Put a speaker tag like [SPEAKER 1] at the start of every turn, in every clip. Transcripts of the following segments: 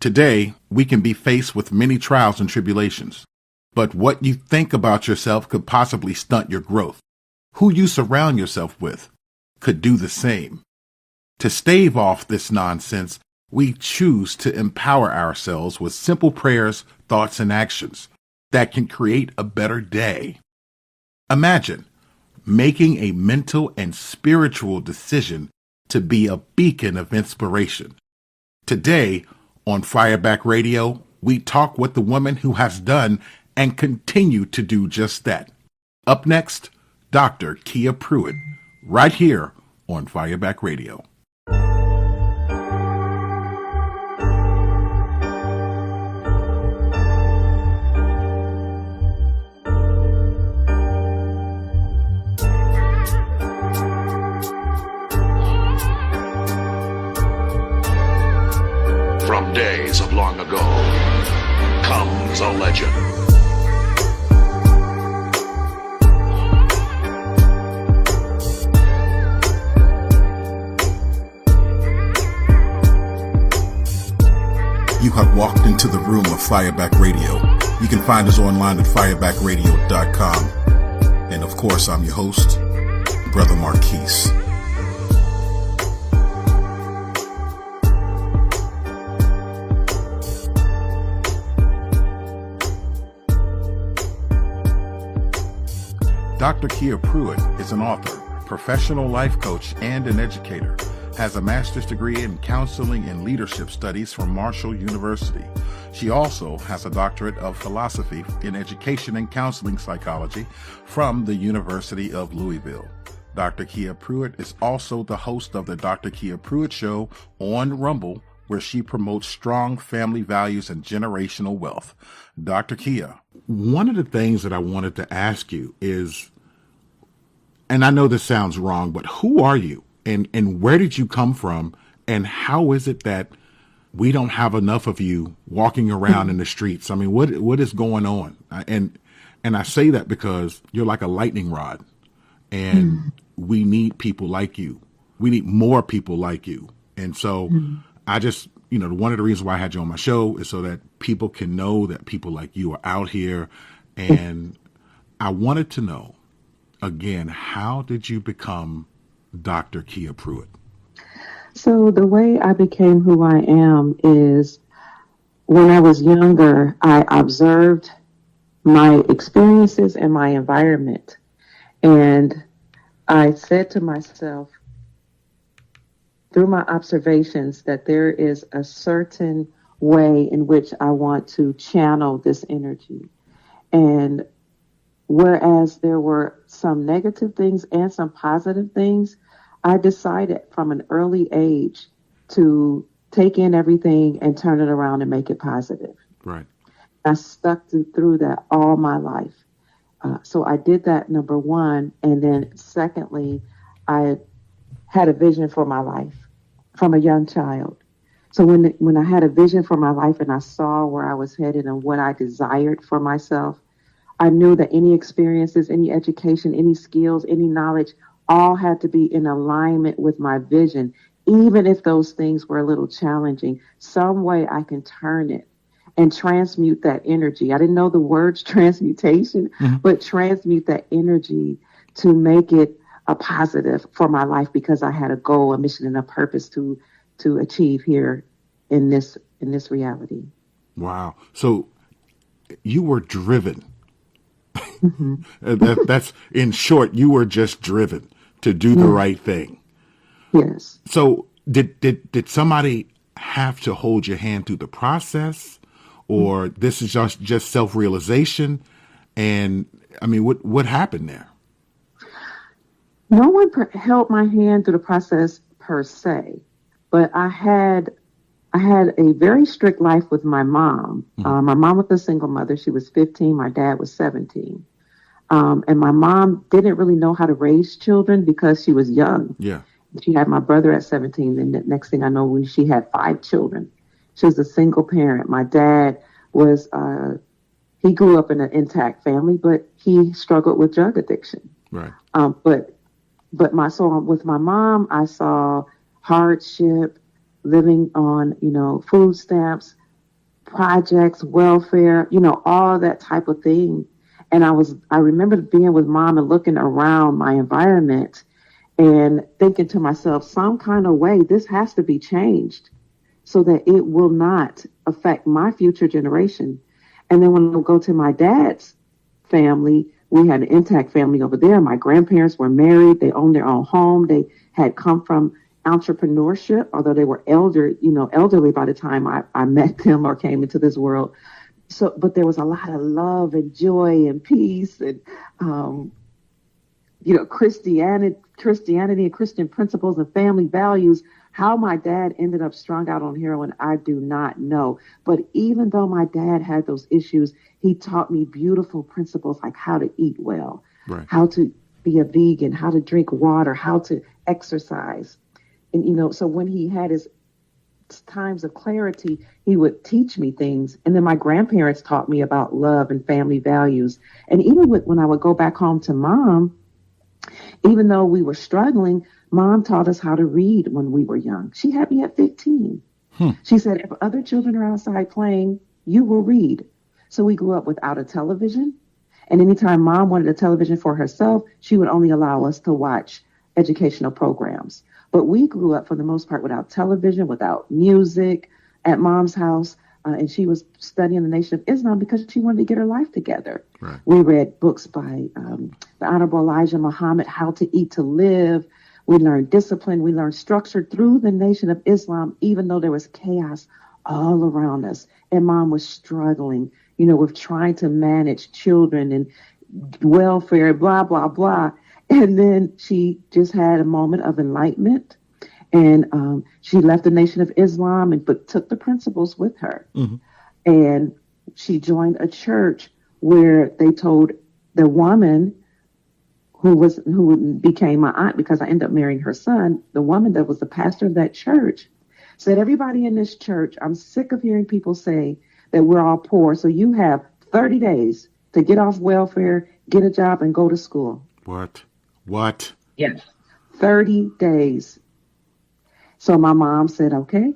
[SPEAKER 1] Today, we can be faced with many trials and tribulations, but what you think about yourself could possibly stunt your growth. Who you surround yourself with could do the same. To stave off this nonsense, we choose to empower ourselves with simple prayers, thoughts, and actions that can create a better day. Imagine making a mental and spiritual decision to be a beacon of inspiration. Today, on Fireback Radio, we talk with the woman who has done and continue to do just that. Up next, Dr. Kia Pruitt, right here on Fireback Radio.
[SPEAKER 2] From days of long ago comes a legend.
[SPEAKER 1] You have walked into the room of Fireback Radio. You can find us online at firebackradio.com. And of course, I'm your host, Brother Marquise. Dr. Kia Pruitt is an author, professional life coach, and an educator. Has a master's degree in counseling and leadership studies from Marshall University. She also has a doctorate of philosophy in education and counseling psychology from the University of Louisville. Dr. Kia Pruitt is also the host of the Dr. Kia Pruitt Show on Rumble, where she promotes strong family values and generational wealth. Dr. Kia, one of the things that I wanted to ask you is, and I know this sounds wrong, but who are you? And where did you come from? And how is it that we don't have enough of you walking around in the streets? I mean, what is going on? And I say that because you're like a lightning rod, and we need people like you. We need more people like you. And so I just, one of the reasons why I had you on my show is so that people can know that people like you are out here. And I wanted to know, again, how did you become Dr. Kia Pruitt?
[SPEAKER 3] So the way I became who I am is when I was younger, I observed my experiences and my environment. And I said to myself, through my observations, that there is a certain way in which I want to channel this energy. And whereas there were some negative things and some positive things, I decided from an early age to take in everything and turn it around and make it positive.
[SPEAKER 1] Right.
[SPEAKER 3] I stuck through that all my life. So I did that, number one. And then secondly, I had a vision for my life from a young child. So when I had a vision for my life and I saw where I was headed and what I desired for myself, I knew that any experiences, any education, any skills, any knowledge, all had to be in alignment with my vision, even if those things were a little challenging. Some way I can turn it and transmute that energy. I didn't know the words transmutation, but transmute that energy to make it a positive for my life, because I had a goal, a mission, and a purpose to achieve here in this reality.
[SPEAKER 1] Wow. So you were driven. That's in short, you were just driven to do the right thing.
[SPEAKER 3] Yes.
[SPEAKER 1] So did somebody have to hold your hand through the process, or this is just self-realization? And I mean, what happened there?
[SPEAKER 3] No one held my hand through the process per se, but I had a very strict life with my mom. My mom was a single mother. She was 15. My dad was 17. And my mom didn't really know how to raise children because she was young.
[SPEAKER 1] Yeah.
[SPEAKER 3] She had my brother at 17. And the next thing I know, she had 5 children. She was a single parent. My dad was, he grew up in an intact family, but he struggled with drug addiction.
[SPEAKER 1] Right.
[SPEAKER 3] But with my mom, I saw hardship, living on, food stamps, projects, welfare, all that type of thing. And I remember being with mom and looking around my environment and thinking to myself, some kind of way, this has to be changed so that it will not affect my future generation. And then when I go to my dad's family, we had an intact family over there. My grandparents were married. They owned their own home. They had come from entrepreneurship, although they were elderly by the time I met them or came into this world. So, but there was a lot of love and joy and peace and, Christianity and Christian principles and family values. How my dad ended up strung out on heroin, I do not know. But even though my dad had those issues, he taught me beautiful principles like how to eat well,
[SPEAKER 1] Right.
[SPEAKER 3] how to be a vegan, how to drink water, how to exercise. And, so when he had his times of clarity, he would teach me things. And then my grandparents taught me about love and family values. And even when I would go back home to mom, even though we were struggling, mom taught us how to read when we were young. She had me at 15. She said, if other children are outside playing, you will read. So we grew up without a television. And anytime mom wanted a television for herself, she would only allow us to watch educational programs. But we grew up, for the most part, without television, without music at mom's house. And she was studying the Nation of Islam because she wanted to get her life together.
[SPEAKER 1] Right.
[SPEAKER 3] We read books by the Honorable Elijah Muhammad, How to Eat to Live. We learned discipline. We learned structure through the Nation of Islam, even though there was chaos all around us. And mom was struggling, with trying to manage children and welfare, blah, blah, blah. And then she just had a moment of enlightenment. And she left the Nation of Islam but took the principles with her. Mm-hmm. And she joined a church where they told the woman who became my aunt, because I ended up marrying her son, the woman that was the pastor of that church, said, everybody in this church, I'm sick of hearing people say that we're all poor. So you have 30 days to get off welfare, get a job, and go to school.
[SPEAKER 1] What?
[SPEAKER 3] Yes. 30 days. So my mom said, okay.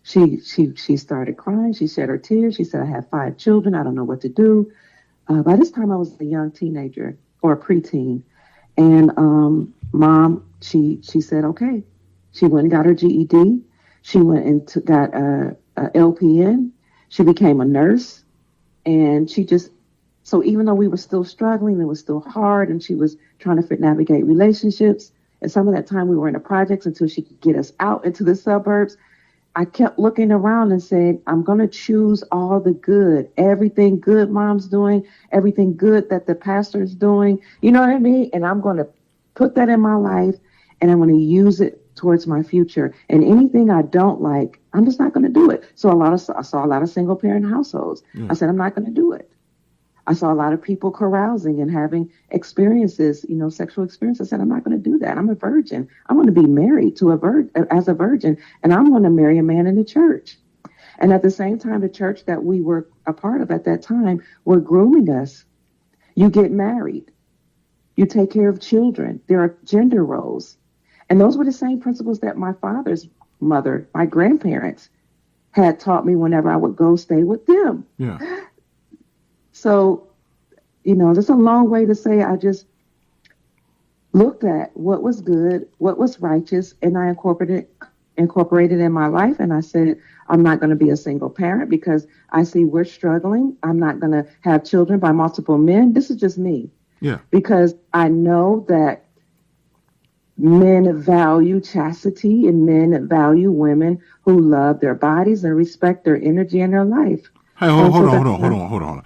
[SPEAKER 3] She started crying. She shed her tears. She said, I have 5 children. I don't know what to do. By this time, I was a young teenager or a preteen. And mom, she said, okay. She went and got her GED. She went and got a LPN. She became a nurse. And so even though we were still struggling, it was still hard, and she was trying to navigate relationships. And some of that time we were in the projects until she could get us out into the suburbs. I kept looking around and said, I'm going to choose all the good, everything good mom's doing, everything good that the pastor's doing. You know what I mean? And I'm going to put that in my life, and I'm going to use it towards my future. And anything I don't like, I'm just not going to do it. So I saw a lot of single parent households. I said, I'm not going to do it. I saw a lot of people carousing and having experiences, sexual experiences. I said, I'm not going to do that. I'm a virgin. I'm going to be married as a virgin, and I'm going to marry a man in the church. And at the same time, the church that we were a part of at that time were grooming us. You get married. You take care of children. There are gender roles. And those were the same principles that my father's mother, my grandparents, had taught me whenever I would go stay with them.
[SPEAKER 1] Yeah.
[SPEAKER 3] So, that's a long way to say I just looked at what was good, what was righteous, and I incorporated in my life. And I said, I'm not going to be a single parent because I see we're struggling. I'm not going to have children by multiple men. This is just me.
[SPEAKER 1] Yeah.
[SPEAKER 3] Because I know that men value chastity and men value women who love their bodies and respect their energy and their life.
[SPEAKER 1] Hey, hold on.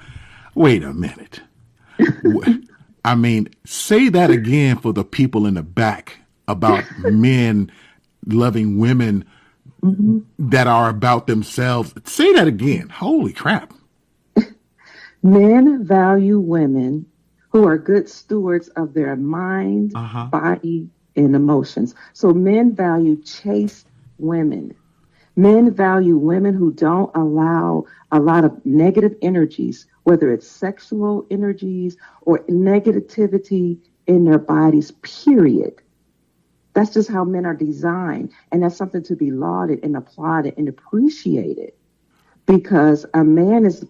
[SPEAKER 1] Wait a minute. I mean, say that again for the people in the back about men loving women that are about themselves. Say that again. Holy crap.
[SPEAKER 3] Men value women who are good stewards of their mind, body, and emotions. So men value chaste women. Men value women who don't allow a lot of negative energies, whether it's sexual energies or negativity in their bodies, period. That's just how men are designed. And that's something to be lauded and applauded and appreciated. because a man is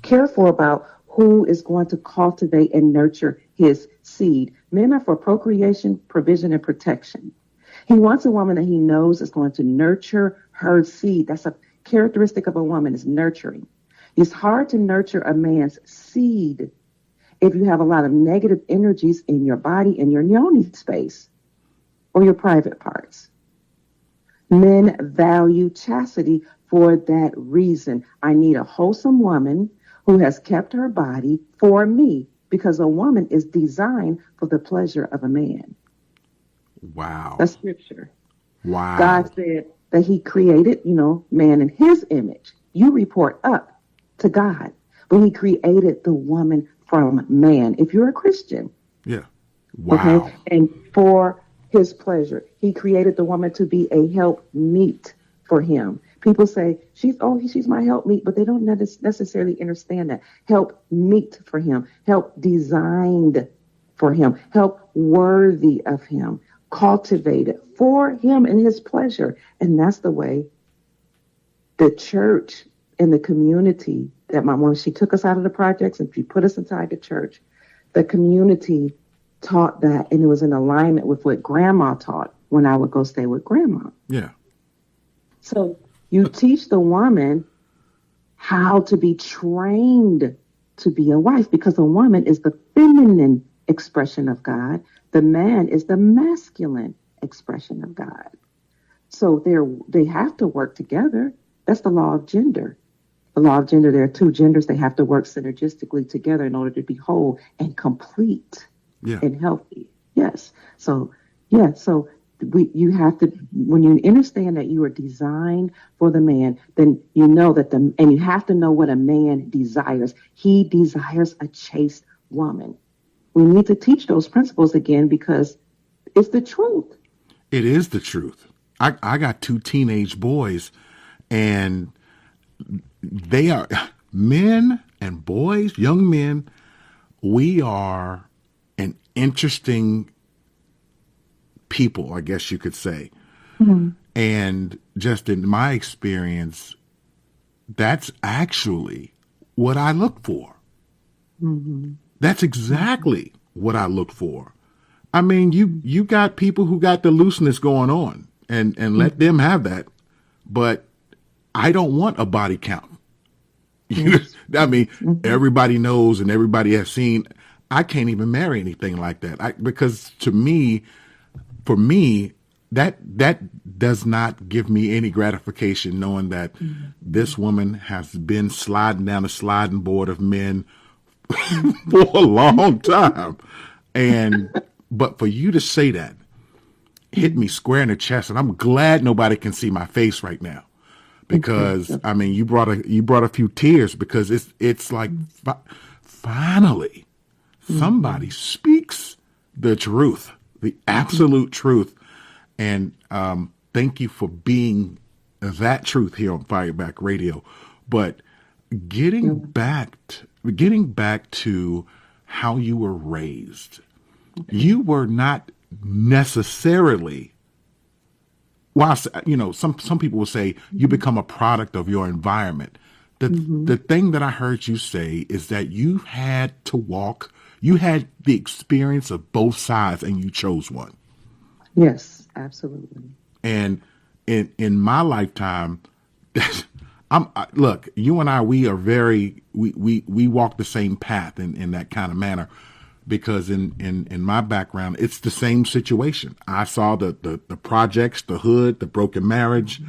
[SPEAKER 3] careful about who is going to cultivate and nurture his seed. Men are for procreation, provision, and protection. He wants a woman that he knows is going to nurture her seed. That's a characteristic of a woman, is nurturing. It's hard to nurture a man's seed if you have a lot of negative energies in your body, in your yoni space, or your private parts. Men value chastity for that reason. I need a wholesome woman who has kept her body for me, because a woman is designed for the pleasure of a man.
[SPEAKER 1] Wow.
[SPEAKER 3] That's scripture.
[SPEAKER 1] Wow.
[SPEAKER 3] God said that he created, man in his image. You report up to God. But he created the woman from man. If you're a Christian.
[SPEAKER 1] Yeah. Wow.
[SPEAKER 3] Okay. And for his pleasure, he created the woman to be a help meet for him. People say, she's my help meet, but they don't necessarily understand that. Help meet for him, help designed for him, help worthy of him, cultivated for him and his pleasure. And that's the way the church and the community that when she took us out of the projects and she put us inside the church, the community taught that, and it was in alignment with what grandma taught when I would go stay with grandma.
[SPEAKER 1] Yeah.
[SPEAKER 3] So you teach the woman how to be trained to be a wife, because a woman is the feminine expression of God. The man is the masculine expression of God. So they have to work together. That's the law of gender. The law of gender, there are two genders. They have to work synergistically together in order to be whole and complete and healthy. Yes. So you have to, when you understand that you are designed for the man, then you know that and you have to know what a man desires. He desires a chaste woman. We need to teach those principles again, because it's the truth.
[SPEAKER 1] It is the truth. I got two teenage boys, and they are men and boys, young men. We are an interesting people, I guess you could say. Mm-hmm. And just in my experience, that's actually what I look for. Mm-hmm. That's exactly what I look for. I mean, you got people who got the looseness going on, and let them have that. But I don't want a body count. I mean, everybody knows and everybody has seen. I can't even marry anything like that. Because for me, that does not give me any gratification, knowing that this woman has been sliding down a sliding board of men for a long time. But for you to say that hit me square in the chest, and I'm glad nobody can see my face right now, because I mean, you brought a few tears, because it's like finally somebody speaks the truth, the absolute truth. And thank you for being that truth here on Fireback Radio. But getting back to how you were raised, you were not necessarily, well, some people will say you become a product of your environment. The thing that I heard you say is that you had the experience of both sides, and you chose one.
[SPEAKER 3] Yes, absolutely.
[SPEAKER 1] And in my lifetime, look, you and I, we walk the same path in that kind of manner, because in my background, it's the same situation. I saw the projects, the hood, the broken marriage,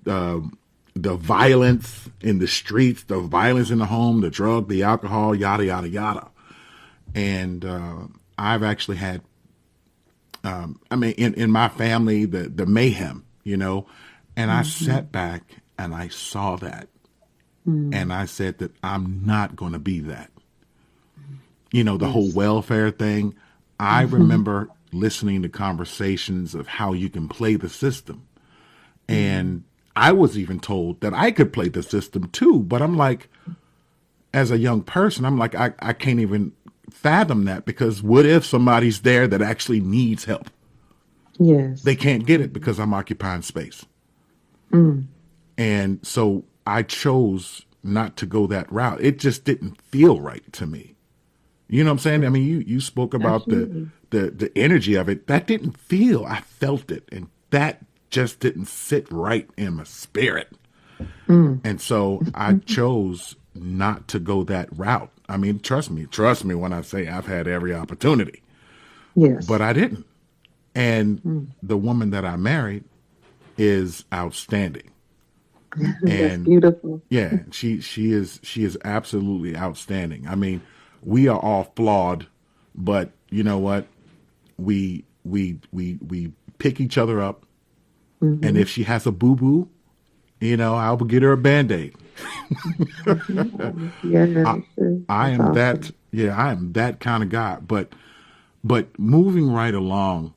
[SPEAKER 1] the violence in the streets, the violence in the home, the drug, the alcohol, yada, yada, yada. And I've actually had, in my family, the mayhem, and I sat back and I saw that. And I said that I'm not going to be that. The whole welfare thing. I remember listening to conversations of how you can play the system. And I was even told that I could play the system too. But I'm like, as a young person, I'm like, I can't even fathom that, because what if somebody's there that actually needs help?
[SPEAKER 3] Yes.
[SPEAKER 1] They can't get it because I'm occupying space. And so I chose not to go that route. It just didn't feel right to me. You know what I'm saying? I mean, you spoke about the energy of it. That didn't feel. I felt it, and that just didn't sit right in my spirit. And so I chose not to go that route. I mean, trust me when I say I've had every opportunity.
[SPEAKER 3] Yes.
[SPEAKER 1] But I didn't. And the woman that I married is outstanding.
[SPEAKER 3] That's beautiful.
[SPEAKER 1] Yeah, she is absolutely outstanding. I mean, we are all flawed, but you know what? We pick each other up. And if she has a boo-boo, you know, I will get her a Band-Aid. I am that. Yeah, I am that kind of guy. But moving right along,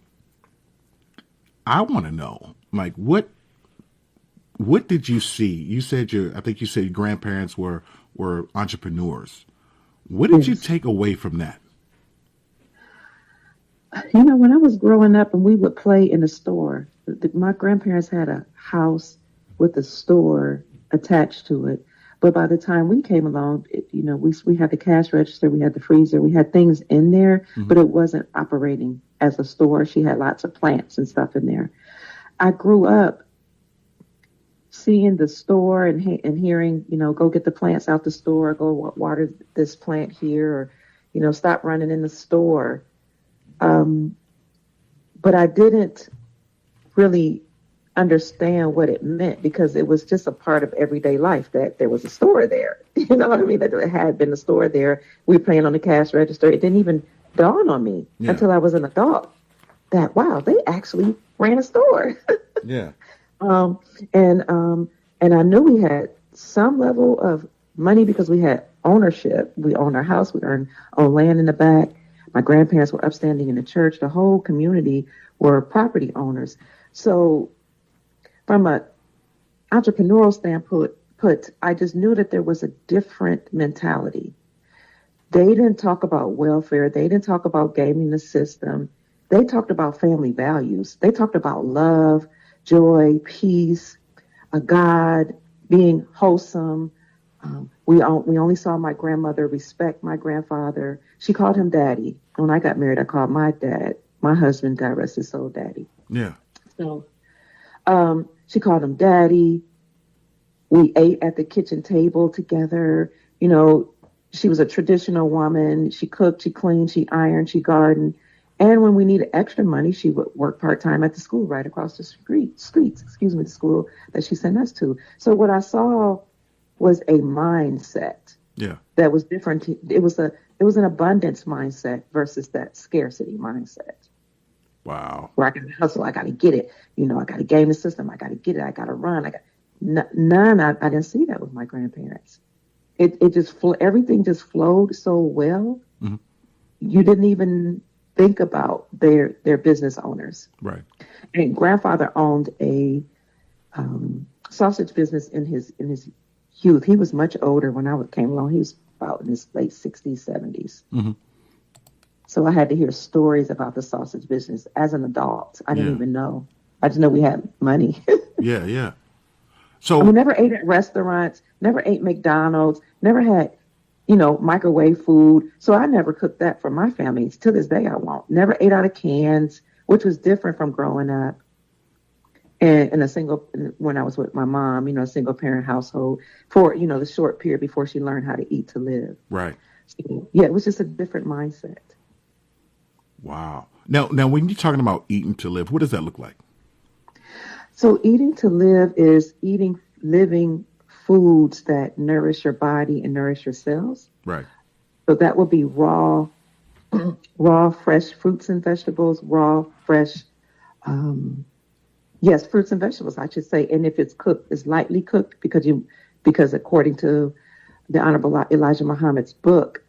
[SPEAKER 1] I want to know, like, what did you see? You said I think you said your grandparents were entrepreneurs. What did you take away from that?
[SPEAKER 3] You know, when I was growing up and we would play in a store, my grandparents had a house with a store attached to it. But by the time we came along, you know, we had the cash register, we had the freezer, we had things in there, but it wasn't operating as a store. She had lots of plants and stuff in there. I grew up seeing the store and hearing, you know, go get the plants out the store, go water this plant here, or, you know, stop running in the store. But I didn't really understand what it meant because it was just a part of everyday life that there was a store there. You know what I mean? That there had been a store there. We were playing on the cash register. It didn't even dawn on me until I was an adult that, wow, they actually ran a store.
[SPEAKER 1] Yeah.
[SPEAKER 3] And I knew we had some level of money because we had ownership. We owned our house. We owned land in the back. My grandparents were upstanding in the church. The whole community were property owners. So from an entrepreneurial standpoint, I just knew that there was a different mentality. They didn't talk about welfare. They didn't talk about gaming the system. They talked about family values. They talked about love, joy, peace, a God, being wholesome. We only saw my grandmother respect my grandfather. She called him daddy. When I got married, I called my husband, God rest his soul, daddy.
[SPEAKER 1] Yeah.
[SPEAKER 3] So she called him daddy. We ate at the kitchen table together. You know, she was a traditional woman. She cooked, she cleaned, she ironed, she gardened. And when we needed extra money, she would work part-time at the school right across the the school that she sent us to. So what I saw was a mindset that was different. It was an abundance mindset versus that scarcity mindset.
[SPEAKER 1] Wow.
[SPEAKER 3] Where I got to hustle, I got to get it. You know, I got to game the system, I got to get it, I got to run. I didn't see that with my grandparents. It just everything just flowed so well. Mm-hmm. You didn't even think about their business owners. Right. And grandfather owned a sausage business in his youth. He was much older when I came along. He was about in his late 60s, 70s. Mm-hmm. So I had to hear stories about the sausage business as an adult. I didn't even know. I just know we had money.
[SPEAKER 1] Yeah. So
[SPEAKER 3] we never ate at restaurants, never ate McDonald's, never had, you know, microwave food. So I never cooked that for my family. To this day, I won't. Never ate out of cans, which was different from growing up. And when I was with my mom, you know, a single parent household for, you know, the short period before she learned how to eat to live.
[SPEAKER 1] Right.
[SPEAKER 3] So, yeah, it was just a different mindset.
[SPEAKER 1] Wow. Now, when you're talking about eating to live, what does that look like?
[SPEAKER 3] So eating to live is living foods that nourish your body and nourish your cells. Right. So that would be raw, fresh fruits and vegetables, fresh, fruits and vegetables, I should say. And if it's cooked, it's lightly cooked because according to the Honorable Elijah Muhammad's book,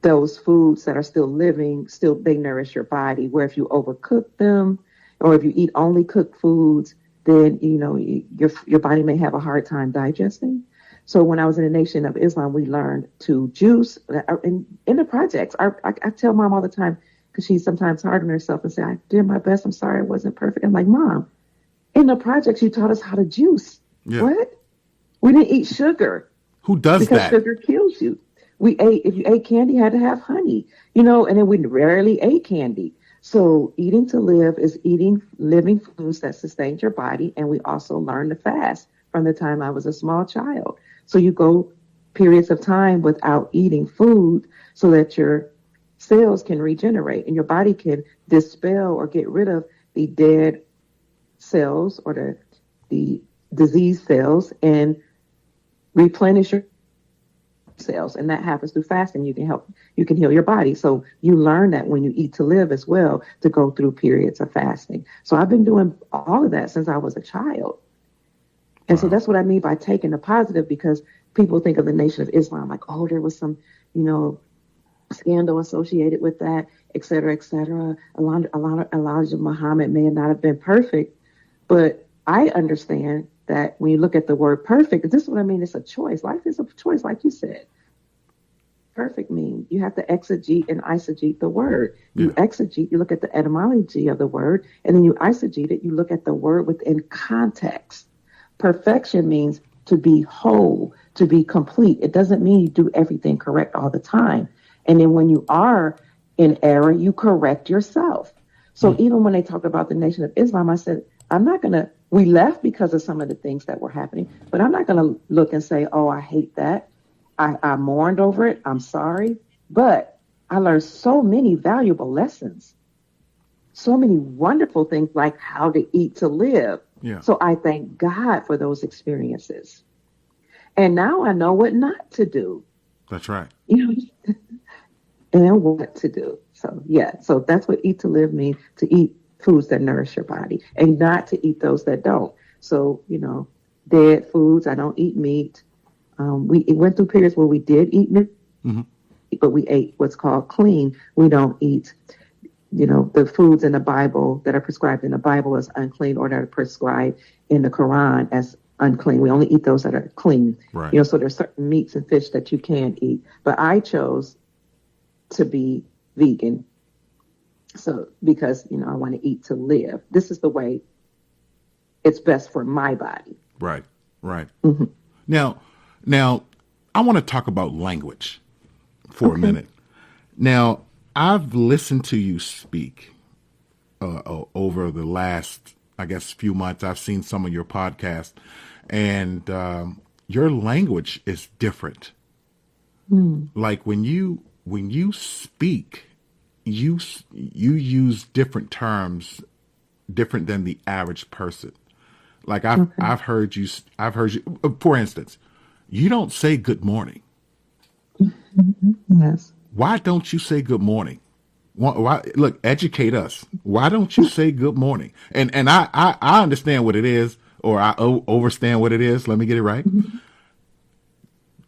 [SPEAKER 3] those foods that are still living, they nourish your body. Where if you overcook them, or if you eat only cooked foods, then, you know, your body may have a hard time digesting. So when I was in the Nation of Islam, we learned to juice. In the projects, I tell Mom all the time, because she's sometimes hard on herself and say, I did my best. I'm sorry I wasn't perfect. I'm like, Mom, in the projects, you taught us how to juice. Yeah. What? We didn't eat sugar.
[SPEAKER 1] Who does
[SPEAKER 3] because
[SPEAKER 1] that?
[SPEAKER 3] sugar kills you. If you ate candy, you had to have honey, and then we rarely ate candy. So eating to live is eating living foods that sustain your body. And we also learn to fast from the time I was a small child. So you go periods of time without eating food so that your cells can regenerate and your body can dispel or get rid of the dead cells or the disease cells and replenish your cells, and that happens through fasting. You can heal your body. So you learn that when you eat to live as well, to go through periods of fasting. So I've been doing all of that since I was a child. And so that's what I mean by taking the positive, because people think of the Nation of Islam like, oh, there was some, scandal associated with that, et cetera, et cetera. Elijah Muhammad may not have been perfect, but I understand that when you look at the word perfect, this is what I mean. It's a choice. Life is a choice, like you said. Perfect means you have to exegete and eisegete the word. You exegete, you look at the etymology of the word, and then you eisegete it. You look at the word within context. Perfection means to be whole, to be complete. It doesn't mean you do everything correct all the time. And then when you are in error, you correct yourself. So even when they talk about the Nation of Islam, I said, we left because of some of the things that were happening, but I'm not going to look and say, oh, I hate that. I mourned over it. I'm sorry. But I learned so many valuable lessons, so many wonderful things like how to eat to live.
[SPEAKER 1] Yeah.
[SPEAKER 3] So I thank God for those experiences. And now I know what not to do.
[SPEAKER 1] That's right.
[SPEAKER 3] And what to do. So, so that's what eat to live means, to eat foods that nourish your body and not to eat those that don't. So, dead foods, I don't eat meat. We went through periods where we did eat meat, but we ate what's called clean. We don't eat, the foods in the Bible that are prescribed in the Bible as unclean or that are prescribed in the Quran as unclean. We only eat those that are clean.
[SPEAKER 1] Right.
[SPEAKER 3] So there's certain meats and fish that you can eat. But I chose to be vegan. So because, I want to eat to live. This is the way it's best for my body.
[SPEAKER 1] Right.
[SPEAKER 3] Mm-hmm.
[SPEAKER 1] Now, I want to talk about language for a minute. Now, I've listened to you speak over the last, I guess, few months. I've seen some of your podcasts, and your language is different. Like when you speak, you use different terms, different than the average person. Like I've heard you. For instance, you don't say good morning.
[SPEAKER 3] Yes.
[SPEAKER 1] Why don't you say good morning? Why, look, educate us. Why don't you say good morning? And I understand what it is, or I overstand what it is. Let me get it right.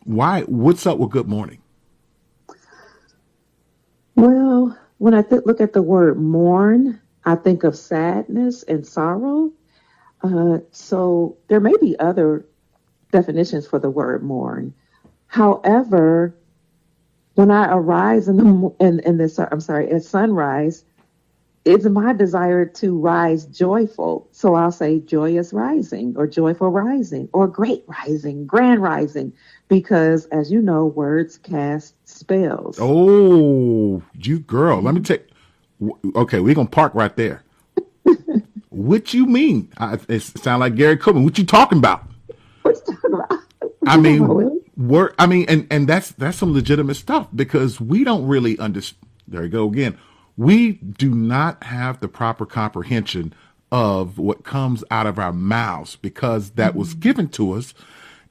[SPEAKER 1] Why? What's up with good morning?
[SPEAKER 3] Well, when I look at the word mourn, I think of sadness and sorrow. So there may be other definitions for the word mourn. However, when I arise at sunrise, it's my desire to rise joyful. So I'll say joyous rising or joyful rising or great rising, grand rising, because as you know, words cast spells.
[SPEAKER 1] Oh, you girl, let me take. Okay, we're going to park right there. What you mean? It sounds like Gary Coleman. What you talking about?
[SPEAKER 3] What you talking about?
[SPEAKER 1] And that's some legitimate stuff, because we don't really understand. There you go again. We do not have the proper comprehension of what comes out of our mouths, because that was given to us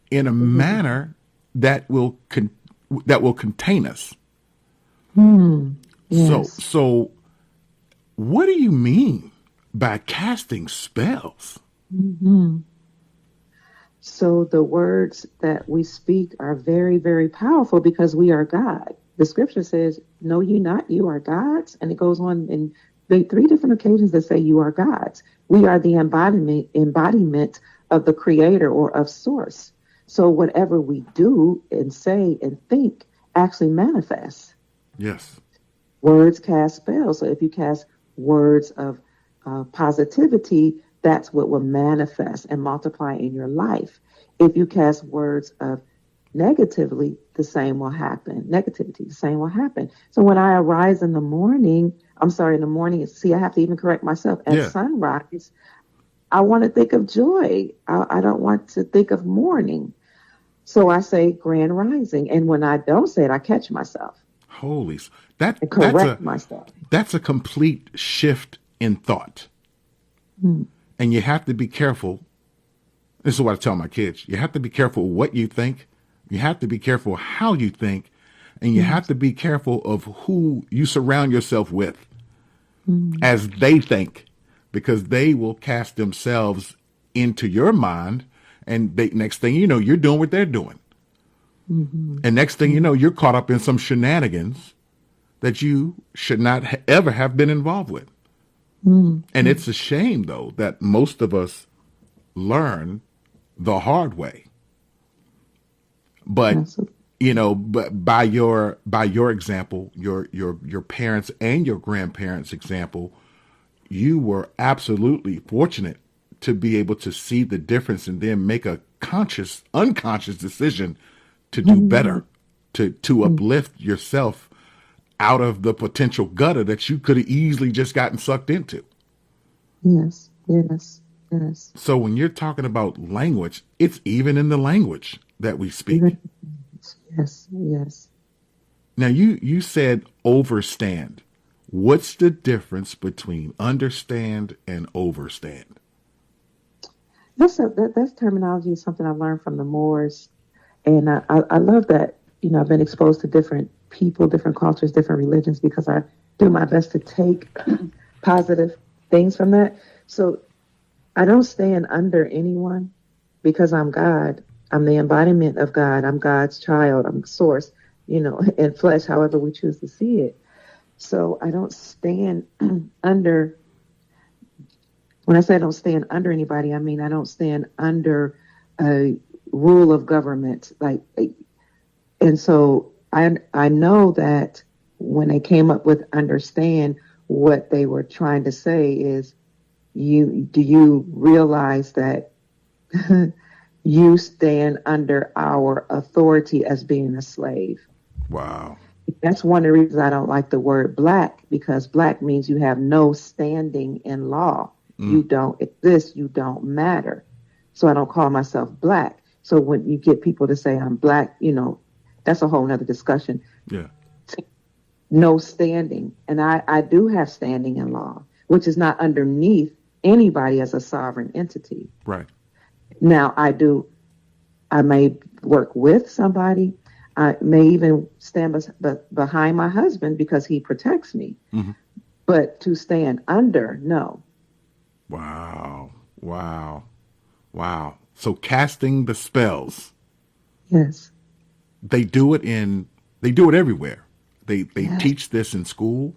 [SPEAKER 1] in a manner that will contain us.
[SPEAKER 3] Yes.
[SPEAKER 1] So what do you mean by casting spells?
[SPEAKER 3] So the words that we speak are very, very powerful because we are God. The scripture says, "Know ye not, you are gods," and it goes on in three different occasions that say you are gods. We are the embodiment of the Creator or of Source. So whatever we do and say and think actually manifests.
[SPEAKER 1] Yes.
[SPEAKER 3] Words cast spells. So if you cast words of positivity, that's what will manifest and multiply in your life. If you cast words of negatively, the same will happen. Negativity, the same will happen. So when I arise in the morning, see, I have to even correct myself. At
[SPEAKER 1] Yeah.
[SPEAKER 3] sunrise, I want to think of joy. I don't want to think of mourning. So I say grand rising. And when I don't say it, I catch myself
[SPEAKER 1] Holy, that
[SPEAKER 3] and correct myself.
[SPEAKER 1] that's a complete shift in thought.
[SPEAKER 3] Hmm.
[SPEAKER 1] And you have to be careful. This is what I tell my kids. You have to be careful what you think. You have to be careful how you think. And you have to be careful of who you surround yourself with as they think, because they will cast themselves into your mind. And next thing you know, you're doing what they're doing. And next thing you know, you're caught up in some shenanigans that you should not ever have been involved with. And it's a shame, though, that most of us learn the hard way. But
[SPEAKER 3] Absolutely.
[SPEAKER 1] but by your example, your parents and your grandparents' example, you were absolutely fortunate to be able to see the difference and then make a unconscious decision to do better, to uplift yourself out of the potential gutter that you could have easily just gotten sucked into.
[SPEAKER 3] Yes, yes, yes.
[SPEAKER 1] So when you're talking about language, it's even in the language that we speak.
[SPEAKER 3] Yes, yes.
[SPEAKER 1] Now you said overstand. What's the difference between understand and overstand?
[SPEAKER 3] That's terminology is something I learned from the Moors. And I love that, I've been exposed to different people, different cultures, different religions, because I do my best to take positive things from that. So I don't stand under anyone because I'm God. I'm the embodiment of God. I'm God's child. I'm source, in flesh, however we choose to see it. So I don't stand under, when I say I don't stand under anybody, I mean I don't stand under a rule of government. And so I know that when they came up with understand, what they were trying to say is, do you realize that you stand under our authority as being a slave?
[SPEAKER 1] Wow.
[SPEAKER 3] That's one of the reasons I don't like the word black, because black means you have no standing in law. You don't exist. You don't matter. So I don't call myself black. So when you get people to say I'm black, that's a whole nother discussion.
[SPEAKER 1] Yeah.
[SPEAKER 3] No standing. And I do have standing in law, which is not underneath anybody as a sovereign entity.
[SPEAKER 1] Right.
[SPEAKER 3] Now I may work with somebody. I may even stand behind my husband because he protects me. But to stand under, no.
[SPEAKER 1] Wow. Wow. Wow. So casting the spells.
[SPEAKER 3] Yes.
[SPEAKER 1] They do it everywhere. They teach this in school,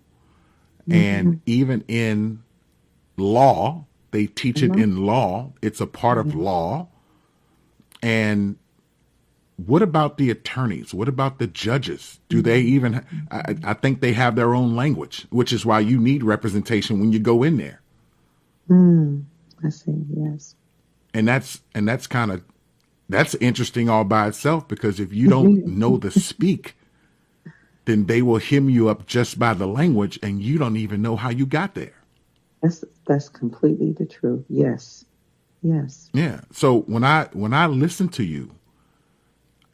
[SPEAKER 1] and even in law, they teach it in law. It's a part of law. And what about the attorneys? What about the judges? Do they even, I think they have their own language, which is why you need representation when you go in there.
[SPEAKER 3] I see. Yes.
[SPEAKER 1] And that's interesting all by itself, because if you don't know the speak, then they will hem you up just by the language, and you don't even know how you got there.
[SPEAKER 3] That's completely the truth. Yes. Yes.
[SPEAKER 1] Yeah. So when I listen to you,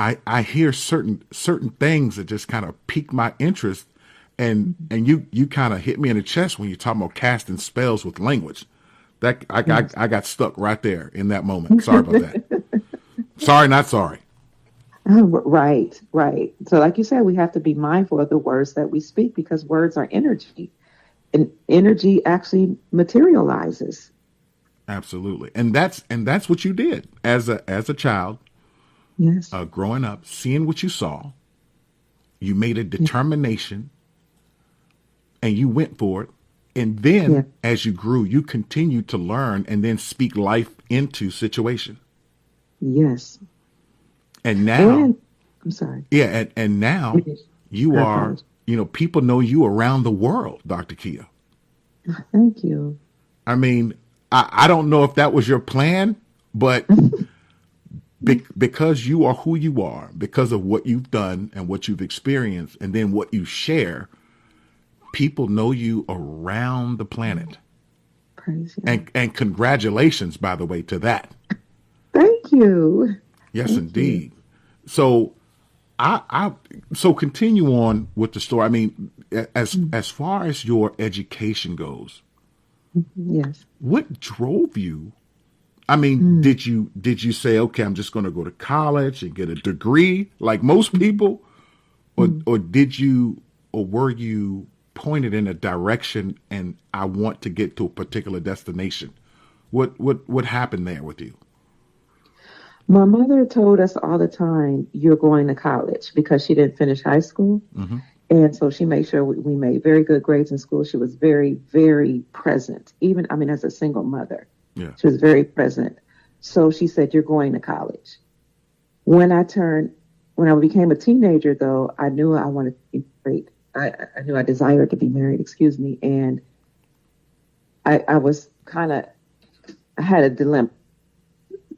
[SPEAKER 1] I hear certain things that just kind of pique my interest, and you kind of hit me in the chest when you talk about casting spells with language. That I got stuck right there in that moment. Sorry about that. Sorry, not sorry.
[SPEAKER 3] Right, right. So like you said, we have to be mindful of the words that we speak, because words are energy, and energy actually materializes.
[SPEAKER 1] Absolutely. And that's what you did as a child.
[SPEAKER 3] Yes.
[SPEAKER 1] Growing up, seeing what you saw, you made a determination, and you went for it. And then as you grew, you continued to learn and then speak life into situation.
[SPEAKER 3] Yes.
[SPEAKER 1] And now,
[SPEAKER 3] I'm sorry.
[SPEAKER 1] Yeah. And now you are, people know you around the world, Dr. Kia.
[SPEAKER 3] Thank you.
[SPEAKER 1] I mean, I don't know if that was your plan, but because you are who you are, because of what you've done and what you've experienced, and then what you share, people know you around the planet.
[SPEAKER 3] Praise you.
[SPEAKER 1] And congratulations, by the way, to that.
[SPEAKER 3] Thank you.
[SPEAKER 1] Yes,
[SPEAKER 3] Thank you.
[SPEAKER 1] indeed. So so continue on with the story. I mean, as far as your education goes,
[SPEAKER 3] Yes.
[SPEAKER 1] what drove you? I mean, did you say, okay, I'm just going to go to college and get a degree like most people, or did you, or were you pointed in a direction and I want to get to a particular destination? What happened there with you?
[SPEAKER 3] My mother told us all the time, you're going to college, because she didn't finish high school.
[SPEAKER 1] Mm-hmm.
[SPEAKER 3] And so she made sure we made very good grades in school. She was very, very present, even, I mean, as a single mother.
[SPEAKER 1] Yeah.
[SPEAKER 3] She was very present. So she said, you're going to college. When I became a teenager, though, I knew I wanted to be married. I knew I desired to be married, excuse me. And I was I had a dilemma.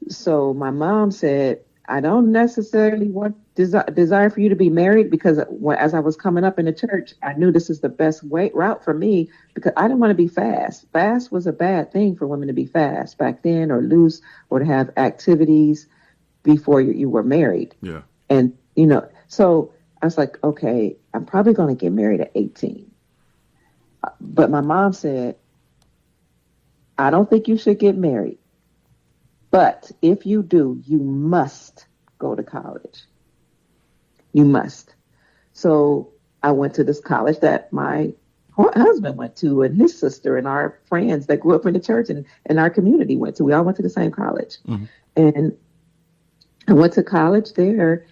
[SPEAKER 3] So my mom said, I don't necessarily want desire for you to be married, because as I was coming up in the church, I knew this is the best route for me, because I didn't want to be fast. Fast was a bad thing for women to be fast back then, or loose, or to have activities before you were married.
[SPEAKER 1] Yeah.
[SPEAKER 3] And, so I was like, okay, I'm probably going to get married at 18. But my mom said, I don't think you should get married. But if you do, you must go to college. You must. So I went to this college that my husband went to, and his sister and our friends that grew up in the church and our community went to. We all went to the same college. Mm-hmm. And I went to college there,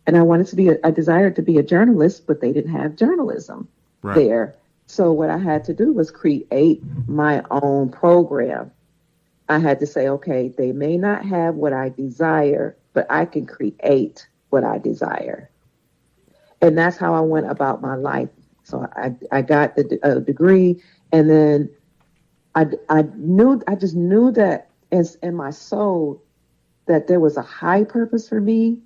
[SPEAKER 3] and I desired to be a journalist, but they didn't have journalism there. So what I had to do was create my own program. I had to say, okay, they may not have what I desire, but I can create what I desire. And that's how I went about my life. So I got the degree, and then I just knew that in my soul that there was a high purpose for me,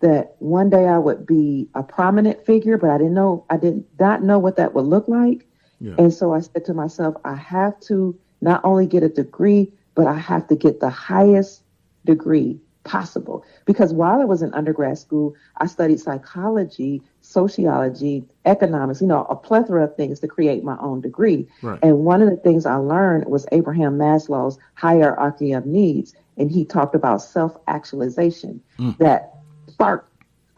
[SPEAKER 3] that one day I would be a prominent figure, but I did not know what that would look like. Yeah. And so I said to myself, I have to not only get a degree, but I have to get the highest degree possible. Because while I was in undergrad school, I studied psychology, sociology, economics, a plethora of things to create my own degree. Right. And one of the things I learned was Abraham Maslow's hierarchy of needs. And he talked about self-actualization that sparked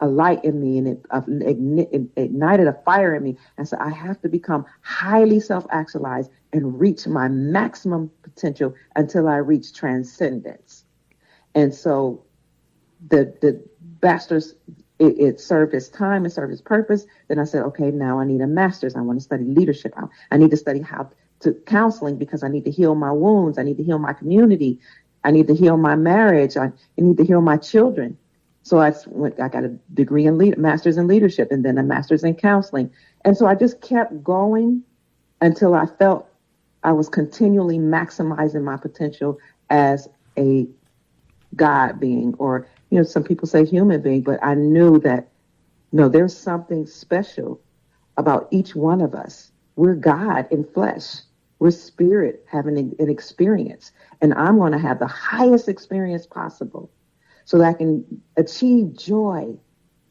[SPEAKER 3] a light in me, and it ignited a fire in me. And so I have to become highly self-actualized and reach my maximum potential until I reach transcendence. And so the bachelor's, it served its time, it served its purpose. Then I said, okay, now I need a master's. I want to study leadership. I need to study how to counseling, because I need to heal my wounds. I need to heal my community. I need to heal my marriage. I need to heal my children. So I got a degree in master's in leadership, and then a master's in counseling. And so I just kept going until I felt I was continually maximizing my potential as a God being, or, some people say human being, but I knew that, no, there's something special about each one of us. We're God in flesh. We're spirit having an experience, and I'm going to have the highest experience possible, so that I can achieve joy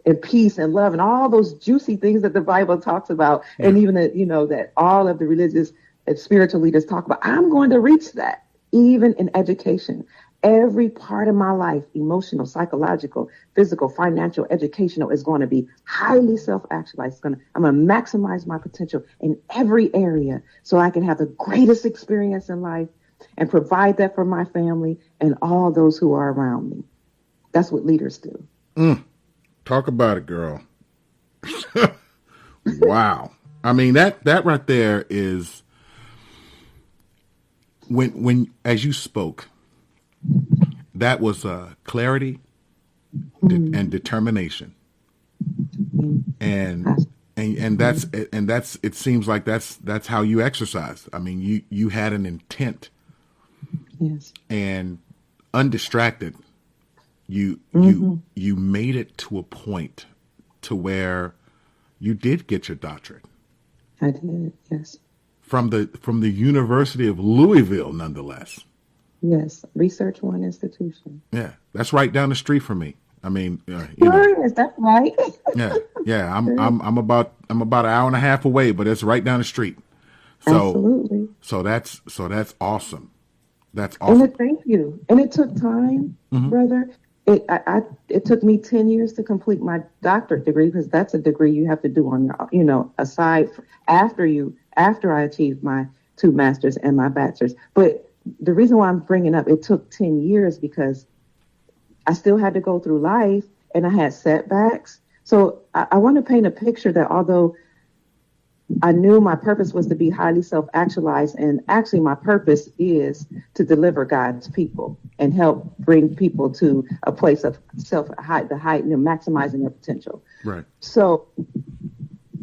[SPEAKER 3] and peace and love and all those juicy things that the Bible talks about. Yeah. And even that all of the religious and spiritual leaders talk about. I'm going to reach that, even in education. Every part of my life, emotional, psychological, physical, financial, educational, is going to be highly self-actualized. I'm going to maximize my potential in every area, so I can have the greatest experience in life and provide that for my family and all those who are around me. That's what leaders do.
[SPEAKER 1] Talk about it, girl. Wow. I mean, that right there is when as you spoke, that was clarity and determination. And that's it seems like that's how you exercise. I mean, you had an intent.
[SPEAKER 3] Yes.
[SPEAKER 1] And undistracted. you made it to a point to where you did get your doctorate
[SPEAKER 3] I did. Yes.
[SPEAKER 1] from the University of Louisville, nonetheless.
[SPEAKER 3] Yes. Research One institution.
[SPEAKER 1] Yeah, that's right down the street from me. I mean,
[SPEAKER 3] Sure is. That's right.
[SPEAKER 1] yeah. I'm about an hour and a half away, but it's right down the street. So
[SPEAKER 3] Absolutely.
[SPEAKER 1] so that's awesome. That's
[SPEAKER 3] And
[SPEAKER 1] awesome.
[SPEAKER 3] thank you. And it took time, brother. It took me 10 years to complete my doctorate degree, because that's a degree you have to do on your, after I achieved my 2 masters and my bachelor's. But the reason why I'm bringing up, it took 10 years because I still had to go through life and I had setbacks. So I want to paint a picture that although I knew my purpose was to be highly self-actualized, and actually my purpose is to deliver God's people and help bring people to a place of maximizing their potential.
[SPEAKER 1] Right.
[SPEAKER 3] So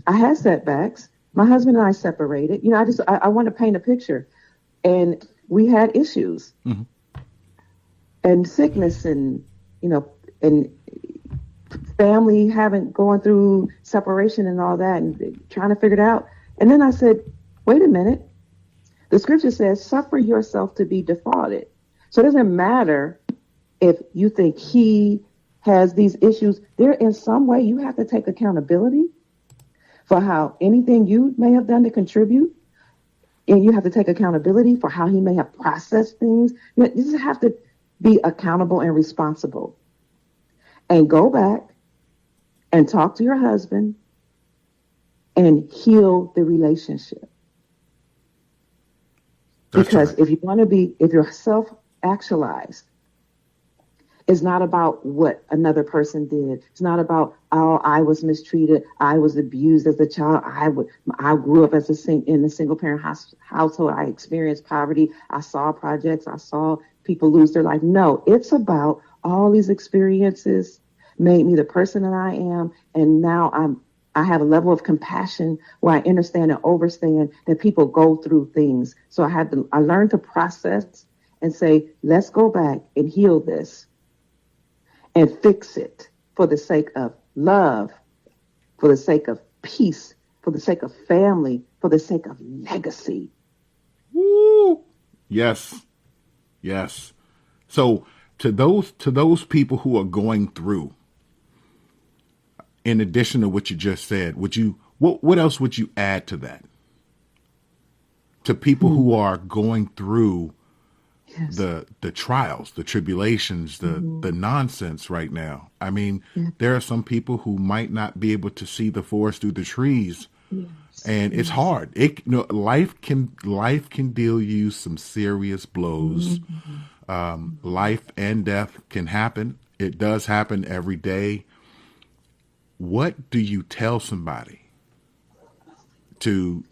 [SPEAKER 3] I had setbacks. My husband and I separated. I want to paint a picture, and we had issues and sickness, and and family going through separation and all that, and trying to figure it out. And then I said, wait a minute. The scripture says, suffer yourself to be defrauded. So it doesn't matter if you think he has these issues. There, in some way, you have to take accountability for how anything you may have done to contribute. And you have to take accountability for how he may have processed things. You just have to be accountable and responsible. And go back and talk to your husband and heal the relationship.
[SPEAKER 1] That's
[SPEAKER 3] Because
[SPEAKER 1] right.
[SPEAKER 3] if you're self-actualized, it's not about what another person did. It's not about, I was mistreated, I was abused as a child, I grew up in a single parent household, I experienced poverty, I saw projects, I saw people lose their life. No, it's about all these experiences made me the person that I am, and now I have a level of compassion where I understand and understand that people go through things. So I learned to process and say, let's go back and heal this and fix it for the sake of love, for the sake of peace, for the sake of family, for the sake of legacy.
[SPEAKER 1] Woo. Yes. So to those people who are going through, in addition to what you just said, what else would you add to that? To people who are going through
[SPEAKER 3] Yes.
[SPEAKER 1] the trials, the tribulations, the nonsense right now. I mean, there are some people who might not be able to see the forest through the trees, and it's hard. Life can deal you some serious blows. Life and death can happen. It does happen every day. What do you tell somebody to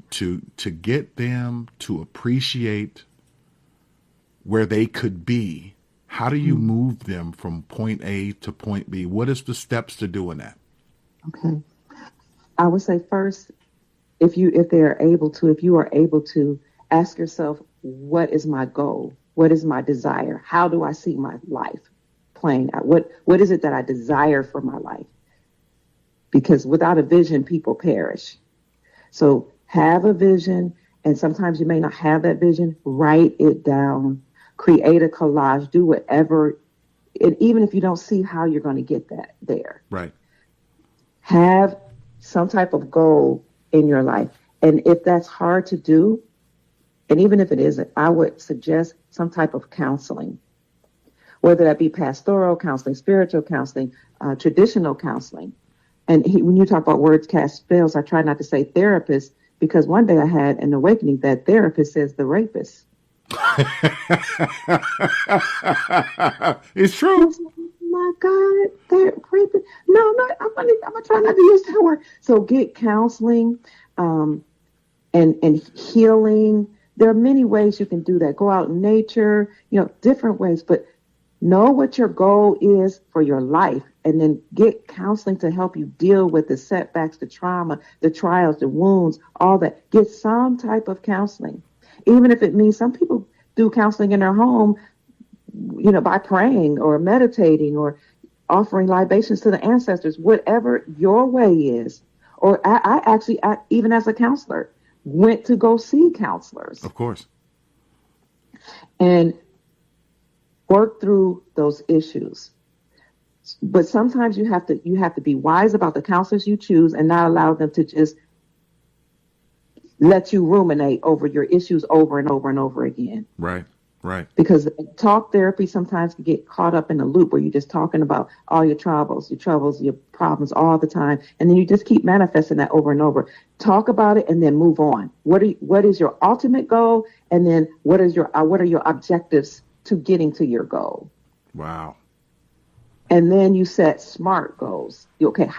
[SPEAKER 1] get them to appreciate where they could be? How do you move them from point A to point B? What is the steps to doing that?
[SPEAKER 3] Okay. I would say first, if you are able to ask yourself, what is my goal? What is my desire? How do I see my life playing out? What is it that I desire for my life? Because without a vision, people perish. So have a vision, and sometimes you may not have that vision. Write it down, create a collage, do whatever. And even if you don't see how you're going to get that there,
[SPEAKER 1] Right.
[SPEAKER 3] have some type of goal in your life. And if that's hard to do, and even if it isn't, I would suggest some type of counseling, whether that be pastoral counseling, spiritual counseling, traditional counseling. And when you talk about words cast spells, I try not to say therapist, because one day I had an awakening that therapist says the rapist.
[SPEAKER 1] It's true.
[SPEAKER 3] My God, that rapist. No, I'm gonna try not to use that word. So get counseling, and healing. There are many ways you can do that. Go out in nature, different ways, but know what your goal is for your life, and then get counseling to help you deal with the setbacks, the trauma, the trials, the wounds, all that. Get some type of counseling. Even if it means some people do counseling in their home, by praying or meditating or offering libations to the ancestors, whatever your way is. Or even as a counselor, went to go see counselors
[SPEAKER 1] Of course.
[SPEAKER 3] and work through those issues. But sometimes you have to be wise about the counselors you choose and not allow them to just let you ruminate over your issues over and over and over again.
[SPEAKER 1] Right. Right.
[SPEAKER 3] Because talk therapy sometimes can get caught up in a loop where you're just talking about all your troubles, your problems all the time. And then you just keep manifesting that over and over. Talk about it and then move on. What is your ultimate goal? And then what are your objectives to getting to your goal?
[SPEAKER 1] Wow.
[SPEAKER 3] And then you set SMART goals. Okay,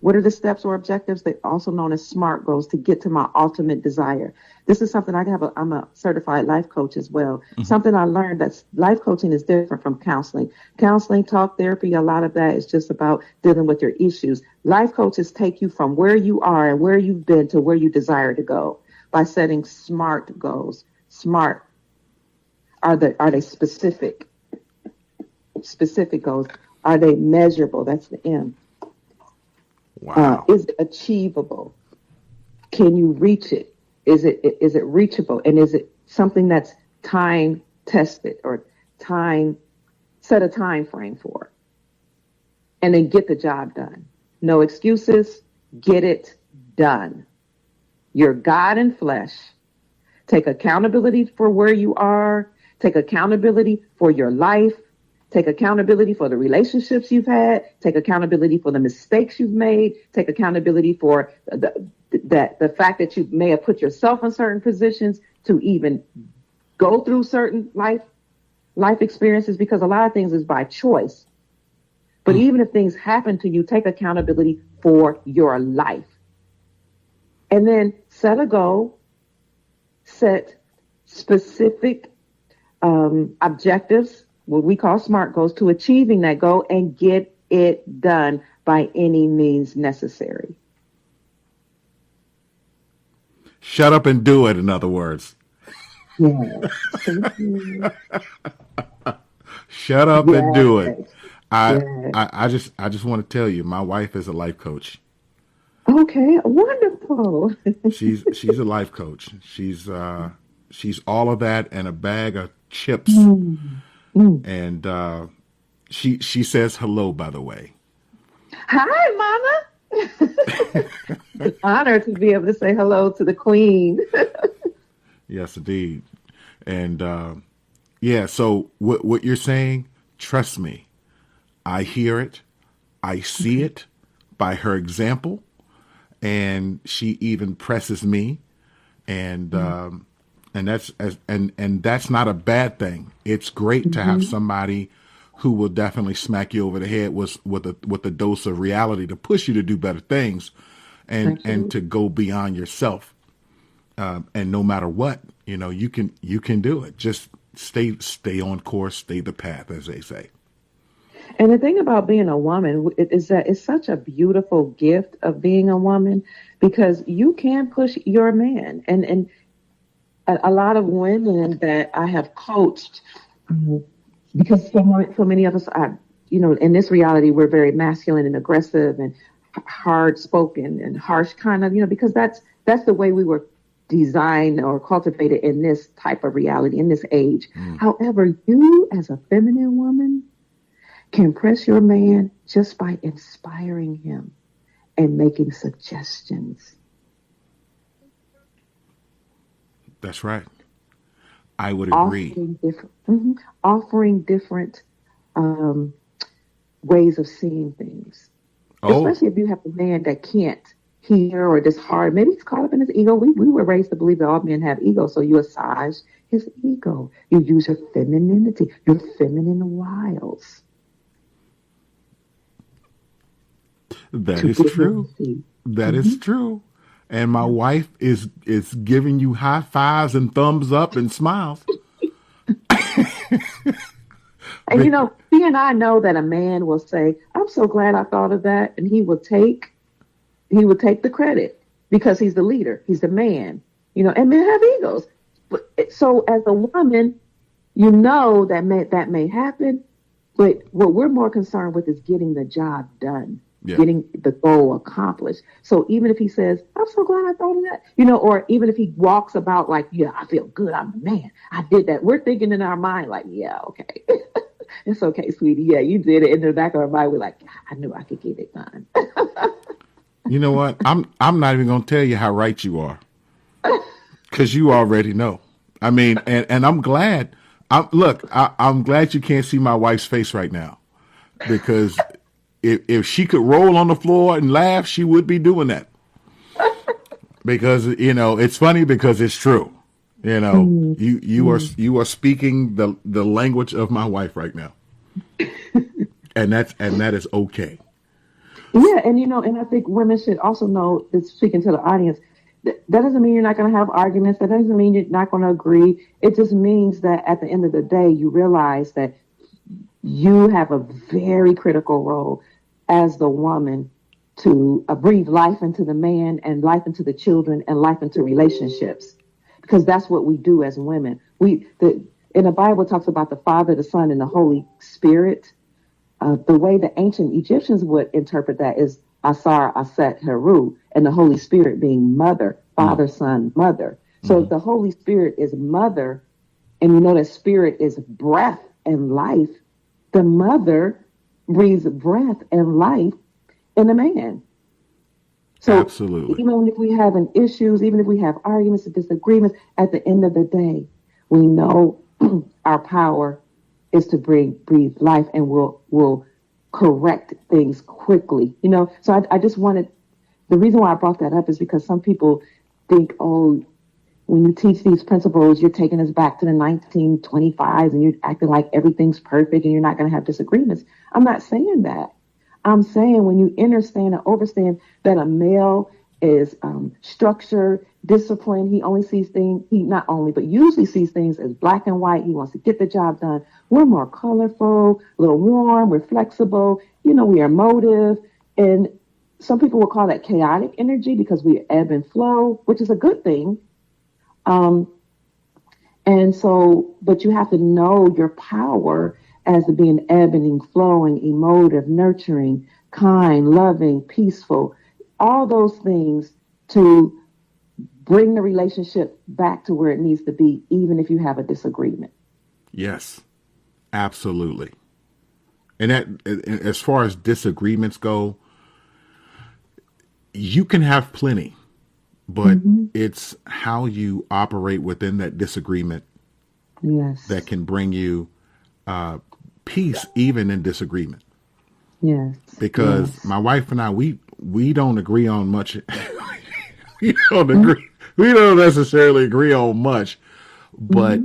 [SPEAKER 3] what are the steps or objectives? They're also known as SMART goals to get to my ultimate desire. This is something I'm a certified life coach as well. Mm-hmm. Something I learned that life coaching is different from counseling. Counseling, talk therapy, a lot of that is just about dealing with your issues. Life coaches take you from where you are and where you've been to where you desire to go by setting SMART goals. SMART. Are they specific? Specific goals. Are they measurable? That's the M.
[SPEAKER 1] Wow.
[SPEAKER 3] Is it achievable? Can you reach it? Is it reachable? And is it something that's time tested or set a time frame for? And then get the job done. No excuses. Get it done. You're God in flesh. Take accountability for where you are. Take accountability for your life. Take accountability for the relationships you've had. Take accountability for the mistakes you've made. Take accountability for the fact that you may have put yourself in certain positions to even go through certain life experiences, because a lot of things is by choice. But even if things happen to you, take accountability for your life. And then set a goal, set specific objectives, what we call SMART goals, to achieving that goal, and get it done by any means necessary.
[SPEAKER 1] Shut up and do it, in other words.
[SPEAKER 3] Yes. Thank you.
[SPEAKER 1] Shut up and do it.
[SPEAKER 3] Yes.
[SPEAKER 1] I just want to tell you, my wife is a life coach.
[SPEAKER 3] Okay, wonderful.
[SPEAKER 1] She's a life coach. She's all of that and a bag of chips. And she says hello, by the way.
[SPEAKER 3] Hi, Mama. It's an honor to be able to say hello to the Queen.
[SPEAKER 1] Yes, indeed. And so what you're saying, trust me, I hear it, I see it by her example, and she even presses me, and that's not a bad thing. It's great to have somebody who will definitely smack you over the head with a dose of reality to push you to do better things, and to go beyond yourself. And no matter what, you can do it. Just stay on course, stay the path, as they say.
[SPEAKER 3] And the thing about being a woman is that it's such a beautiful gift of being a woman, because you can push your man. And a lot of women that I have coached, because so many of us are, in this reality, we're very masculine and aggressive and hard spoken and harsh kind of, because that's the way we were designed or cultivated in this type of reality, in this age. However, you as a feminine woman can press your man just by inspiring him and making suggestions.
[SPEAKER 1] That's right. I would agree.
[SPEAKER 3] Offering different ways of seeing things. Especially if you have a man that can't hear or just hard. Maybe he's caught up in his ego. We were raised to believe that all men have ego. So you massage his ego. You use your femininity, your feminine wiles.
[SPEAKER 1] That is true. That is true. And my wife is giving you high fives and thumbs up and smiles.
[SPEAKER 3] And he and I know that a man will say, "I'm so glad I thought of that," and he will take the credit because he's the leader, he's the man. And men have egos. So as a woman, You know that may happen, but what we're more concerned with is getting the job done,
[SPEAKER 1] Yeah.
[SPEAKER 3] getting the goal accomplished. So even if he says, "I'm so glad I thought of that," or even if he walks about like, "Yeah, I feel good. I'm man, I did that." We're thinking in our mind like, "Yeah, okay, it's okay, sweetie. Yeah, you did it." In the back of our mind, we're like, "I knew I could get it done."
[SPEAKER 1] You know what? I'm not even going to tell you how right you are, because you already know. I mean, and I'm glad. I'm glad you can't see my wife's face right now, because if she could roll on the floor and laugh, she would be doing that. Because it's funny because it's true.
[SPEAKER 3] Mm,
[SPEAKER 1] You are speaking the language of my wife right now, and that is okay.
[SPEAKER 3] Yeah, and I think women should also know, that speaking to the audience, that doesn't mean you're not going to have arguments. That doesn't mean you're not going to agree. It just means that at the end of the day, you realize that you have a very critical role as the woman to breathe life into the man and life into the children and life into relationships, because that's what we do as women. In the Bible, it talks about the Father, the Son, and the Holy Spirit. The way the ancient Egyptians would interpret that is Asar, Aset, Heru, and the Holy Spirit being mother, father, son, mother. So if the Holy Spirit is mother, and we know that spirit is breath and life, the mother breathes breath and life in the man. So
[SPEAKER 1] Absolutely.
[SPEAKER 3] even if we have issues, even if we have arguments and disagreements, at the end of the day, we know our power is to breathe life, and we'll correct things quickly. So I just wanted, the reason why I brought that up is because some people think, oh, when you teach these principles, you're taking us back to the 1925s and you're acting like everything's perfect and you're not going to have disagreements. I'm not saying that. I'm saying when you understand and overstand that a male is structured, disciplined. He only sees things, he not only, but usually sees things as black and white. He wants to get the job done. We're more colorful, a little warm, we're flexible, we are emotive. And some people will call that chaotic energy because we ebb and flow, which is a good thing. And so, but you have to know your power as being ebbing, flowing, emotive, nurturing, kind, loving, peaceful, all those things to bring the relationship back to where it needs to be, even if you have a disagreement.
[SPEAKER 1] Yes, absolutely. And that, as far as disagreements go, you can have plenty, but it's how you operate within that disagreement that can bring you peace, even in disagreement.
[SPEAKER 3] Yes.
[SPEAKER 1] Because my wife and I, we don't agree on much. We don't agree. We don't necessarily agree on much, but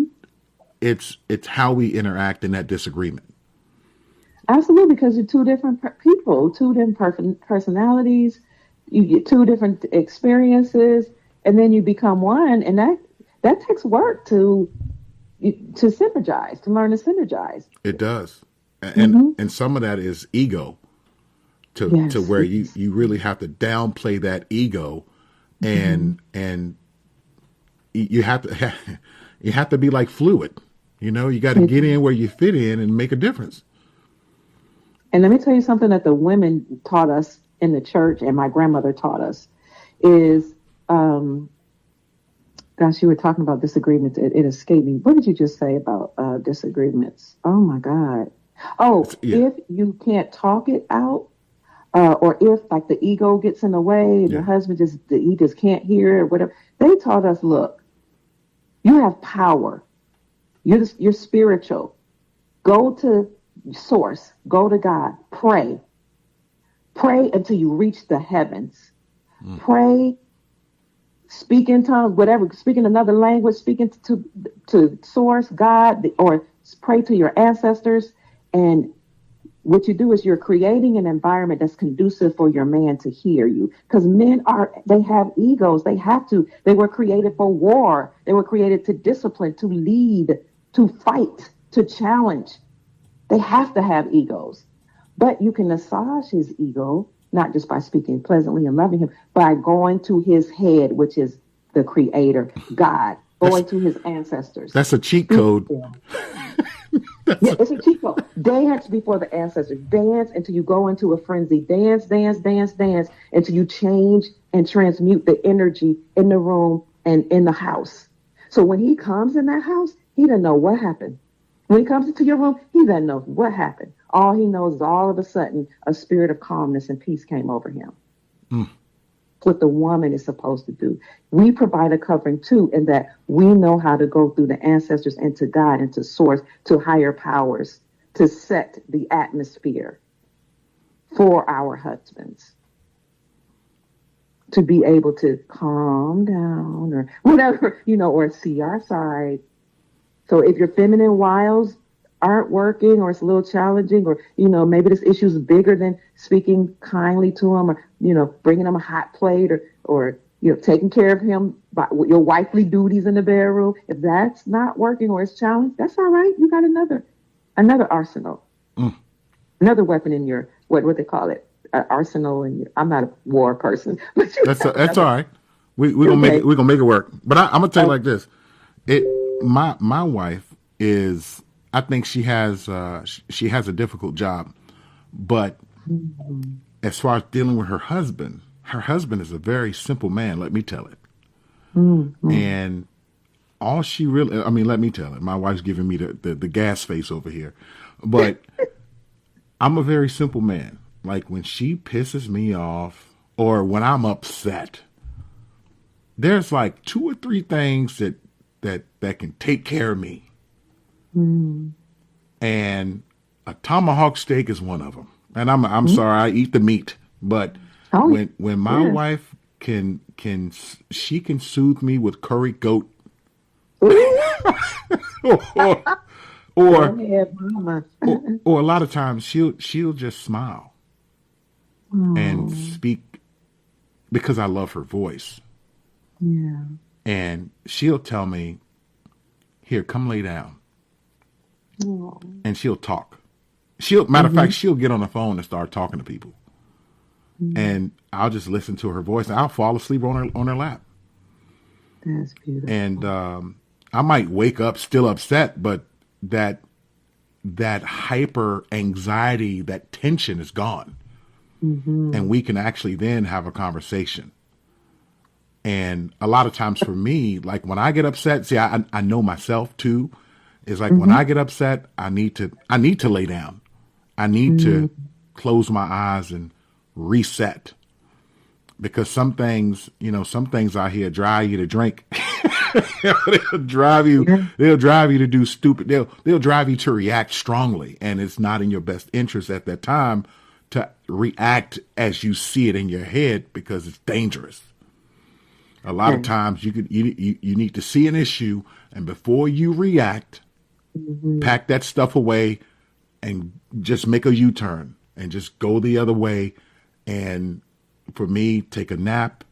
[SPEAKER 1] it's how we interact in that disagreement.
[SPEAKER 3] Absolutely, because you're two different people, two different personalities. You get two different experiences, and then you become one, and that takes work to synergize, to learn to synergize.
[SPEAKER 1] It does, and some of that is ego, to where you really have to downplay that ego, and you have to be like fluid. You got to get in where you fit in and make a difference.
[SPEAKER 3] And let me tell you something that the women taught us in the church, and my grandmother taught us, is, gosh, you were talking about disagreements. It escaped me. What did you just say about disagreements? Oh my God. Oh, if you can't talk it out, or if like the ego gets in the way, and your husband he just can't hear it, or whatever. They taught us, look, you have power. You're spiritual. Go to source, go to God, pray until you reach the heavens. Pray, speak in tongues, whatever, speak in another language, speaking to source, God, or pray to your ancestors. And what you do is you're creating an environment that's conducive for your man to hear you, because men they have egos. They were created for war. They were created to discipline, to lead, to fight, to challenge. They have to have egos, but you can massage his ego, not just by speaking pleasantly and loving him, by going to his head, which is the creator, God. going to his ancestors.
[SPEAKER 1] That's a cheat
[SPEAKER 3] Speak
[SPEAKER 1] code.
[SPEAKER 3] to them. Yeah, it's a cheat code. Dance before the ancestors. Dance until you go into a frenzy. Dance, dance, dance, dance until you change and transmute the energy in the room and in the house. So when he comes in that house, he doesn't know what happened. When he comes into your room, he doesn't know what happened. All he knows is all of a sudden a spirit of calmness and peace came over him.
[SPEAKER 1] Mm.
[SPEAKER 3] What the woman is supposed to do. We provide a covering too, in that we know how to go through the ancestors and to God and to source, to higher powers, to set the atmosphere for our husbands to be able to calm down or whatever, or see our side. So if your feminine wiles aren't working, or it's a little challenging, or, maybe this issue is bigger than speaking kindly to him, or, bringing him a hot plate, or taking care of him by your wifely duties in the bedroom. If that's not working or it's challenged, that's all right. You got another arsenal, another weapon in your, what they call it, arsenal. And I'm not a war person, but
[SPEAKER 1] that's all right. We're gonna make it work. But I'm gonna tell you like this: my wife is. I think she has a difficult job, but as far as dealing with her husband is a very simple man. Let me tell it. And all she really, let me tell it. My wife's giving me the gas face over here, but I'm a very simple man. Like when she pisses me off or when I'm upset, there's like 2 or 3 things that can take care of me. And a tomahawk steak is one of them. And I'm sorry, I eat the meat, but when my wife can soothe me with curry goat, or a lot of times she'll just smile and speak because I love her voice.
[SPEAKER 3] Yeah.
[SPEAKER 1] And she'll tell me, "Here, come lay down." And she'll talk. Matter of fact, she'll get on the phone and start talking to people. And I'll just listen to her voice and I'll fall asleep on her lap.
[SPEAKER 3] That's beautiful.
[SPEAKER 1] And I might wake up still upset, but that hyper anxiety, that tension is gone. And we can actually then have a conversation. And a lot of times for me, like when I get upset, see, I know myself too. It's like when I get upset, I need to lay down. I need to close my eyes and reset. Because some things out here drive you to drink. They'll drive you to do stupid. They'll drive you to react strongly, and it's not in your best interest at that time to react as you see it in your head because it's dangerous. A lot of times you need to see an issue, and before you react, pack that stuff away and just make a U-turn and just go the other way. And for me, take a nap.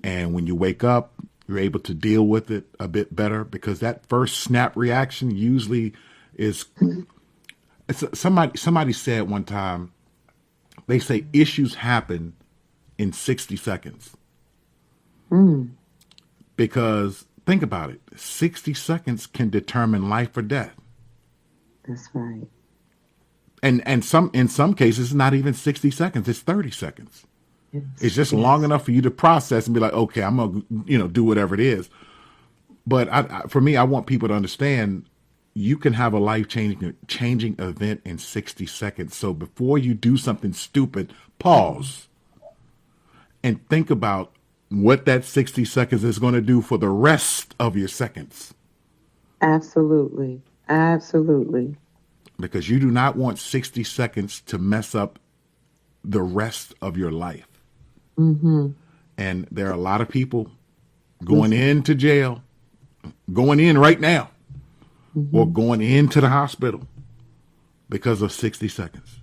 [SPEAKER 1] And when you wake up, you're able to deal with it a bit better, because that first snap reaction usually is, somebody said one time, they say issues happen in 60 seconds. Because think about it. 60 seconds can determine life or death.
[SPEAKER 3] That's right.
[SPEAKER 1] And in some cases, it's not even 60 seconds. It's 30 seconds. Yes. It's just long enough for you to process and be like, okay, I'm going to, do whatever it is. But for me, I want people to understand you can have a life-changing event in 60 seconds. So before you do something stupid, pause and think about what that 60 seconds is going to do for the rest of your seconds.
[SPEAKER 3] Absolutely. Absolutely.
[SPEAKER 1] Because you do not want 60 seconds to mess up the rest of your life. And there are a lot of people going into jail, going in right now, or going into the hospital because of 60 seconds.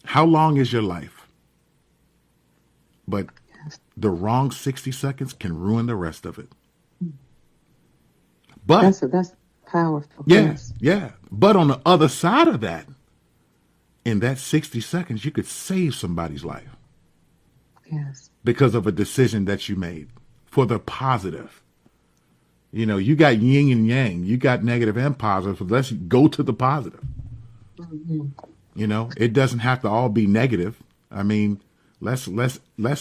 [SPEAKER 1] How long is your life? But the wrong 60 seconds can ruin the rest of it. But
[SPEAKER 3] that's powerful.
[SPEAKER 1] Yeah. But on the other side of that, in that 60 seconds, you could save somebody's life.
[SPEAKER 3] Yes.
[SPEAKER 1] Because of a decision that you made for the positive. You know, you got yin and yang, you got negative and positive. So let's go to the positive.
[SPEAKER 3] Mm-hmm.
[SPEAKER 1] You know, it doesn't have to all be negative. I mean, let's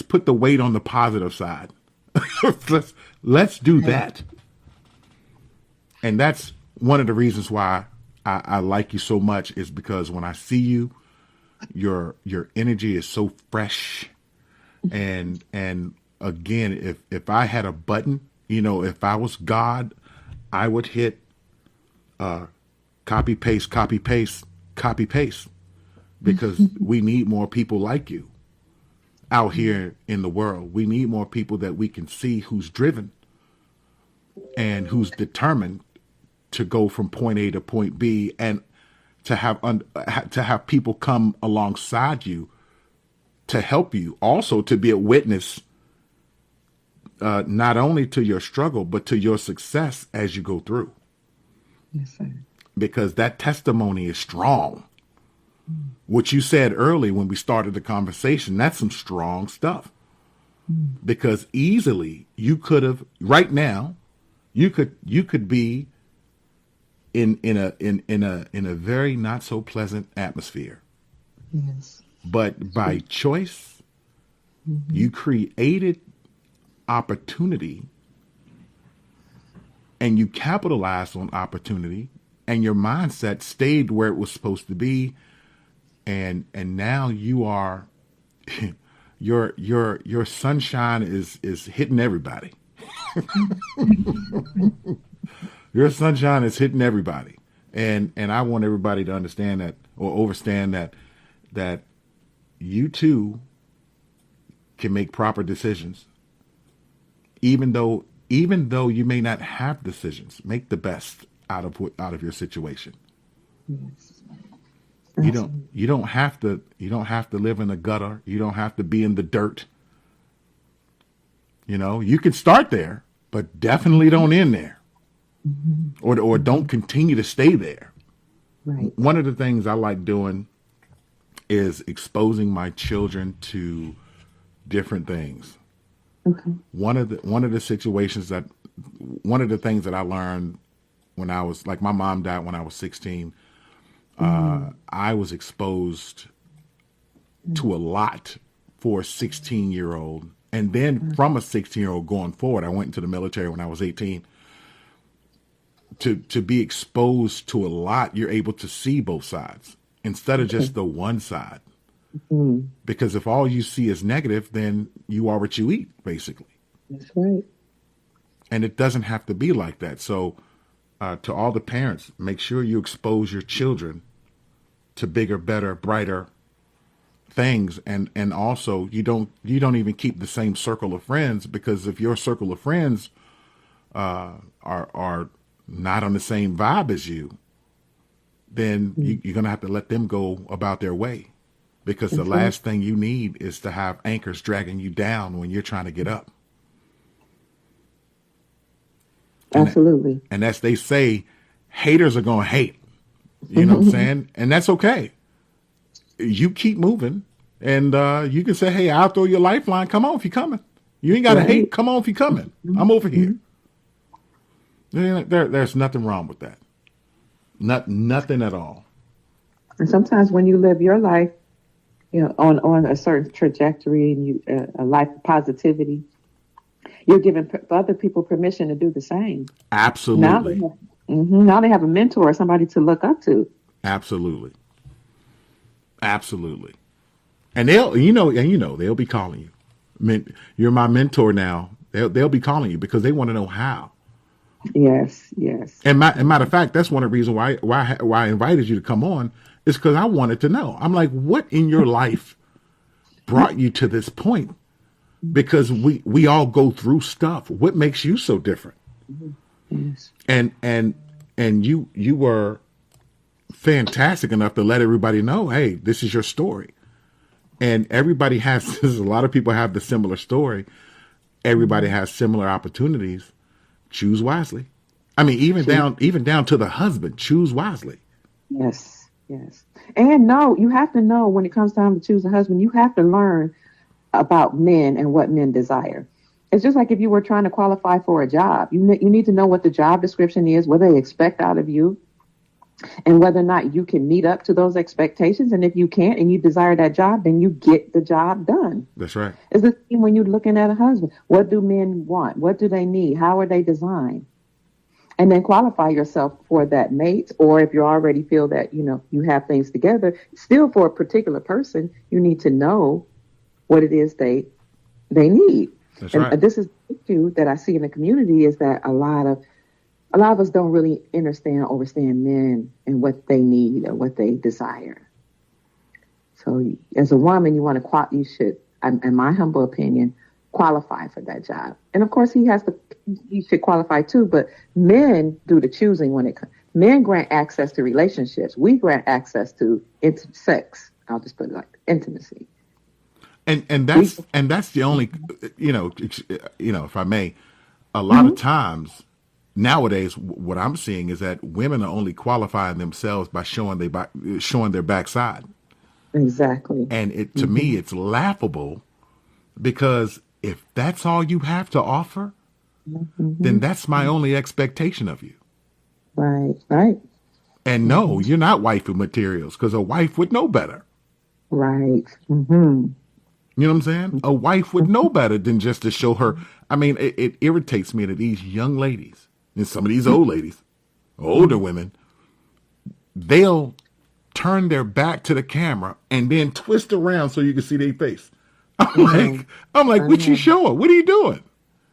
[SPEAKER 1] put the weight on the positive side. let's do that. And that's one of the reasons why I like you so much, is because when I see you, your energy is so fresh. And again, if I had a button, you know, if I was God, I would hit copy paste, copy paste, copy paste, because we need more people like you out here in the world. We need more people that we can see who's driven and who's determined to go from point A to point B, and to have people come alongside you to help you, also to be a witness, not only to your struggle, but to your success as you go through.
[SPEAKER 3] Yes, sir.
[SPEAKER 1] Because that testimony is strong. What you said early when we started the conversation, that's some strong stuff. Because easily you could have, right now, you could be in a very not so pleasant atmosphere.
[SPEAKER 3] Yes.
[SPEAKER 1] But by choice, you created opportunity, and you capitalized on opportunity, and your mindset stayed where it was supposed to be, and now you are your sunshine is hitting everybody. Your sunshine is hitting everybody, and I want everybody to understand that, or understand that you too can make proper decisions. Even though you may not have decisions, make the best out of your situation.
[SPEAKER 3] Yes.
[SPEAKER 1] You don't have to live in the gutter. You don't have to be in the dirt. You know, you can start there, but definitely don't end there. Or don't continue to stay there.
[SPEAKER 3] Right.
[SPEAKER 1] One of the things I like doing is exposing my children to different things.
[SPEAKER 3] Okay.
[SPEAKER 1] One of the things that I learned when I was, like, my mom died when I was 16. I was exposed to a lot for a 16-year-old. And then from a 16-year-old going forward, I went into the military when I was 18. To be exposed to a lot, you're able to see both sides instead of just the one side. Because if all you see is negative, then you are what you eat, basically.
[SPEAKER 3] That's right.
[SPEAKER 1] And it doesn't have to be like that. So to all the parents, make sure you expose your children to bigger, better, brighter things. And also you don't even keep the same circle of friends, because if your circle of friends are not on the same vibe as you, then you're going to have to let them go about their way, because the last thing you need is to have anchors dragging you down when you're trying to get up.
[SPEAKER 3] Absolutely.
[SPEAKER 1] And as they say, haters are going to hate. You know what I'm saying? And that's okay. You keep moving, and you can say, hey, I'll throw you a lifeline. Come on if you're coming. You ain't got to hate. Come on if you're coming. I'm over here. There's nothing wrong with that. Nothing at all.
[SPEAKER 3] And sometimes when you live your life, you know, on a certain trajectory, and a life of positivity, you're giving other people permission to do the same.
[SPEAKER 1] Absolutely.
[SPEAKER 3] Now they have a mentor, somebody to look up to.
[SPEAKER 1] Absolutely. And they'll be calling you. You're my mentor now. They'll be calling you because they want to know how.
[SPEAKER 3] Yes.
[SPEAKER 1] And matter of fact, that's one of the reasons why I invited you to come on, is because I wanted to know. I'm like, what in your life brought you to this point? Because we all go through stuff. What makes you so different?
[SPEAKER 3] Yes.
[SPEAKER 1] And you were fantastic enough to let everybody know, hey, this is your story. And everybody has a lot of people have the similar story. Everybody has similar opportunities. Choose wisely. I mean, even down to the husband, choose wisely.
[SPEAKER 3] Yes. And you have to know, when it comes time to choose a husband, you have to learn about men and what men desire. It's just like if you were trying to qualify for a job. You need to know what the job description is, what they expect out of you, and whether or not you can meet up to those expectations. And if you can't and you desire that job, then you get the job done.
[SPEAKER 1] That's right.
[SPEAKER 3] It's the same when you're looking at a husband. What do men want? What do they need? How are they designed? And then qualify yourself for that mate. Or if you already feel that, you have things together, still for a particular person, you need to know what it is they need.
[SPEAKER 1] That's
[SPEAKER 3] and
[SPEAKER 1] right.
[SPEAKER 3] This is the issue that I see in the community, is that a lot of us don't really understand men and what they need or what they desire. So as a woman, you should, in my humble opinion, qualify for that job. And of course he should qualify too, but men do the choosing when it comes. Men grant access to relationships. We grant access to sex. I'll just put it like intimacy.
[SPEAKER 1] And that's the only, if I may, a lot of times nowadays, what I'm seeing is that women are only qualifying themselves by showing their backside.
[SPEAKER 3] Exactly.
[SPEAKER 1] And to me, it's laughable, because if that's all you have to offer, then that's my only expectation of you.
[SPEAKER 3] Right.
[SPEAKER 1] And no, you're not wifey materials, because a wife would know better.
[SPEAKER 3] Right. Mm-hmm.
[SPEAKER 1] You know what I'm saying? A wife would know better than just to show her. I mean, it irritates me that these young ladies and some of these old ladies, older women, they'll turn their back to the camera and then twist around so you can see their face. I'm like, what you showing? What are you doing?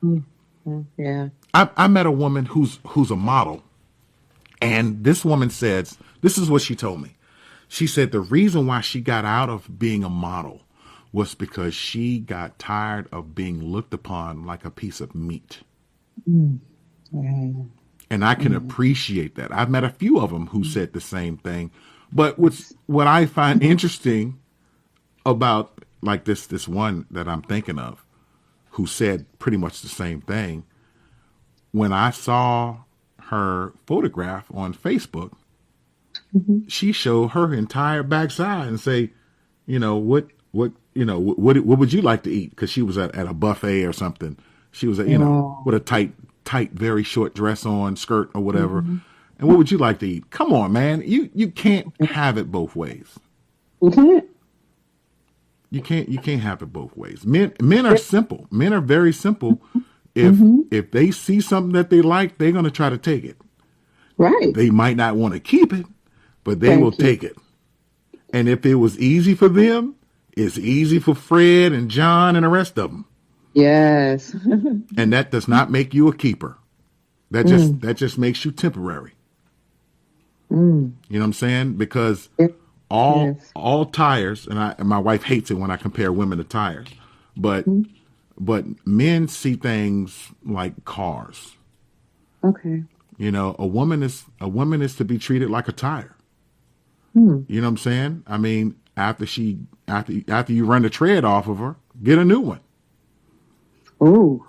[SPEAKER 3] Mm-hmm. Yeah.
[SPEAKER 1] I met a woman who's a model, and this woman says, this is what she told me. She said the reason why she got out of being a model was because she got tired of being looked upon like a piece of meat.
[SPEAKER 3] Mm-hmm.
[SPEAKER 1] And I can appreciate that. I've met a few of them who said the same thing. But what I find interesting about, like this one that I'm thinking of, who said pretty much the same thing, when I saw her photograph on Facebook, she showed her entire backside and say, what would you like to eat? Because she was at a buffet or something. She was with a tight, very short dress on, skirt or whatever. And what would you like to eat? Come on, man. You can't have it both ways. You can't have it both ways. Men are simple. Men are very simple. If they see something that they like, they're going to try to take it.
[SPEAKER 3] Right.
[SPEAKER 1] They might not want to keep it, but they will take it. And if it was easy for them, it's easy for Fred and John and the rest of them.
[SPEAKER 3] Yes.
[SPEAKER 1] And that does not make you a keeper. That just makes you temporary. You know what I'm saying? Because all tires, and my wife hates it when I compare women to tires, but men see things like cars.
[SPEAKER 3] Okay.
[SPEAKER 1] A woman is to be treated like a tire. You know what I'm saying? I mean, after you run the tread off of her, get a new one.
[SPEAKER 3] Ooh.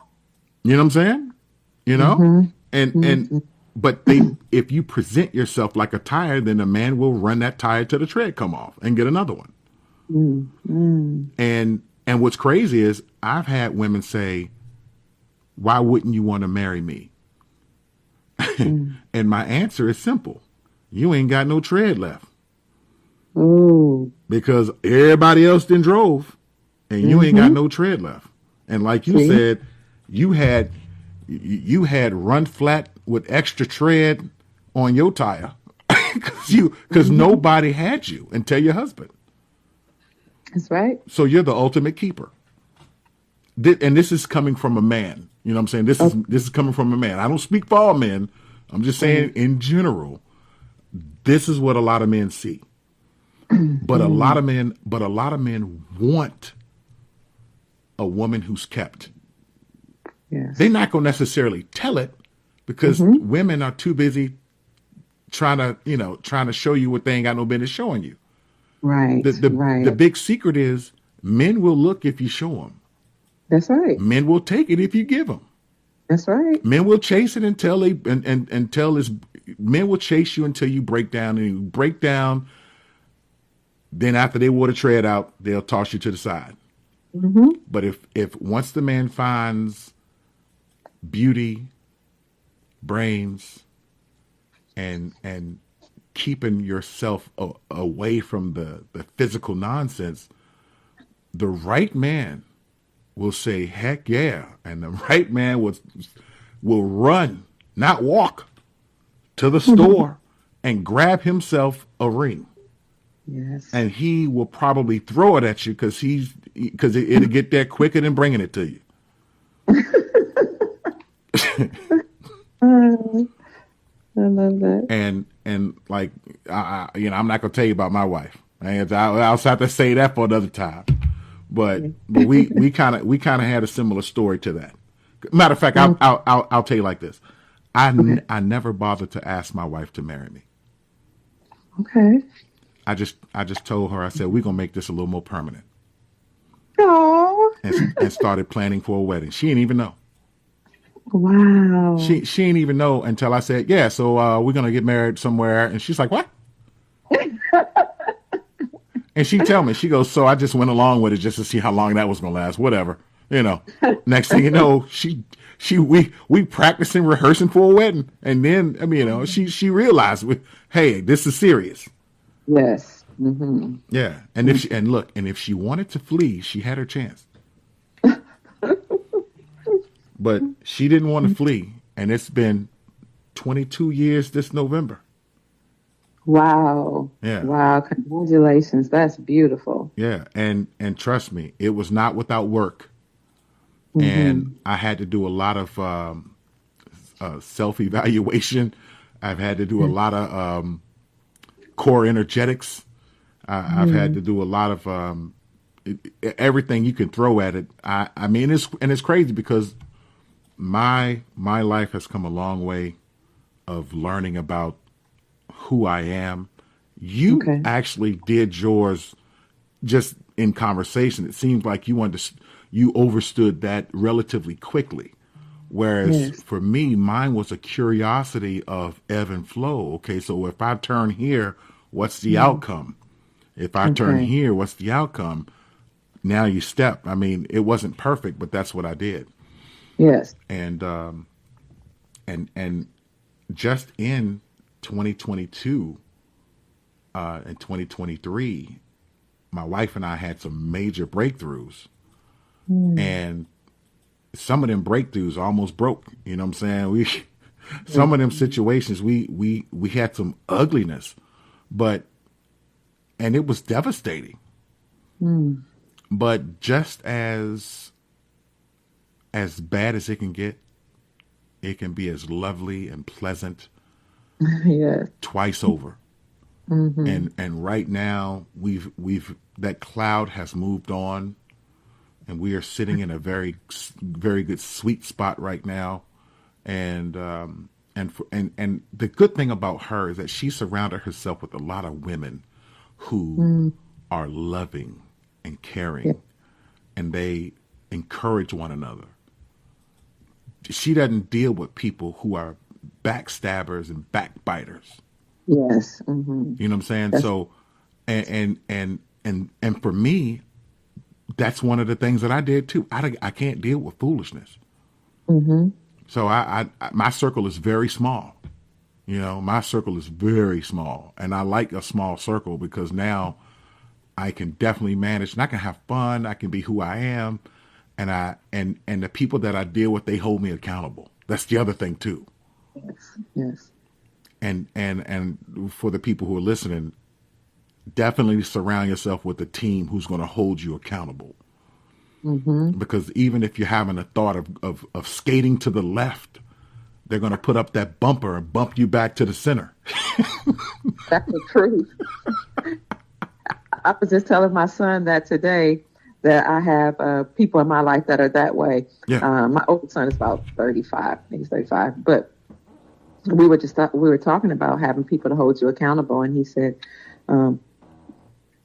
[SPEAKER 1] You know what I'm saying? But if you present yourself like a tire, then a man will run that tire till the tread come off and get another one. And what's crazy is I've had women say, "Why wouldn't you want to marry me?" And my answer is simple: you ain't got no tread left.
[SPEAKER 3] Ooh.
[SPEAKER 1] Because everybody else then drove, and you ain't got no tread left. And like you said, you had run flat with extra tread on your tire because nobody had you until your husband.
[SPEAKER 3] That's right.
[SPEAKER 1] So you're the ultimate keeper. And this is coming from a man. You know what I'm saying? This is coming from a man. I don't speak for all men. I'm just saying in general, this is what a lot of men see. But a lot of men want a woman who's kept.
[SPEAKER 3] Yes.
[SPEAKER 1] They're not going to necessarily tell it because women are too busy trying to show you what they ain't got no business showing you.
[SPEAKER 3] Right.
[SPEAKER 1] The big secret is men will look if you show them.
[SPEAKER 3] That's right.
[SPEAKER 1] Men will take it if you give them.
[SPEAKER 3] That's right.
[SPEAKER 1] Men will chase it men will chase you until you break down, and you break down. Then after they wore the tread out, they'll toss you to the side. But if once the man finds beauty, brains, and keeping yourself away from the physical nonsense, the right man will say, heck yeah. And the right man will run, not walk, to the store and grab himself a ring.
[SPEAKER 3] Yes.
[SPEAKER 1] And he will probably throw it at you because it'll get there quicker than bringing it to you.
[SPEAKER 3] I love that.
[SPEAKER 1] And like I'm not gonna tell you about my wife. I'll have to say that for another time. But we kind of had a similar story to that. Matter of fact, I'll tell you like this. I never bothered to ask my wife to marry me.
[SPEAKER 3] Okay.
[SPEAKER 1] I just told her, I said, we're gonna make this a little more permanent.
[SPEAKER 3] Oh.
[SPEAKER 1] And started planning for a wedding. She didn't even know.
[SPEAKER 3] Wow.
[SPEAKER 1] She didn't even know until I said, yeah, so we're gonna get married somewhere. And she's like, what? And she tell me, she goes, so I just went along with it just to see how long that was gonna last. Whatever, Next thing you know, we practicing, rehearsing for a wedding, and then she realized, hey, this is serious.
[SPEAKER 3] Yes. Mm-hmm.
[SPEAKER 1] Yeah, and if she wanted to flee, she had her chance. But she didn't want to flee, and it's been 22 years this November.
[SPEAKER 3] Wow.
[SPEAKER 1] Yeah.
[SPEAKER 3] Wow. Congratulations. That's beautiful.
[SPEAKER 1] Yeah, and trust me, it was not without work. Mm-hmm. And I had to do a lot of self-evaluation. I've had to do a lot of core energetics. I've had to do a lot of everything you can throw at it. I mean, it's crazy because my life has come a long way of learning about who I am. You actually did yours just in conversation. It seems like you overstood that relatively quickly. Whereas for me, mine was a curiosity of ebb and flow. Okay, so if I turn here, what's the outcome? If I turn here, what's the outcome? Now you step. I mean, it wasn't perfect, but that's what I did.
[SPEAKER 3] Yes.
[SPEAKER 1] And just in 2022 and 2023, my wife and I had some major breakthroughs. And some of them breakthroughs almost broke. You know what I'm saying? Some of them situations we had some ugliness, and it was devastating. But just as bad as it can get, it can be as lovely and pleasant twice over. And right now we've that cloud has moved on. And we are sitting in a very, very good sweet spot right now, and the good thing about her is that she surrounded herself with a lot of women who are loving and caring, and they encourage one another. She doesn't deal with people who are backstabbers and backbiters.
[SPEAKER 3] Yes.
[SPEAKER 1] You know what I'm saying? So, and for me, that's one of the things that I did too. I can't deal with foolishness. So my circle is very small. My circle is very small, and I like a small circle because now I can definitely manage, and I can have fun. I can be who I am, and the people that I deal with, they hold me accountable. That's the other thing too.
[SPEAKER 3] Yes.
[SPEAKER 1] And for the people who are listening, definitely surround yourself with a team who's going to hold you accountable. Because even if you're having a thought of skating to the left, they're going to put up that bumper and bump you back to the center.
[SPEAKER 3] That's the truth. I was just telling my son that today, that I have people in my life that are that way.
[SPEAKER 1] Yeah.
[SPEAKER 3] My oldest son is about 35. He's 35. But we were talking about having people to hold you accountable. And he said,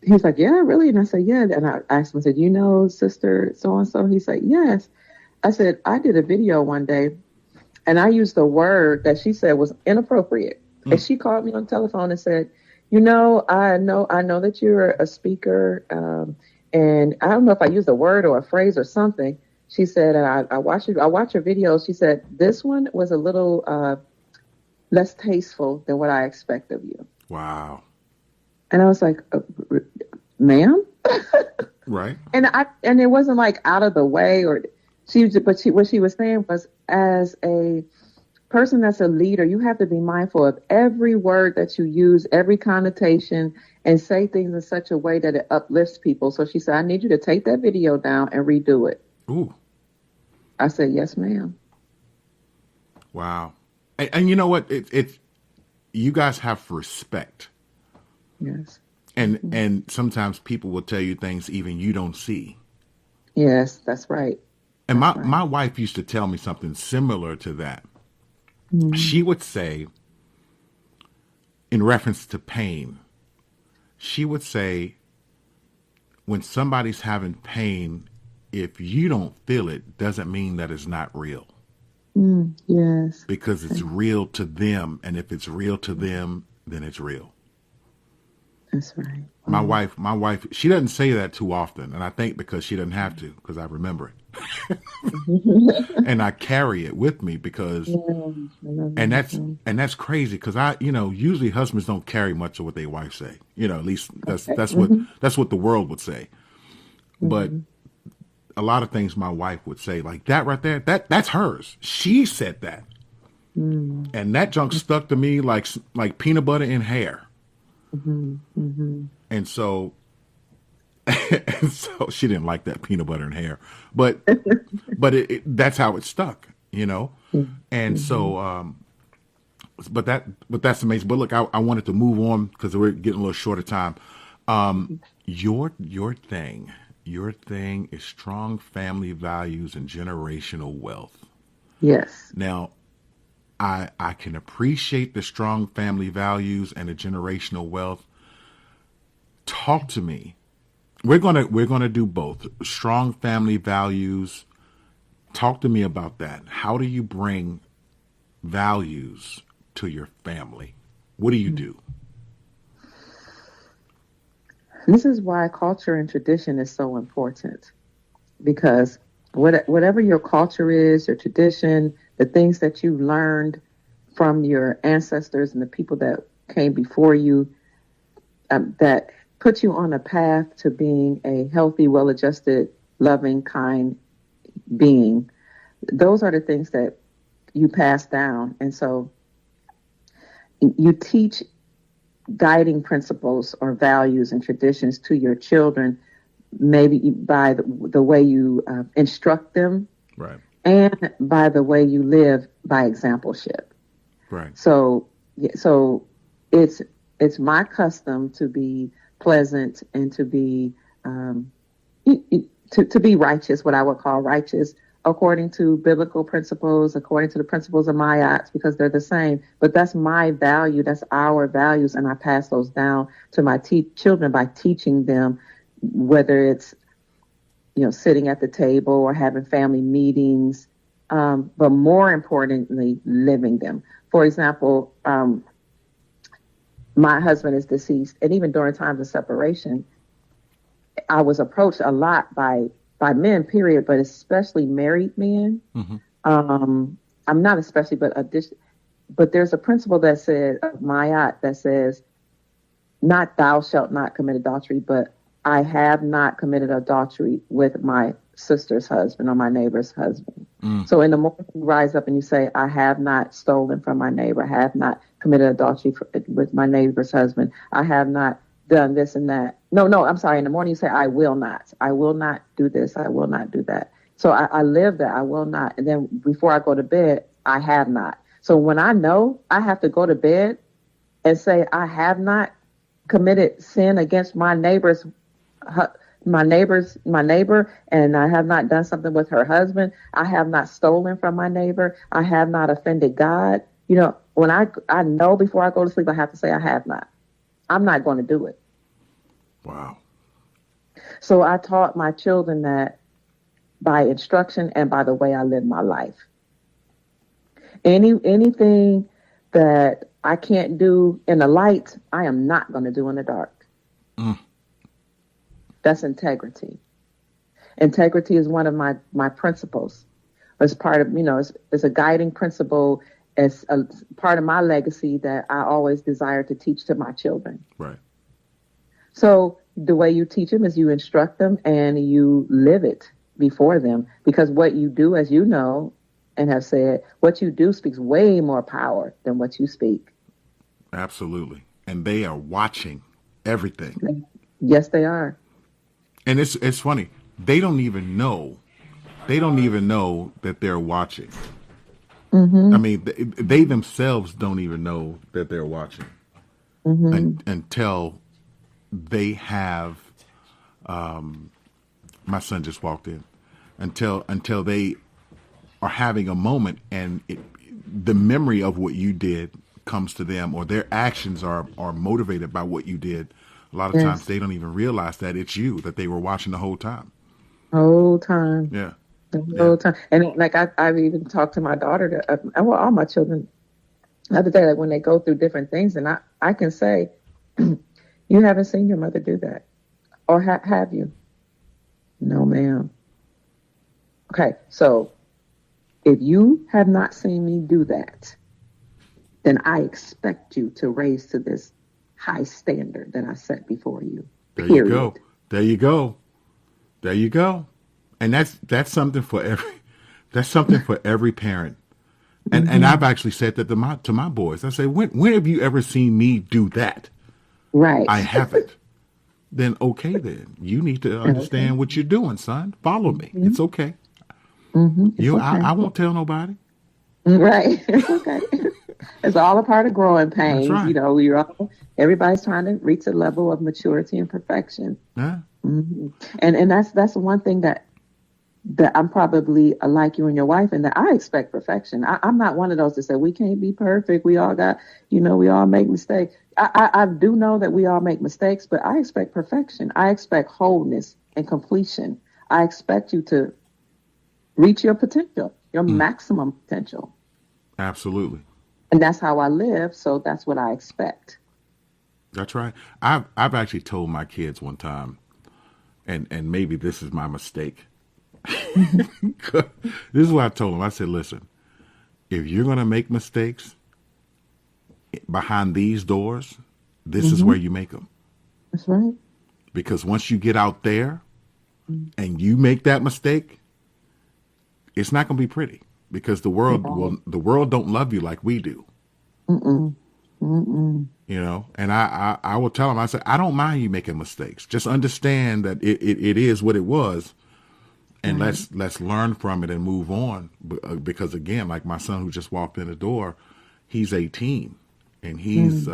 [SPEAKER 3] he's like, yeah, really? And I said, yeah. And I asked him, I said, sister so-and-so? He said, yes. I said, I did a video one day, and I used a word that she said was inappropriate. And she called me on the telephone and said, I know that you're a speaker, and I don't know if I used a word or a phrase or something, She said, I watched your videos. She said, this one was a little less tasteful than what I expect of you.
[SPEAKER 1] Wow.
[SPEAKER 3] And I was like, ma'am?
[SPEAKER 1] Right.
[SPEAKER 3] And it wasn't like out of the way, or what she was saying was, as a person that's a leader, you have to be mindful of every word that you use, every connotation, and say things in such a way that it uplifts people. So she said, I need you to take that video down and redo it.
[SPEAKER 1] Ooh.
[SPEAKER 3] I said, yes, ma'am.
[SPEAKER 1] Wow. And you know what? It's you guys have respect.
[SPEAKER 3] Yes.
[SPEAKER 1] And sometimes people will tell you things even you don't see.
[SPEAKER 3] Yes, that's right.
[SPEAKER 1] And
[SPEAKER 3] That's
[SPEAKER 1] my
[SPEAKER 3] right.
[SPEAKER 1] wife used to tell me something similar to that.
[SPEAKER 3] Mm-hmm.
[SPEAKER 1] She would say, in reference to pain, she would say, when somebody's having pain, if you don't feel it, doesn't mean that it's not real.
[SPEAKER 3] Yes.
[SPEAKER 1] Because it's real to them. And if it's real to them, then it's real.
[SPEAKER 3] That's right.
[SPEAKER 1] My wife, she doesn't say that too often. And I think because she doesn't have to, because I remember it. And I carry it with me because,
[SPEAKER 3] Yeah, I love
[SPEAKER 1] and
[SPEAKER 3] that.
[SPEAKER 1] that's crazy because usually husbands don't carry much of what their wife say. At least that's
[SPEAKER 3] Mm-hmm.
[SPEAKER 1] that's what the world would say. But
[SPEAKER 3] Mm-hmm.
[SPEAKER 1] a lot of things my wife would say, like that right there, that's hers. She said that.
[SPEAKER 3] Mm-hmm.
[SPEAKER 1] And that junk stuck to me like peanut butter in hair.
[SPEAKER 3] Mm-hmm. Mm-hmm.
[SPEAKER 1] And so she didn't like that peanut butter in hair, but that's how it stuck, And so, but that's amazing. But look, I wanted to move on because we're getting a little short of time. Your thing is strong family values and generational wealth.
[SPEAKER 3] Yes.
[SPEAKER 1] Now, I can appreciate the strong family values and the generational wealth. Talk to me. We're gonna do both. Strong family values. Talk to me about that. How do you bring values to your family? What do you do?
[SPEAKER 3] This is why culture and tradition is so important, because whatever your culture is, your tradition, the things that you learned from your ancestors and the people that came before you, that put you on a path to being a healthy, well-adjusted, loving, kind being. Those are the things that you pass down. And so you teach guiding principles or values and traditions to your children, maybe by the way you instruct them,
[SPEAKER 1] Right.
[SPEAKER 3] and by the way you live by exampleship.
[SPEAKER 1] Right.
[SPEAKER 3] So it's my custom to be pleasant and to be to be righteous, what I would call righteous, according to biblical principles, according to the principles of Mayat, because they're the same. But that's my value, that's our values, and I pass those down to my children by teaching them, whether it's sitting at the table or having family meetings, but more importantly, living them. For example, my husband is deceased, and even during times of separation, I was approached a lot by men, period, but especially married men.
[SPEAKER 1] Mm-hmm.
[SPEAKER 3] I'm not especially, but there's a principle that says, of Mayat, that says, not thou shalt not commit adultery, but I have not committed adultery with my sister's husband or my neighbor's husband.
[SPEAKER 1] Mm.
[SPEAKER 3] So in the morning you rise up and you say, I have not stolen from my neighbor. I have not committed adultery with my neighbor's husband. I have not done this and that. No, I'm sorry. In the morning you say, I will not do this. I will not do that. So I live that. I will not. And then before I go to bed, I have not. So when I know I have to go to bed and say, I have not committed sin against my neighbor, and I have not done something with her husband. I have not stolen from my neighbor. I have not offended God. When I know before I go to sleep, I have to say I have not. I'm not going to do it.
[SPEAKER 1] Wow.
[SPEAKER 3] So I taught my children that by instruction and by the way I live my life. Anything that I can't do in the light, I am not going to do in the dark.
[SPEAKER 1] Mm.
[SPEAKER 3] That's integrity. Integrity is one of my principles. It's part of, it's a guiding principle. It's a part of my legacy that I always desire to teach to my children.
[SPEAKER 1] Right.
[SPEAKER 3] So the way you teach them is you instruct them and you live it before them, because what you do, as you know and have said, what you do speaks way more power than what you speak.
[SPEAKER 1] Absolutely. And they are watching everything.
[SPEAKER 3] Yes, they are.
[SPEAKER 1] And it's funny. They don't even know. They don't even know that they're watching. I mean, they themselves don't even know that they're watching until they have. My son just walked in. Until they are having a moment, and the memory of what you did comes to them, or their actions are motivated by what you did. A lot of times they don't even realize that it's you that they were watching the whole time.
[SPEAKER 3] Whole time.
[SPEAKER 1] Yeah.
[SPEAKER 3] The whole time. And like I've even talked to my daughter, all my children, the other day, like when they go through different things, and I can say, you haven't seen your mother do that. Or have you? No, ma'am. Okay, so if you have not seen me do that, then I expect you to raise to this high standard that I set before you.
[SPEAKER 1] There
[SPEAKER 3] Period.
[SPEAKER 1] you go. There you go. There you go. And that's something for every parent. And I've actually said that to my boys. I say, when have you ever seen me do that?
[SPEAKER 3] Right.
[SPEAKER 1] I haven't. Then okay, then you need to understand what you're doing, son. Follow me. It's okay.
[SPEAKER 3] It's okay.
[SPEAKER 1] I won't tell nobody.
[SPEAKER 3] Right. It's okay. It's all a part of growing pains.
[SPEAKER 1] That's right.
[SPEAKER 3] Everybody's trying to reach a level of maturity and perfection.
[SPEAKER 1] Yeah.
[SPEAKER 3] And that's one thing that I'm probably like you and your wife, and that I expect perfection. I'm not one of those that say we can't be perfect. We all got, we all make mistakes. I do know that we all make mistakes, but I expect perfection. I expect wholeness and completion. I expect you to reach your potential, your maximum potential.
[SPEAKER 1] Absolutely.
[SPEAKER 3] And that's how I live. So that's what I expect.
[SPEAKER 1] That's right. I've actually told my kids one time, and maybe this is my mistake. This is what I told them. I said, listen, if you're going to make mistakes behind these doors, this is where you make them.
[SPEAKER 3] That's right.
[SPEAKER 1] Because once you get out there and you make that mistake, it's not going to be pretty, because the world don't love you like we do. And I will tell them, I say, I don't mind you making mistakes. Just understand that it is what it was. And let's learn from it and move on. Because again, like my son who just walked in the door, he's 18 and he's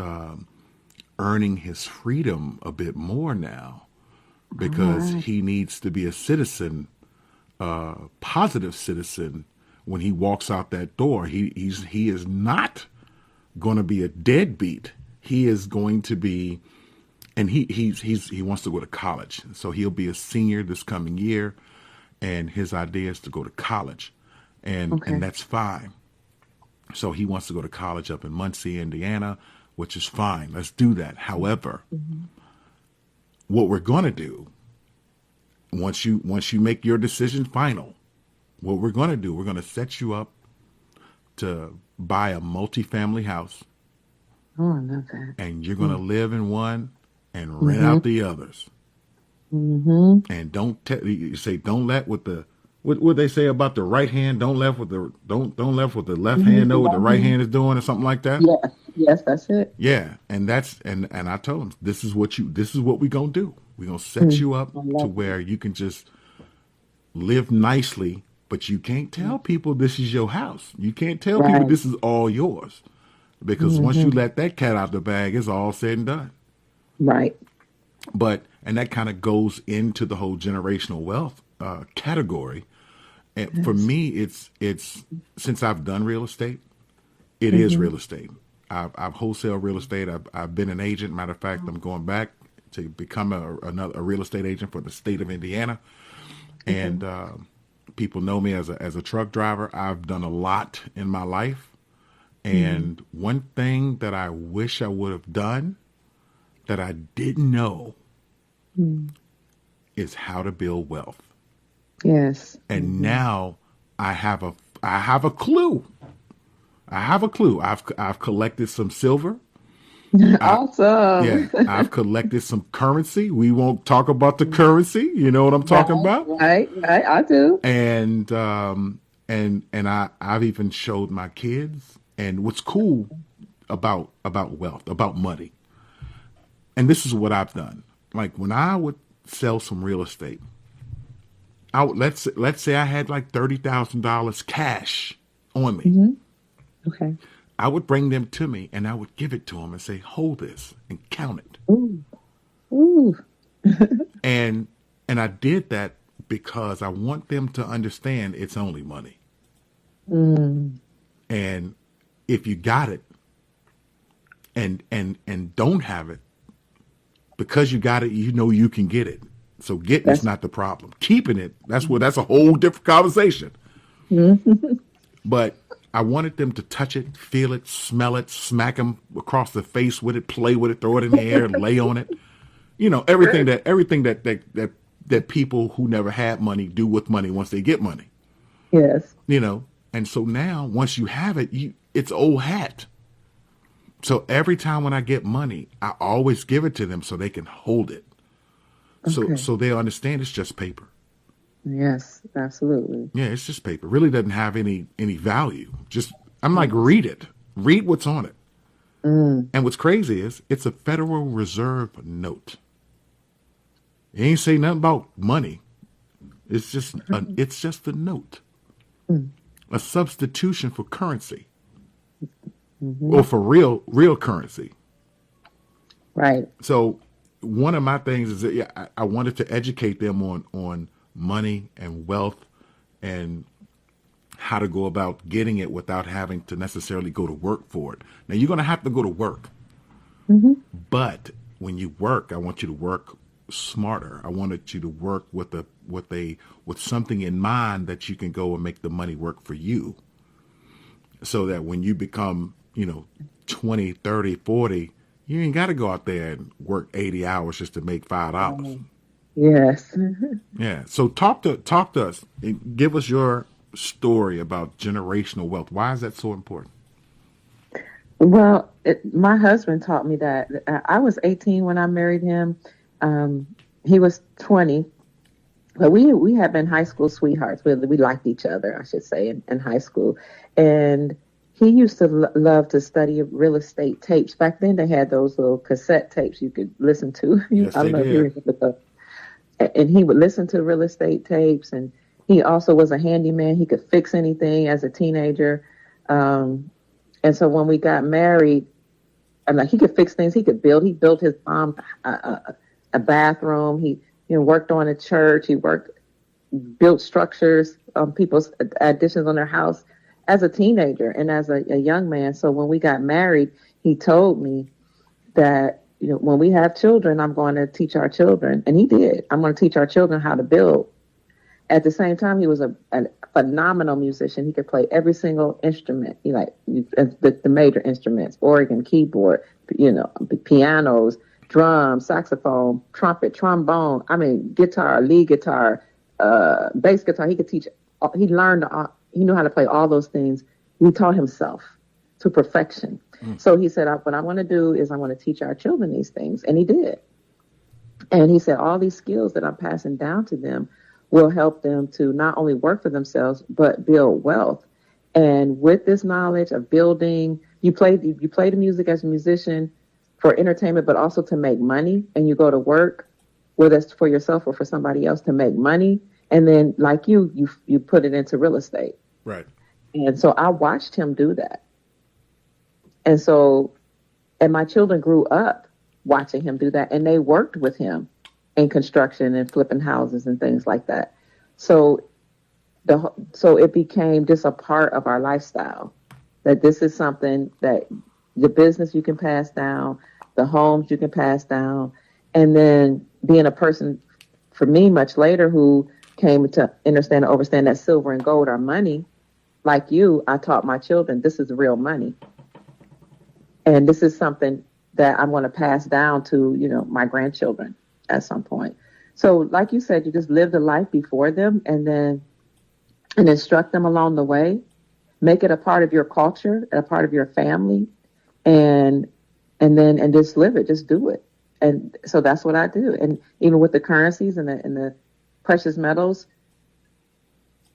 [SPEAKER 1] earning his freedom a bit more now, because he needs to be a citizen, positive citizen. When he walks out that door, he is not going to be a deadbeat. He is going to be, and he wants to go to college, so he'll be a senior this coming year. And his idea is to go to college, and that's fine. So he wants to go to college up in Muncie, Indiana, which is fine. Let's do that. However, what we're going to do, once you make your decision final, what we're going to do, we're going to set you up to buy a multifamily house.
[SPEAKER 3] Oh, I love that.
[SPEAKER 1] And you're going to live in one and rent out the others. And don't let with the what they say about the right hand, don't let with the left hand know what the right hand is doing, or something like that.
[SPEAKER 3] Yes, that's it.
[SPEAKER 1] Yeah, and I told them, this is what we're gonna do. We're gonna set you up to where you can just live nicely, but you can't tell people this is your house. You can't tell people this is all yours, because once you let that cat out the bag, it's all said and done.
[SPEAKER 3] Right.
[SPEAKER 1] And that kind of goes into the whole generational wealth category. And for me, it's since I've done real estate, it is real estate. I've wholesale real estate. I've been an agent. Matter of fact, I'm going back to become a real estate agent for the state of Indiana. And people know me as a truck driver. I've done a lot in my life. And one thing that I wish I would have done that I didn't know is how to build wealth.
[SPEAKER 3] Yes.
[SPEAKER 1] And now I have a clue. I have a clue. I've collected some silver.
[SPEAKER 3] Awesome.
[SPEAKER 1] Yeah, I've collected some currency. We won't talk about the currency. You know what I'm talking
[SPEAKER 3] Right,
[SPEAKER 1] about?
[SPEAKER 3] right. I do.
[SPEAKER 1] And I've even showed my kids. And what's cool about wealth, about money, and this is what I've done. Like when I would sell some real estate, let's say I had like $30,000 cash on me.
[SPEAKER 3] Hmm. Okay.
[SPEAKER 1] I would bring them to me and I would give it to them and say, "Hold this and count it."
[SPEAKER 3] Ooh. Ooh.
[SPEAKER 1] And I did that because I want them to understand it's only money.
[SPEAKER 3] Mm.
[SPEAKER 1] And if you got it and don't have it, because you got it, you know you can get it. So getting is
[SPEAKER 3] That's
[SPEAKER 1] not the problem. Keeping it, that's a whole different conversation.
[SPEAKER 3] Mhm.
[SPEAKER 1] But I wanted them to touch it, feel it, smell it, smack them across the face with it, play with it, throw it in the air, lay on it. You know, everything that people who never had money do with money once they get money.
[SPEAKER 3] Yes.
[SPEAKER 1] You know, and so now once you have it, it's old hat. So every time when I get money, I always give it to them so they can hold it. So
[SPEAKER 3] Okay.
[SPEAKER 1] so they understand it's just paper.
[SPEAKER 3] Yes, absolutely.
[SPEAKER 1] Yeah, it's just paper. Really doesn't have any value. Just I'm like,
[SPEAKER 3] Yes.
[SPEAKER 1] read it. Read what's on it.
[SPEAKER 3] Mm.
[SPEAKER 1] And what's crazy is it's a Federal Reserve note. It ain't say nothing about money. It's just a note.
[SPEAKER 3] Mm.
[SPEAKER 1] A substitution for currency.
[SPEAKER 3] Hmm.
[SPEAKER 1] Or for real currency.
[SPEAKER 3] Right.
[SPEAKER 1] So one of my things is that I wanted to educate them on money and wealth and how to go about getting it without having to necessarily go to work for it. Now you're going to have to go to work,
[SPEAKER 3] Hmm.
[SPEAKER 1] but when you work, I want you to work smarter. I wanted you to work with something in mind that you can go and make the money work for you, so that when you become 20, 30, 40, you ain't got to go out there and work 80 hours just to make $5.
[SPEAKER 3] Yes.
[SPEAKER 1] Yeah. So talk to us. And give us your story about generational wealth. Why is that so important?
[SPEAKER 3] Well, my husband taught me that. I was 18 when I married him. Um, he was 20, but we had been high school sweethearts. We liked each other, I should say, in high school. And he used to love to study real estate tapes. Back then, they had those little cassette tapes you could listen to.
[SPEAKER 1] Yes,
[SPEAKER 3] I don't
[SPEAKER 1] they
[SPEAKER 3] know if you
[SPEAKER 1] did.
[SPEAKER 3] remember those. And he would listen to real estate tapes. And he also was a handyman. He could fix anything as a teenager. Um, and so when we got married, and like he could fix things, he could build. He built his mom a bathroom. He worked on a church. He worked built structures, people's additions on their house as a teenager and as a young man. So when we got married, he told me that when we have children, I'm going to teach our children, and he did. I'm going to teach our children how to build. At the same time, he was a phenomenal musician. He could play every single instrument, the major instruments, organ, keyboard, the pianos, drums, saxophone, trumpet, trombone. I mean, guitar, lead guitar, bass guitar. He could teach. He learned. He knew how to play all those things. He taught himself to perfection. So he said, what I want to do is I want to teach our children these things, and he did. And he said, all these skills that I'm passing down to them will help them to not only work for themselves, but build wealth. And with this knowledge of building, you play the music as a musician for entertainment, but also to make money. And you go to work, whether it's for yourself or for somebody else, to make money. And then, like you put it into real estate.
[SPEAKER 1] Right.
[SPEAKER 3] And so I watched him do that. And my children grew up watching him do that, and they worked with him in construction and flipping houses and things like that. So it became just a part of our lifestyle, that this is something that the business you can pass down, the homes you can pass down, and then being a person, for me, much later, who came to understand and overstand that silver and gold are money. Like you, I taught my children, this is real money. And this is something that I'm going to pass down to, my grandchildren at some point. So, like you said, you just live the life before them, and instruct them along the way. Make it a part of your culture, a part of your family, and and just live it, just do it. And so that's what I do. And even with the currencies and the precious metals,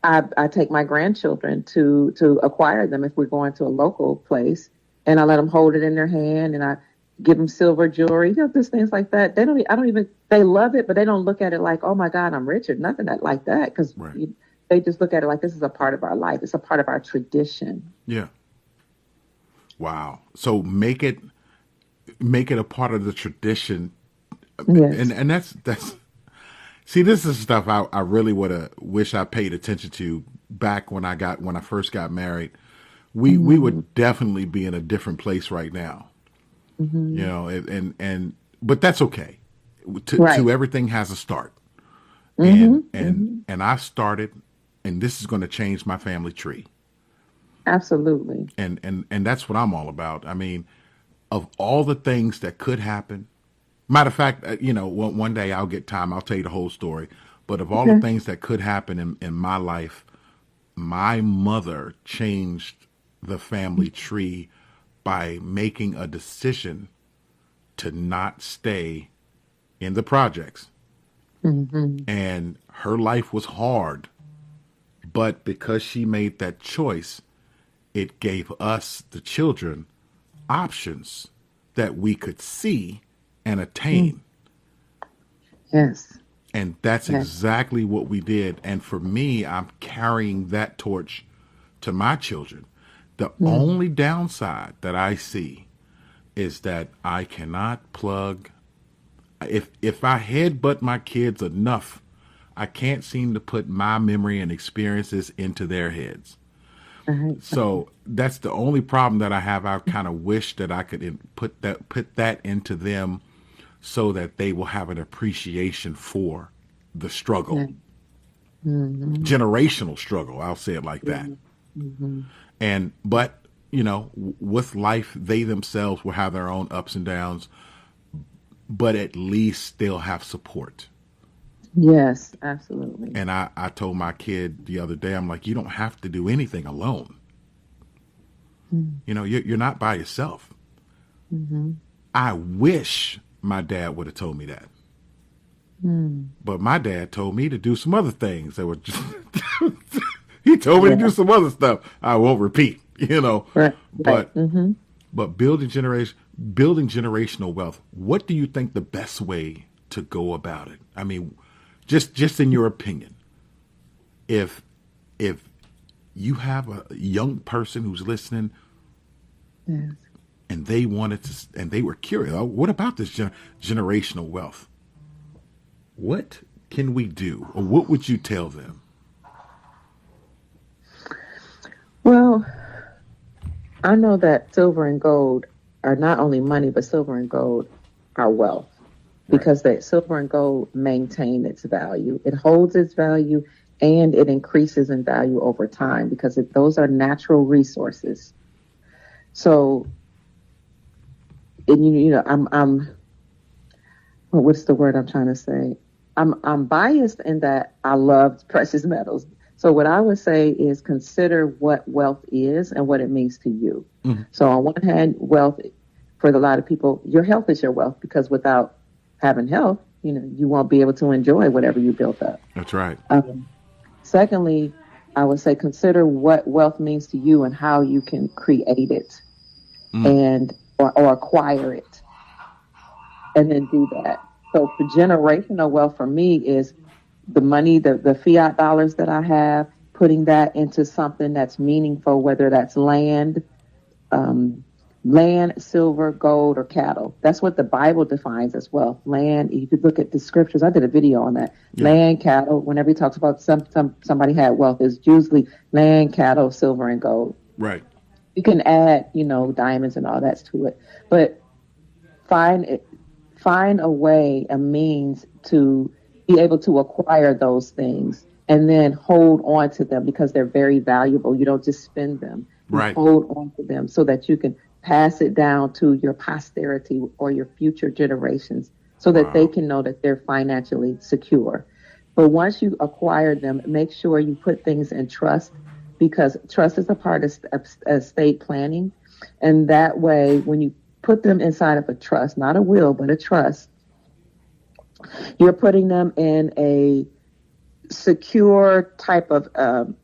[SPEAKER 3] I take my grandchildren to acquire them if we're going to a local place, and I let them hold it in their hand, and I give them silver jewelry, just things like that. They love it, but they don't look at it like, oh my God, I'm rich, or nothing like that, because
[SPEAKER 1] Right.
[SPEAKER 3] they just look at it like this is a part of our life. It's a part of our tradition.
[SPEAKER 1] Yeah. Wow. So make it a part of the tradition.
[SPEAKER 3] Yes.
[SPEAKER 1] And that's see, this is stuff I really would have wish I paid attention to back when I first got married. We would definitely be in a different place right now.
[SPEAKER 3] Mm-hmm.
[SPEAKER 1] You know, but that's okay.
[SPEAKER 3] Right.
[SPEAKER 1] To everything has a start.
[SPEAKER 3] Mm-hmm.
[SPEAKER 1] And I started, and this is going to change my family tree.
[SPEAKER 3] Absolutely.
[SPEAKER 1] And that's what I'm all about. I mean, of all the things that could happen, matter of fact, one day I'll get time, I'll tell you the whole story. But of all the
[SPEAKER 3] Okay.
[SPEAKER 1] things that could happen in my life, my mother changed the family tree by making a decision to not stay in the projects.
[SPEAKER 3] Mm-hmm.
[SPEAKER 1] And her life was hard, but because she made that choice, it gave us, the children, options that we could see and attain.
[SPEAKER 3] Yes.
[SPEAKER 1] And that's
[SPEAKER 3] Yes.
[SPEAKER 1] exactly what we did. And for me, I'm carrying that torch to my children. The only downside that I see is that I cannot plug. If I headbutt my kids enough, I can't seem to put my memory and experiences into their heads.
[SPEAKER 3] Right.
[SPEAKER 1] So that's the only problem that I have. I kind of wish that I could put that into them, so that they will have an appreciation for the struggle,
[SPEAKER 3] Yeah. Mm-hmm.
[SPEAKER 1] generational struggle. I'll say it like that.
[SPEAKER 3] Mm-hmm.
[SPEAKER 1] But with life, they themselves will have their own ups and downs, but at least they'll have support.
[SPEAKER 3] Yes, absolutely.
[SPEAKER 1] And I told my kid the other day, I'm like, you don't have to do anything alone. You're not by yourself.
[SPEAKER 3] Mm-hmm.
[SPEAKER 1] I wish my dad would have told me that. But my dad told me to do some other things that were just, he told me to do some other stuff I won't repeat,
[SPEAKER 3] Right.
[SPEAKER 1] But
[SPEAKER 3] Mm-hmm.
[SPEAKER 1] but building generational wealth, what do you think the best way to go about it? I mean, just in your opinion, if you have a young person who's listening
[SPEAKER 3] Yes.
[SPEAKER 1] and they were curious, oh, what about this generational wealth? What can we do, or what would you tell them?
[SPEAKER 3] Well, I know that silver and gold are not only money, but silver and gold are wealth, because that silver and gold maintain its value. It holds its value, and it increases in value over time, because those are natural resources. So, and I'm what's the word I'm trying to say? I'm biased in that I love precious metals. So what I would say is consider what wealth is and what it means to you.
[SPEAKER 1] Mm-hmm.
[SPEAKER 3] So on one hand, wealth, for a lot of people, your health is your wealth, because without having health, you won't be able to enjoy whatever you built up.
[SPEAKER 1] That's right.
[SPEAKER 3] Secondly, I would say consider what wealth means to you and how you can create it or acquire it, and then do that. So for generational wealth for me is the money, the fiat dollars that I have, putting that into something that's meaningful, whether that's land, silver, gold, or cattle. That's what the Bible defines as wealth. Land, you could look at the scriptures. I did a video on that. Yeah. Land, cattle, whenever he talks about somebody had wealth, it's usually land, cattle, silver, and gold.
[SPEAKER 1] Right.
[SPEAKER 3] You can add, diamonds and all that to it. But find a way, a means to be able to acquire those things, and then hold on to them, because they're very valuable. You don't just spend them. You
[SPEAKER 1] right.
[SPEAKER 3] Hold on to them so that you can pass it down to your posterity or your future generations so that they
[SPEAKER 1] Wow.
[SPEAKER 3] can know that they're financially secure. But once you acquire them, make sure you put things in trust, because trust is a part of estate planning. And that way, when you put them inside of a trust, not a will, but a trust, you're putting them in a secure type of,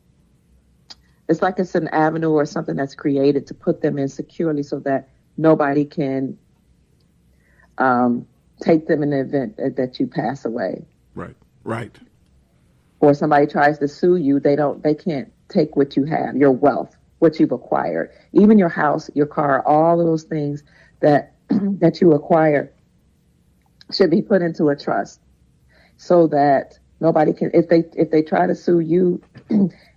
[SPEAKER 3] it's like it's an avenue or something that's created to put them in securely so that nobody can take them in the event that you pass away.
[SPEAKER 1] Right. Right.
[SPEAKER 3] Or somebody tries to sue you, they can't take what you have, your wealth, what you've acquired, even your house, your car, all of those things that that you acquire should be put into a trust so that nobody can, if they try to sue you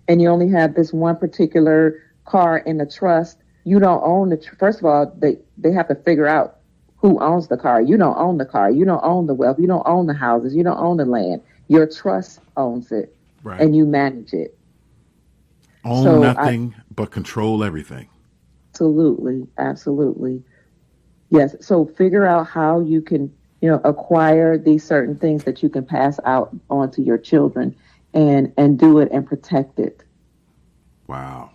[SPEAKER 3] and you only have this one particular car in the trust, you don't own first of all, they have to figure out who owns the car. You don't own the car. You don't own the wealth. You don't own the houses. You don't own the land. Your trust owns it,
[SPEAKER 1] Right.
[SPEAKER 3] and you manage it.
[SPEAKER 1] Own nothing but control everything.
[SPEAKER 3] Absolutely, absolutely. Yes. So figure out how you can, acquire these certain things that you can pass out onto your children, and do it and protect it.
[SPEAKER 1] Wow.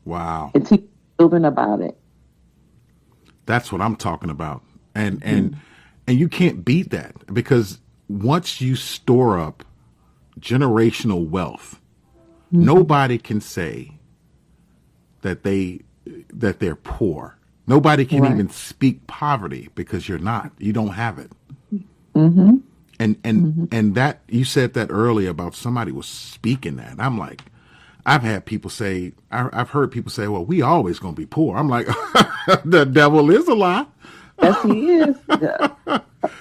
[SPEAKER 1] Wow.
[SPEAKER 3] And teach children about it.
[SPEAKER 1] That's what I'm talking about. And you can't beat that, because once you store up generational wealth, nobody can say that they're poor. Nobody can
[SPEAKER 3] Right.
[SPEAKER 1] even speak poverty, because you're not. You don't have it.
[SPEAKER 3] Mm-hmm.
[SPEAKER 1] And that, you said that earlier about somebody was speaking that. I'm like, I've heard people say, well, we always going to be poor. I'm like, the devil is a lie.
[SPEAKER 3] Yes, he is.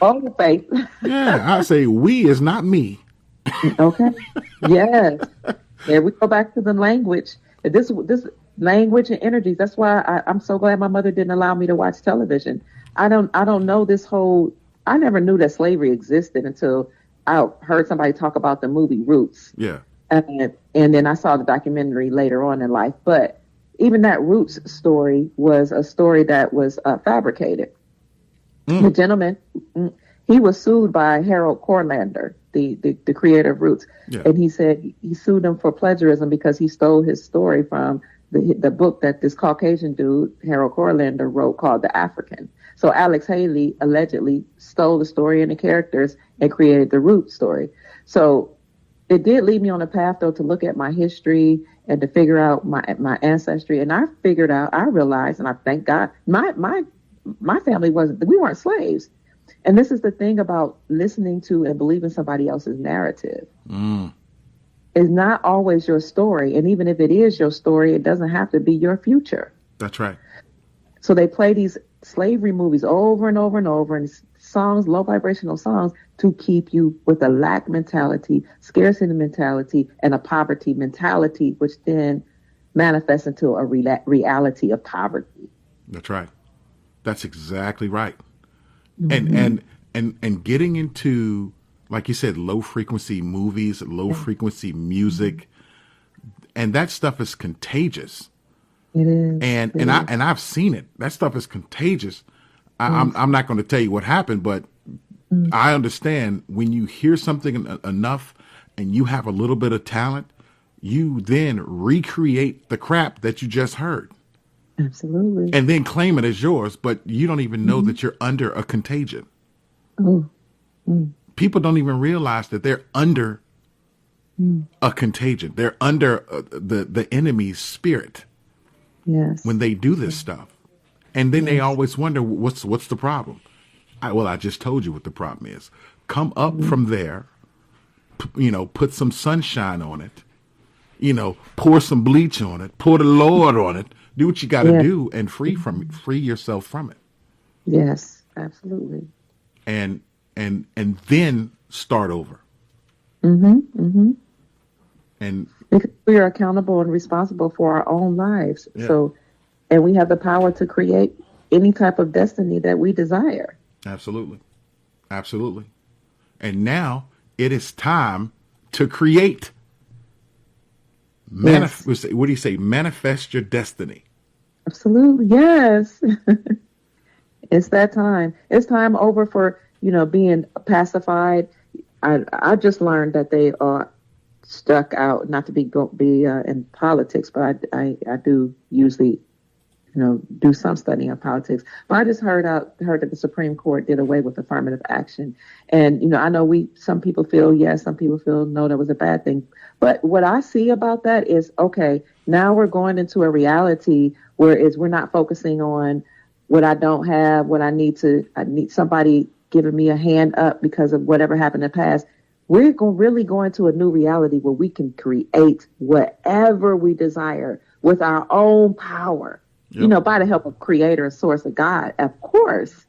[SPEAKER 3] All the faith.
[SPEAKER 1] Yeah, I say we is not me.
[SPEAKER 3] Okay. Yes. Yeah, we go back to the language. This language and energies. That's why I'm so glad my mother didn't allow me to watch television. I don't know this whole. I never knew that slavery existed until I heard somebody talk about the movie Roots.
[SPEAKER 1] Yeah.
[SPEAKER 3] And then I saw the documentary later on in life. But even that Roots story was a story that was fabricated. The gentleman, he was sued by Harold Corlander, the creator of Roots.
[SPEAKER 1] Yeah.
[SPEAKER 3] And he said he sued him for plagiarism because he stole his story from the book that this Caucasian dude, Harold Corlander, wrote called The African. So Alex Haley allegedly stole the story and the characters and created the Roots story. So it did lead me on a path, though, to look at my history and to figure out my ancestry. And I realized, and I thank God, my family we weren't slaves. And this is the thing about listening to and believing somebody else's narrative. It's not always your story. And even if it is your story, it doesn't have to be your future.
[SPEAKER 1] That's right.
[SPEAKER 3] So they play these slavery movies over and over and over, and songs, low vibrational songs, to keep you with a lack mentality, scarcity mentality, and a poverty mentality, which then manifests into a reality of poverty.
[SPEAKER 1] That's right. That's exactly right. And getting into, like you said, low frequency movies, low frequency music, and that stuff is contagious.
[SPEAKER 3] It is.
[SPEAKER 1] And I've seen it. That stuff is contagious. I'm not going to tell you what happened, but I understand when you hear something enough and you have a little bit of talent, you then recreate the crap that you just heard.
[SPEAKER 3] Absolutely.
[SPEAKER 1] And then claim it as yours, but you don't even know that you're under a contagion.
[SPEAKER 3] Oh.
[SPEAKER 1] People don't even realize that they're under a contagion. They're under the enemy's spirit.
[SPEAKER 3] Yes.
[SPEAKER 1] When they do this stuff. And then they always wonder, what's the problem? I just told you what the problem is. Come up from there, put some sunshine on it, pour some bleach on it, pour the Lord on it, do what you got to do, and free yourself from it.
[SPEAKER 3] Yes, absolutely.
[SPEAKER 1] And then start over. And
[SPEAKER 3] Because we are accountable and responsible for our own lives.
[SPEAKER 1] Yeah.
[SPEAKER 3] So, and we have the power to create any type of destiny that we desire.
[SPEAKER 1] absolutely. Absolutely. And now it is time to create.
[SPEAKER 3] Yes.
[SPEAKER 1] What do you say? Manifest your destiny.
[SPEAKER 3] Absolutely. Yes. It's that time. It's time over for being pacified. I just learned that they are stuck out, not to be in politics, but I do usually do some studying of politics. But I just heard that the Supreme Court did away with affirmative action. And, I know some people feel yes, some people feel no, that was a bad thing. But what I see about that is, okay, now we're going into a reality where we're not focusing on what I don't have, what I need somebody giving me a hand up because of whatever happened in the past. We're really going to a new reality where we can create whatever we desire with our own power. Yep. By the help of creator and source of God, of course.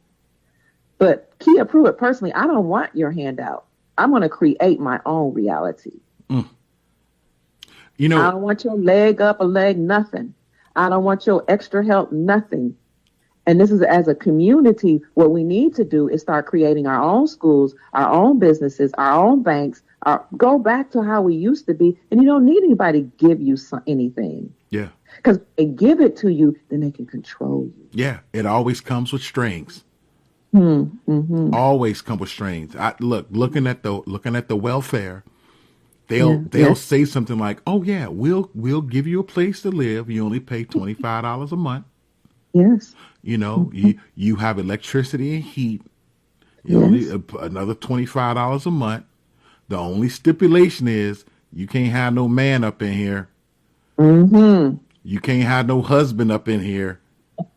[SPEAKER 3] But Kia Pruitt, personally, I don't want your handout. I'm going to create my own reality.
[SPEAKER 1] Mm.
[SPEAKER 3] I don't want your leg up, a leg, nothing. I don't want your extra help, nothing. And this is, as a community, what we need to do is start creating our own schools, our own businesses, our own banks, go back to how we used to be. And you don't need anybody to give you anything.
[SPEAKER 1] Yeah.
[SPEAKER 3] Because if they give it to you, then they can control you.
[SPEAKER 1] Yeah, it always comes with strings.
[SPEAKER 3] Mm-hmm.
[SPEAKER 1] Always come with strings. Looking at the welfare, they'll say something like, "Oh yeah, we'll give you a place to live. You only pay $25 a month.
[SPEAKER 3] Yes.
[SPEAKER 1] You have electricity and heat. Only another $25 a month. The only stipulation is you can't have no man up in here.
[SPEAKER 3] Mm-hmm.
[SPEAKER 1] You can't have no husband up in here."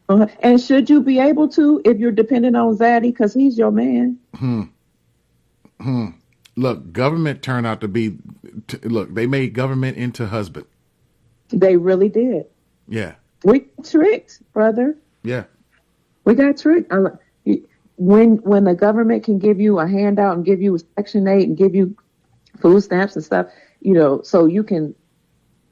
[SPEAKER 3] And should you be able to if you're dependent on Zaddy because he's your man?
[SPEAKER 1] Look, government turned out to be. They made government into husband.
[SPEAKER 3] They really did.
[SPEAKER 1] Yeah.
[SPEAKER 3] We got tricked, brother.
[SPEAKER 1] Yeah.
[SPEAKER 3] We got tricked. When the government can give you a handout and give you a Section 8 and give you food stamps and stuff, so you can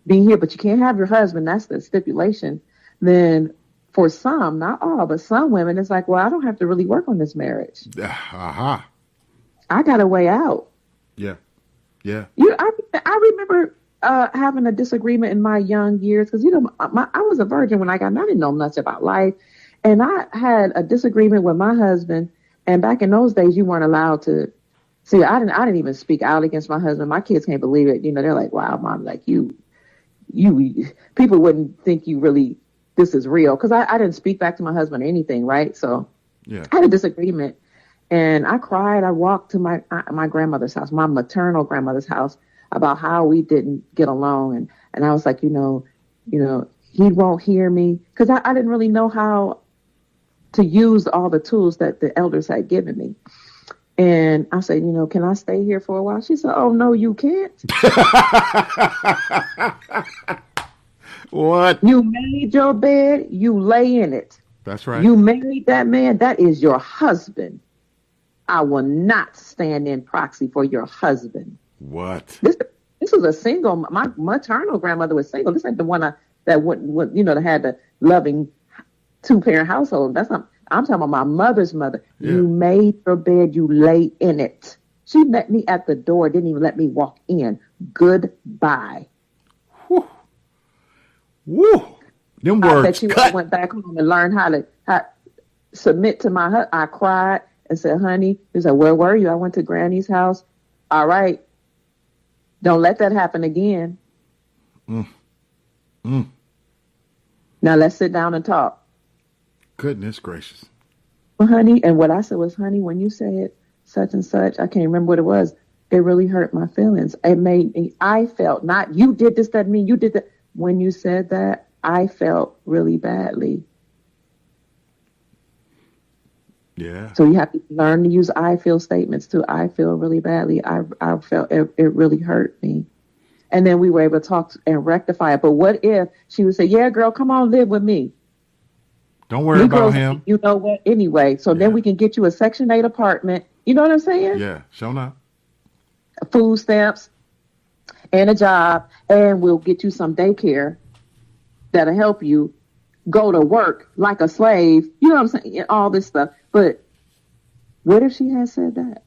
[SPEAKER 3] be here, but you can't have your husband. That's the stipulation. Then for some, not all, but some women, it's like, well, I don't have to really work on this marriage.
[SPEAKER 1] Aha.
[SPEAKER 3] I got a way out.
[SPEAKER 1] Yeah. Yeah.
[SPEAKER 3] I remember having a disagreement in my young years because, I was a virgin when I got married. I didn't know much about life. And I had a disagreement with my husband. And back in those days, you weren't allowed to. See, I didn't even speak out against my husband. My kids can't believe it. They're like, wow, Mom, like you people wouldn't think you really, this is real. Because I didn't speak back to my husband or anything, right? So
[SPEAKER 1] yeah.
[SPEAKER 3] I had a disagreement. And I cried. I walked to my grandmother's house, my maternal grandmother's house, about how we didn't get along. And I was like, he won't hear me. Because I didn't really know how to use all the tools that the elders had given me. And I said, can I stay here for a while? She said, oh, no, you can't.
[SPEAKER 1] What?
[SPEAKER 3] You made your bed, you lay in it.
[SPEAKER 1] That's right.
[SPEAKER 3] You married that man, that is your husband. I will not stand in proxy for your husband.
[SPEAKER 1] What?
[SPEAKER 3] This was a single, my maternal grandmother was single. This ain't the one that that had the loving 2-parent household. I'm talking about my mother's mother. Yeah. You made your bed, you lay in it. She met me at the door, didn't even let me walk in. Goodbye.
[SPEAKER 1] Whew. Woo. Them words
[SPEAKER 3] I bet you
[SPEAKER 1] cut.
[SPEAKER 3] I went back home and learned how to submit to my husband. I cried and said, honey, he said, where were you? I went to Granny's house. All right. Don't let that happen again. Now let's sit down and talk.
[SPEAKER 1] Goodness gracious.
[SPEAKER 3] Well, honey, and what I said was, honey, when you said such and such, I can't remember what it was. It really hurt my feelings. It made me, I felt, not you did this, that mean you did that. When you said that, I felt really badly.
[SPEAKER 1] Yeah.
[SPEAKER 3] So you have to learn to use I feel statements too. I feel really badly. I felt it really hurt me. And then we were able to talk and rectify it. But what if she would say, yeah, girl, come on, live with me.
[SPEAKER 1] Don't worry about him.
[SPEAKER 3] You know what? Anyway, so then we can get you a Section 8 apartment. You know what I'm saying?
[SPEAKER 1] Yeah, sure enough.
[SPEAKER 3] Food stamps and a job, and we'll get you some daycare that'll help you go to work like a slave. You know what I'm saying? All this stuff. But what if she had said that?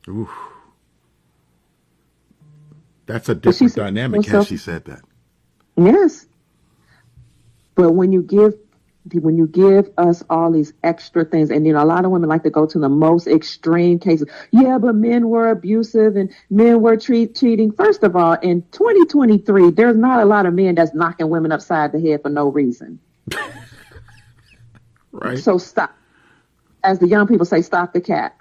[SPEAKER 1] Oof. That's a different dynamic had she said that.
[SPEAKER 3] Yes. But when you give when you give us all these extra things, and a lot of women like to go to the most extreme cases. Yeah, but men were abusive and men were cheating. First of all, in 2023, there's not a lot of men that's knocking women upside the head for no reason.
[SPEAKER 1] Right.
[SPEAKER 3] So stop. As the young people say, stop the cap.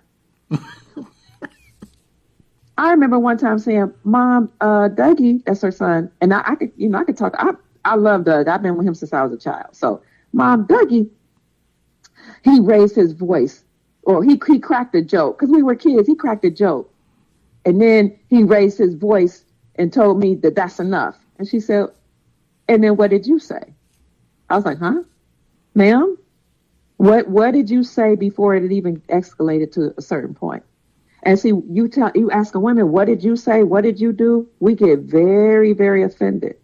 [SPEAKER 3] I remember one time saying, Mom, Dougie, that's her son, and I could talk. I love Doug. I've been with him since I was a child. So, Mom, Dougie, he raised his voice, or he cracked a joke because we were kids. He cracked a joke, and then he raised his voice and told me that that's enough. And she said, and then what did you say? I was like, huh, ma'am? What did you say before it had even escalated to a certain point? And see, you ask a woman, what did you say? What did you do? We get very, very offended.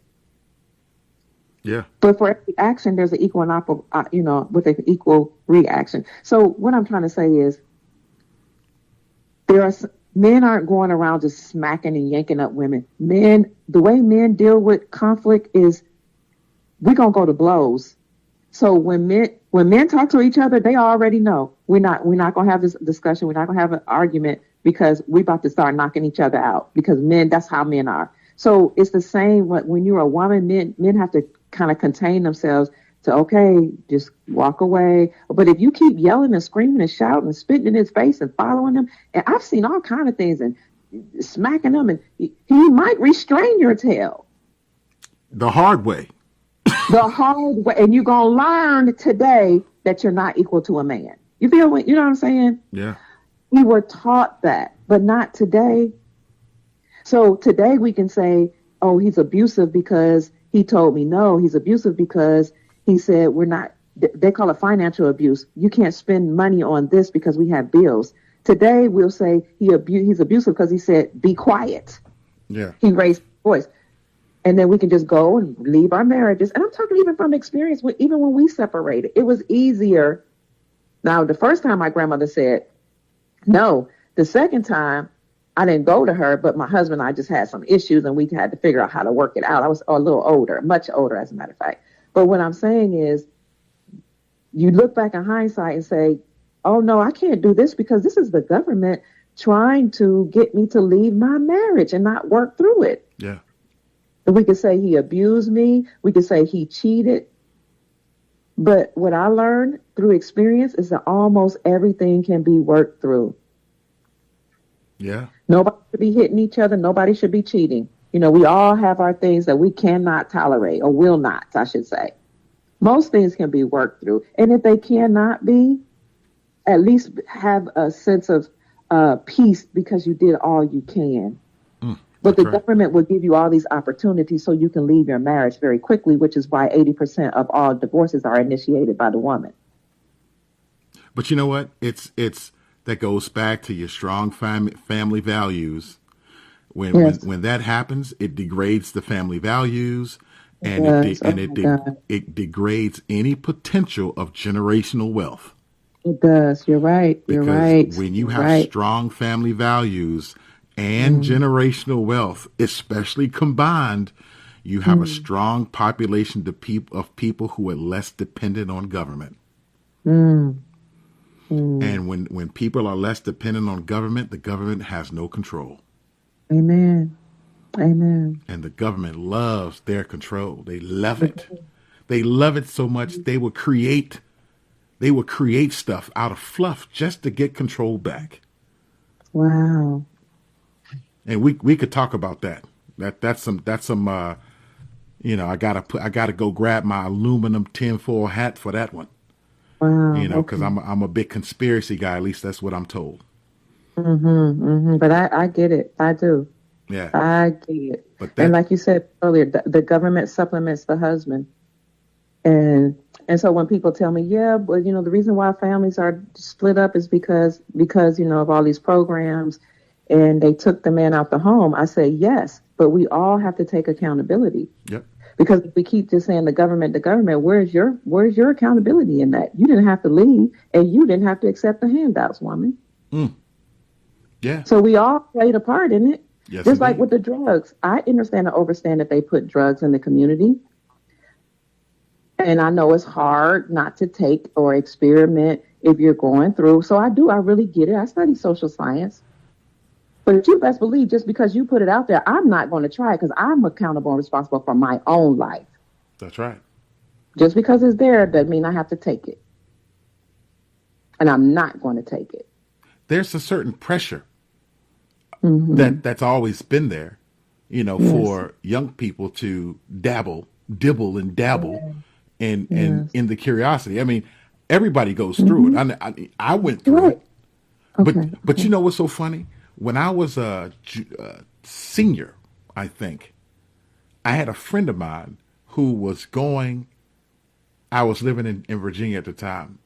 [SPEAKER 1] Yeah.
[SPEAKER 3] But for every action, there's an equal and with an equal reaction. So what I'm trying to say is, men aren't going around just smacking and yanking up women. The way men deal with conflict is we're gonna go to blows. So when men talk to each other, they already know we're not gonna have this discussion. We're not gonna have an argument because we're about to start knocking each other out, because that's how men are. So it's the same when you're a woman. Men have to kind of contain themselves to, okay, just walk away. But if you keep yelling and screaming and shouting and spitting in his face and following him, and I've seen all kind of things, and smacking him, and he might restrain your tail.
[SPEAKER 1] The hard way.
[SPEAKER 3] The hard way. And you're going to learn today that you're not equal to a man. You know what I'm saying?
[SPEAKER 1] Yeah.
[SPEAKER 3] We were taught that, but not today. So today we can say, oh, he's abusive because he told me no. He's abusive because he said we're not, they call it financial abuse. You can't spend money on this because we have bills. Today we'll say he's abusive because he said, be quiet.
[SPEAKER 1] Yeah.
[SPEAKER 3] He raised his voice. And then we can just go and leave our marriages. And I'm talking even from experience, even when we separated, it was easier. Now, the first time my grandmother said no. The second time, I didn't go to her, but my husband and I just had some issues and we had to figure out how to work it out. I was a little older, much older, as a matter of fact. But what I'm saying is, you look back in hindsight and say, oh, no, I can't do this because this is the government trying to get me to leave my marriage and not work through it.
[SPEAKER 1] Yeah.
[SPEAKER 3] And we could say he abused me. We could say he cheated. But what I learned through experience is that almost everything can be worked through.
[SPEAKER 1] Yeah.
[SPEAKER 3] Nobody should be hitting each other. Nobody should be cheating. We all have our things that we cannot tolerate, or will not, I should say. Most things can be worked through. And if they cannot be, at least have a sense of peace because you did all you can. But the government will give you all these opportunities so you can leave your marriage very quickly, which is why 80% of all divorces are initiated by the woman.
[SPEAKER 1] But you know what? It's that goes back to your strong family values. When that happens, it degrades the family values, and it degrades any potential of generational wealth.
[SPEAKER 3] It does. You're right. You're right.
[SPEAKER 1] Because when you have strong family values and generational wealth, especially combined, you have a strong population of people who are less dependent on government. And when people are less dependent on government, the government has no control. Amen. And the government loves their control. They love it. They love it so much they will create stuff out of fluff just to get control back.
[SPEAKER 3] Wow.
[SPEAKER 1] And we could talk about that. That's some I gotta go grab my aluminum tinfoil hat for that one.
[SPEAKER 3] Wow.
[SPEAKER 1] Because I'm a big conspiracy guy. At least that's what I'm told.
[SPEAKER 3] But I get it. I do.
[SPEAKER 1] Yeah.
[SPEAKER 3] I get it. And like you said earlier, the government supplements the husband. And so when people tell me, yeah, but the reason why families are split up is because of all these programs, and they took the man out the home. I say yes, but we all have to take accountability.
[SPEAKER 1] Yep. Because
[SPEAKER 3] if we keep just saying the government, where's your accountability in that? You didn't have to leave, and you didn't have to accept the handouts, woman.
[SPEAKER 1] Yeah.
[SPEAKER 3] So we all played a part in it.
[SPEAKER 1] Yes,
[SPEAKER 3] just like with the drugs. I understand and overstand that they put drugs in the community. And I know it's hard not to take or experiment if you're going through. So I really get it. I study social science. But you best believe just because you put it out there, I'm not going to try it because I'm accountable and responsible for my own life.
[SPEAKER 1] That's right.
[SPEAKER 3] Just because it's there doesn't mean I have to take it. And I'm not going to take it.
[SPEAKER 1] There's a certain pressure that's always been there, for young people to dibble and dabble in the curiosity. I mean, everybody goes through it. I went through it. But you know what's so funny? When I was a senior, I think, I had a friend of mine who was going, I was living in Virginia at the time.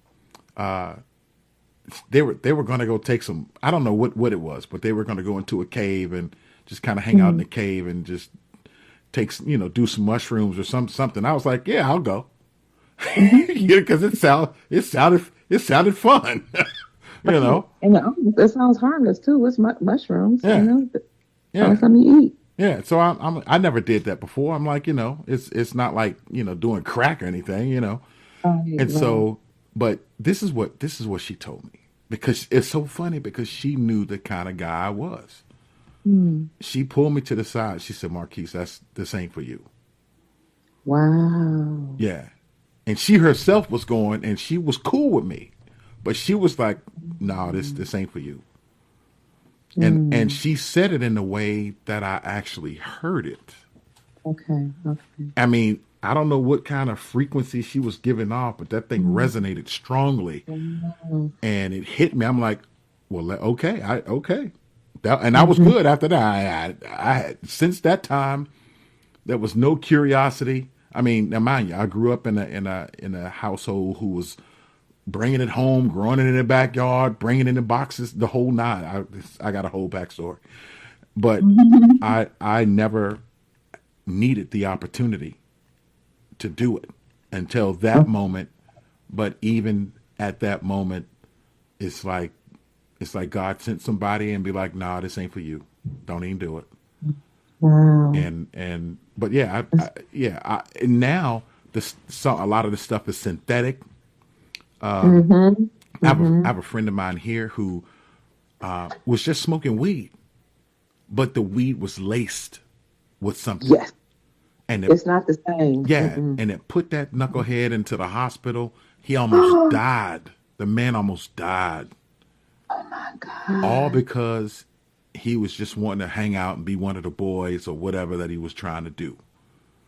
[SPEAKER 1] They were going to go take some, I don't know what it was, but they were going to go into a cave and just kind of hang out in the cave and just take, do some mushrooms or something. I was like, yeah, I'll go. Because it sounded fun.
[SPEAKER 3] It sounds harmless too. It's mushrooms.
[SPEAKER 1] Yeah.
[SPEAKER 3] Yeah. Something you eat.
[SPEAKER 1] Yeah. So I never did that before. I'm like, it's not like, doing crack or anything, And so, but this is what she told me, because it's so funny, because she knew the kind of guy I was. She pulled me to the side. She said, Marquise, this ain't for you.
[SPEAKER 3] Wow.
[SPEAKER 1] Yeah. And she herself was going, and she was cool with me, but she was like, no, this ain't for you. And she said it in a way that I actually heard it.
[SPEAKER 3] Okay.
[SPEAKER 1] I mean, I don't know what kind of frequency she was giving off, but that thing resonated strongly, and it hit me. I'm like, well, okay, and I was good after that. I had, since that time, there was no curiosity. I mean, now mind you, I grew up in a household who was bringing it home, growing it in the backyard, bringing it in the boxes, the whole nine. I got a whole backstory, but I never needed the opportunity to do it until that moment. But even at that moment, it's like God sent somebody and be like, nah, this ain't for you. Don't even do it.
[SPEAKER 3] Wow.
[SPEAKER 1] But yeah, and now a lot of the stuff is synthetic. I have a friend of mine here who was just smoking weed, but the weed was laced with something.
[SPEAKER 3] Yes.
[SPEAKER 1] And
[SPEAKER 3] it's not the same.
[SPEAKER 1] Yeah. And it put that knucklehead into the hospital. He almost died. The man almost died.
[SPEAKER 3] Oh my God.
[SPEAKER 1] All because he was just wanting to hang out and be one of the boys or whatever that he was trying to do.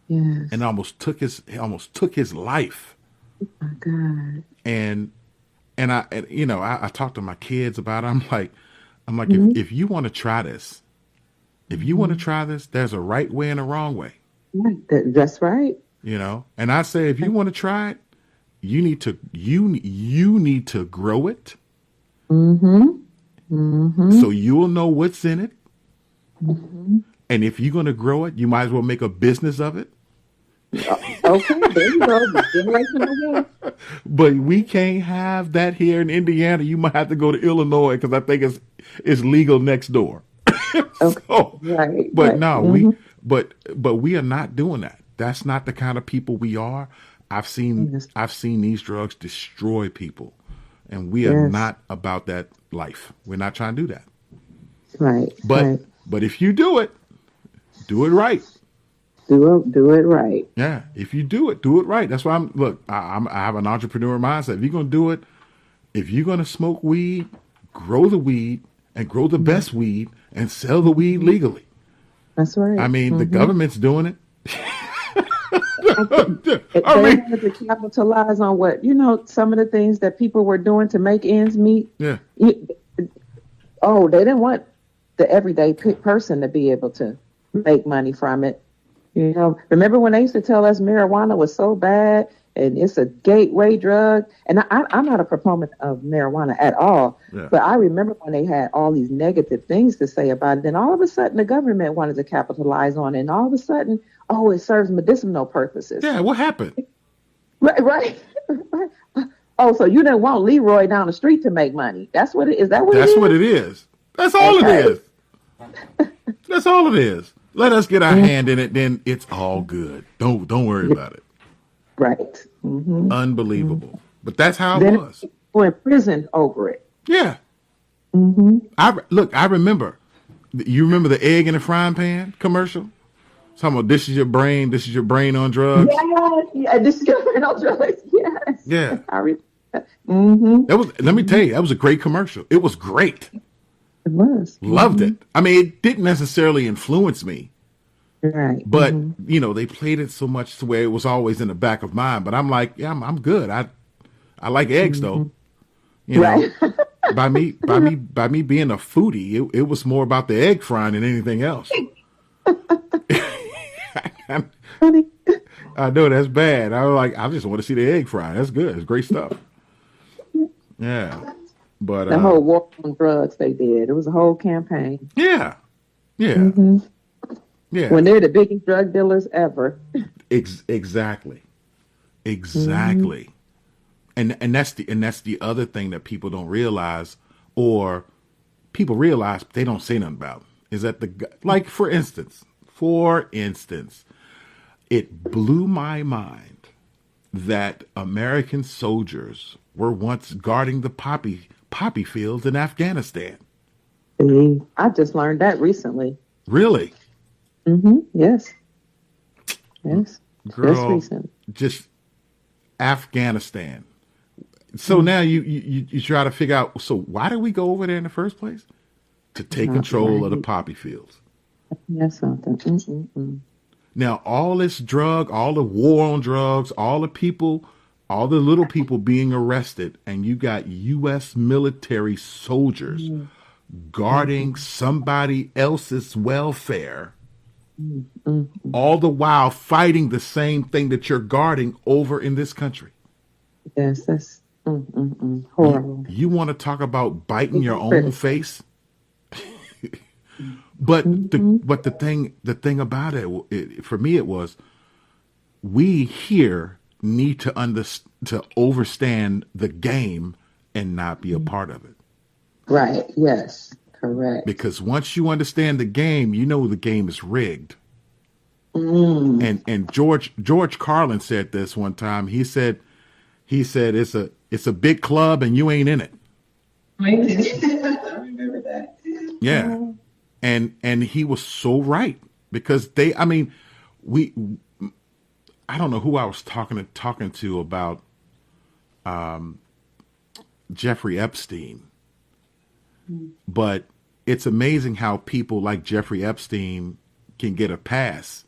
[SPEAKER 3] Yes.
[SPEAKER 1] And almost took his life.
[SPEAKER 3] Oh my God.
[SPEAKER 1] And I talked to my kids about it. I'm like, if you want to try this, there's a right way and a wrong way.
[SPEAKER 3] Right. That's right.
[SPEAKER 1] And I say, if you want to try it, you need to grow it. So you'll know what's in it. And if you're going to grow it, you might as well make a business of it.
[SPEAKER 3] Okay, there you go.
[SPEAKER 1] But we can't have that here in Indiana. You might have to go to Illinois, because I think it's legal next door. So,
[SPEAKER 3] right.
[SPEAKER 1] But
[SPEAKER 3] right.
[SPEAKER 1] no, but we are not doing that. That's not the kind of people we are. I've seen these drugs destroy people, and we are not about that life. We're not trying to do that.
[SPEAKER 3] Right.
[SPEAKER 1] But if you do it right.
[SPEAKER 3] Do it right.
[SPEAKER 1] Yeah, if you do it right. That's why I have an entrepreneur mindset. If you're going to do it, if you're going to smoke weed, grow the weed and grow the best weed and sell the weed legally.
[SPEAKER 3] That's right.
[SPEAKER 1] I mean, the government's doing it.
[SPEAKER 3] They wanted to capitalize on what, some of the things that people were doing to make ends meet.
[SPEAKER 1] Yeah.
[SPEAKER 3] They didn't want the everyday person to be able to make money from it. Remember when they used to tell us marijuana was so bad and it's a gateway drug? And I'm not a proponent of marijuana at all, but I remember when they had all these negative things to say about it. Then all of a sudden the government wanted to capitalize on it. And all of a sudden, it serves medicinal purposes.
[SPEAKER 1] Yeah, what happened?
[SPEAKER 3] Right. Oh, so you didn't want Leroy down the street to make money. That's what it is. That's
[SPEAKER 1] what it is. That's all it is. That's all it is. Let us get our hand in it, then it's all good. Don't worry about it.
[SPEAKER 3] Right.
[SPEAKER 1] Unbelievable. But that's how it
[SPEAKER 3] Then
[SPEAKER 1] was.
[SPEAKER 3] people in prison over it.
[SPEAKER 1] Yeah. I remember. You remember the egg in the frying pan commercial? Talking about this is your brain. This is your brain on drugs.
[SPEAKER 3] Yes, yeah, discovering all drugs. Yes,
[SPEAKER 1] Yeah.
[SPEAKER 3] I remember that. Mm-hmm.
[SPEAKER 1] That was. Let me tell you, that was a great commercial. It was great.
[SPEAKER 3] It was.
[SPEAKER 1] Loved it. I mean, it didn't necessarily influence me,
[SPEAKER 3] Right.
[SPEAKER 1] but they played it so much to where it was always in the back of mind. But I'm like, yeah, I'm good. I like eggs though. You know,
[SPEAKER 3] Right.
[SPEAKER 1] by me being a foodie, it was more about the egg frying than anything else.
[SPEAKER 3] Funny.
[SPEAKER 1] I know that's bad. I was like, I just want to see the egg fry. That's good. It's great stuff. Yeah, but
[SPEAKER 3] The whole war on drugs they did. It was a whole campaign.
[SPEAKER 1] yeah, yeah, yeah.
[SPEAKER 3] When they're the biggest drug dealers ever.
[SPEAKER 1] Exactly. And that's the other thing that people don't realize, or people realize but they don't say nothing about, is that like for instance, it blew my mind that American soldiers were once guarding the poppy fields in Afghanistan.
[SPEAKER 3] I just learned that recently.
[SPEAKER 1] Really?
[SPEAKER 3] Yes. Yes.
[SPEAKER 1] Girl,
[SPEAKER 3] Just recent.
[SPEAKER 1] just Afghanistan. So now you try to figure out, so why did we go over there in the first place? To take control of the poppy fields.
[SPEAKER 3] That's something.
[SPEAKER 1] Now, all this drug, all the war on drugs, all the little people being arrested, and you got U.S. military soldiers guarding somebody else's welfare, all the while fighting the same thing that you're guarding over in this country.
[SPEAKER 3] Yes, that's horrible.
[SPEAKER 1] You want to talk about biting your own face? But the thing about it, for me, it was, we here need to understand the game and not be a part of it.
[SPEAKER 3] Right. Yes. Correct.
[SPEAKER 1] Because once you understand the game, you know the game is rigged. And George Carlin said this one time. He said it's a big club and you ain't in it.
[SPEAKER 3] I remember that.
[SPEAKER 1] Yeah. And he was so right, because I don't know who I was talking to about Jeffrey Epstein, but it's amazing how people like Jeffrey Epstein can get a pass,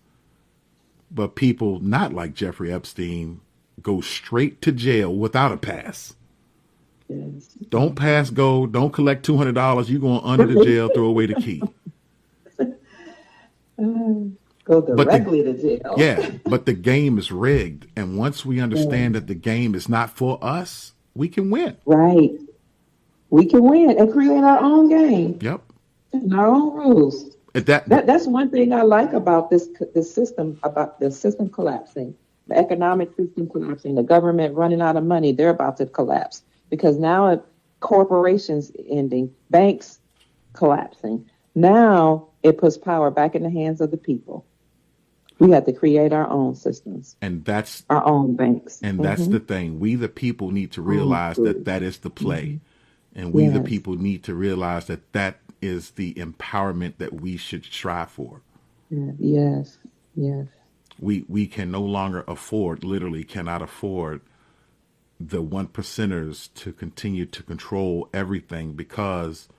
[SPEAKER 1] but people not like Jeffrey Epstein go straight to jail without a pass.
[SPEAKER 3] Yes.
[SPEAKER 1] Don't pass go. Don't collect $200. You going under the jail. Throw away the key.
[SPEAKER 3] Go directly to jail.
[SPEAKER 1] Yeah, but the game is rigged, and once we understand that the game is not for us, we can win.
[SPEAKER 3] Right. We can win and create our own game.
[SPEAKER 1] Yep.
[SPEAKER 3] And our own rules.
[SPEAKER 1] That's
[SPEAKER 3] one thing I like about this system, about the system collapsing, the economic system collapsing, the government running out of money. They're about to collapse because now corporations ending, banks collapsing. Now it puts power back in the hands of the people. We have to create our own systems.
[SPEAKER 1] And that's
[SPEAKER 3] our own banks.
[SPEAKER 1] And that's the thing. We, the people, need to realize that is the play. And we, the people, need to realize that is the empowerment that we should strive for.
[SPEAKER 3] Yes. Yes.
[SPEAKER 1] We can no longer literally cannot afford the 1%ers to continue to control everything, because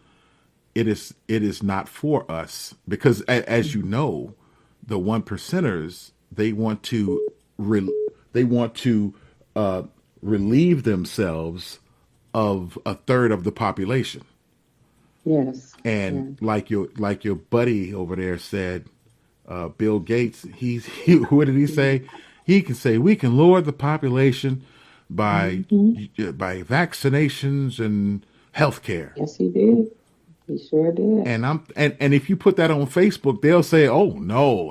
[SPEAKER 1] it is not for us. Because as you know, the 1%ers, they want to relieve themselves of a third of the population.
[SPEAKER 3] Yes.
[SPEAKER 1] And like your buddy over there said, Bill Gates, what did he say? He can say we can lower the population by vaccinations and healthcare.
[SPEAKER 3] Yes, he did. He sure did.
[SPEAKER 1] And if you put that on Facebook, they'll say, "Oh no,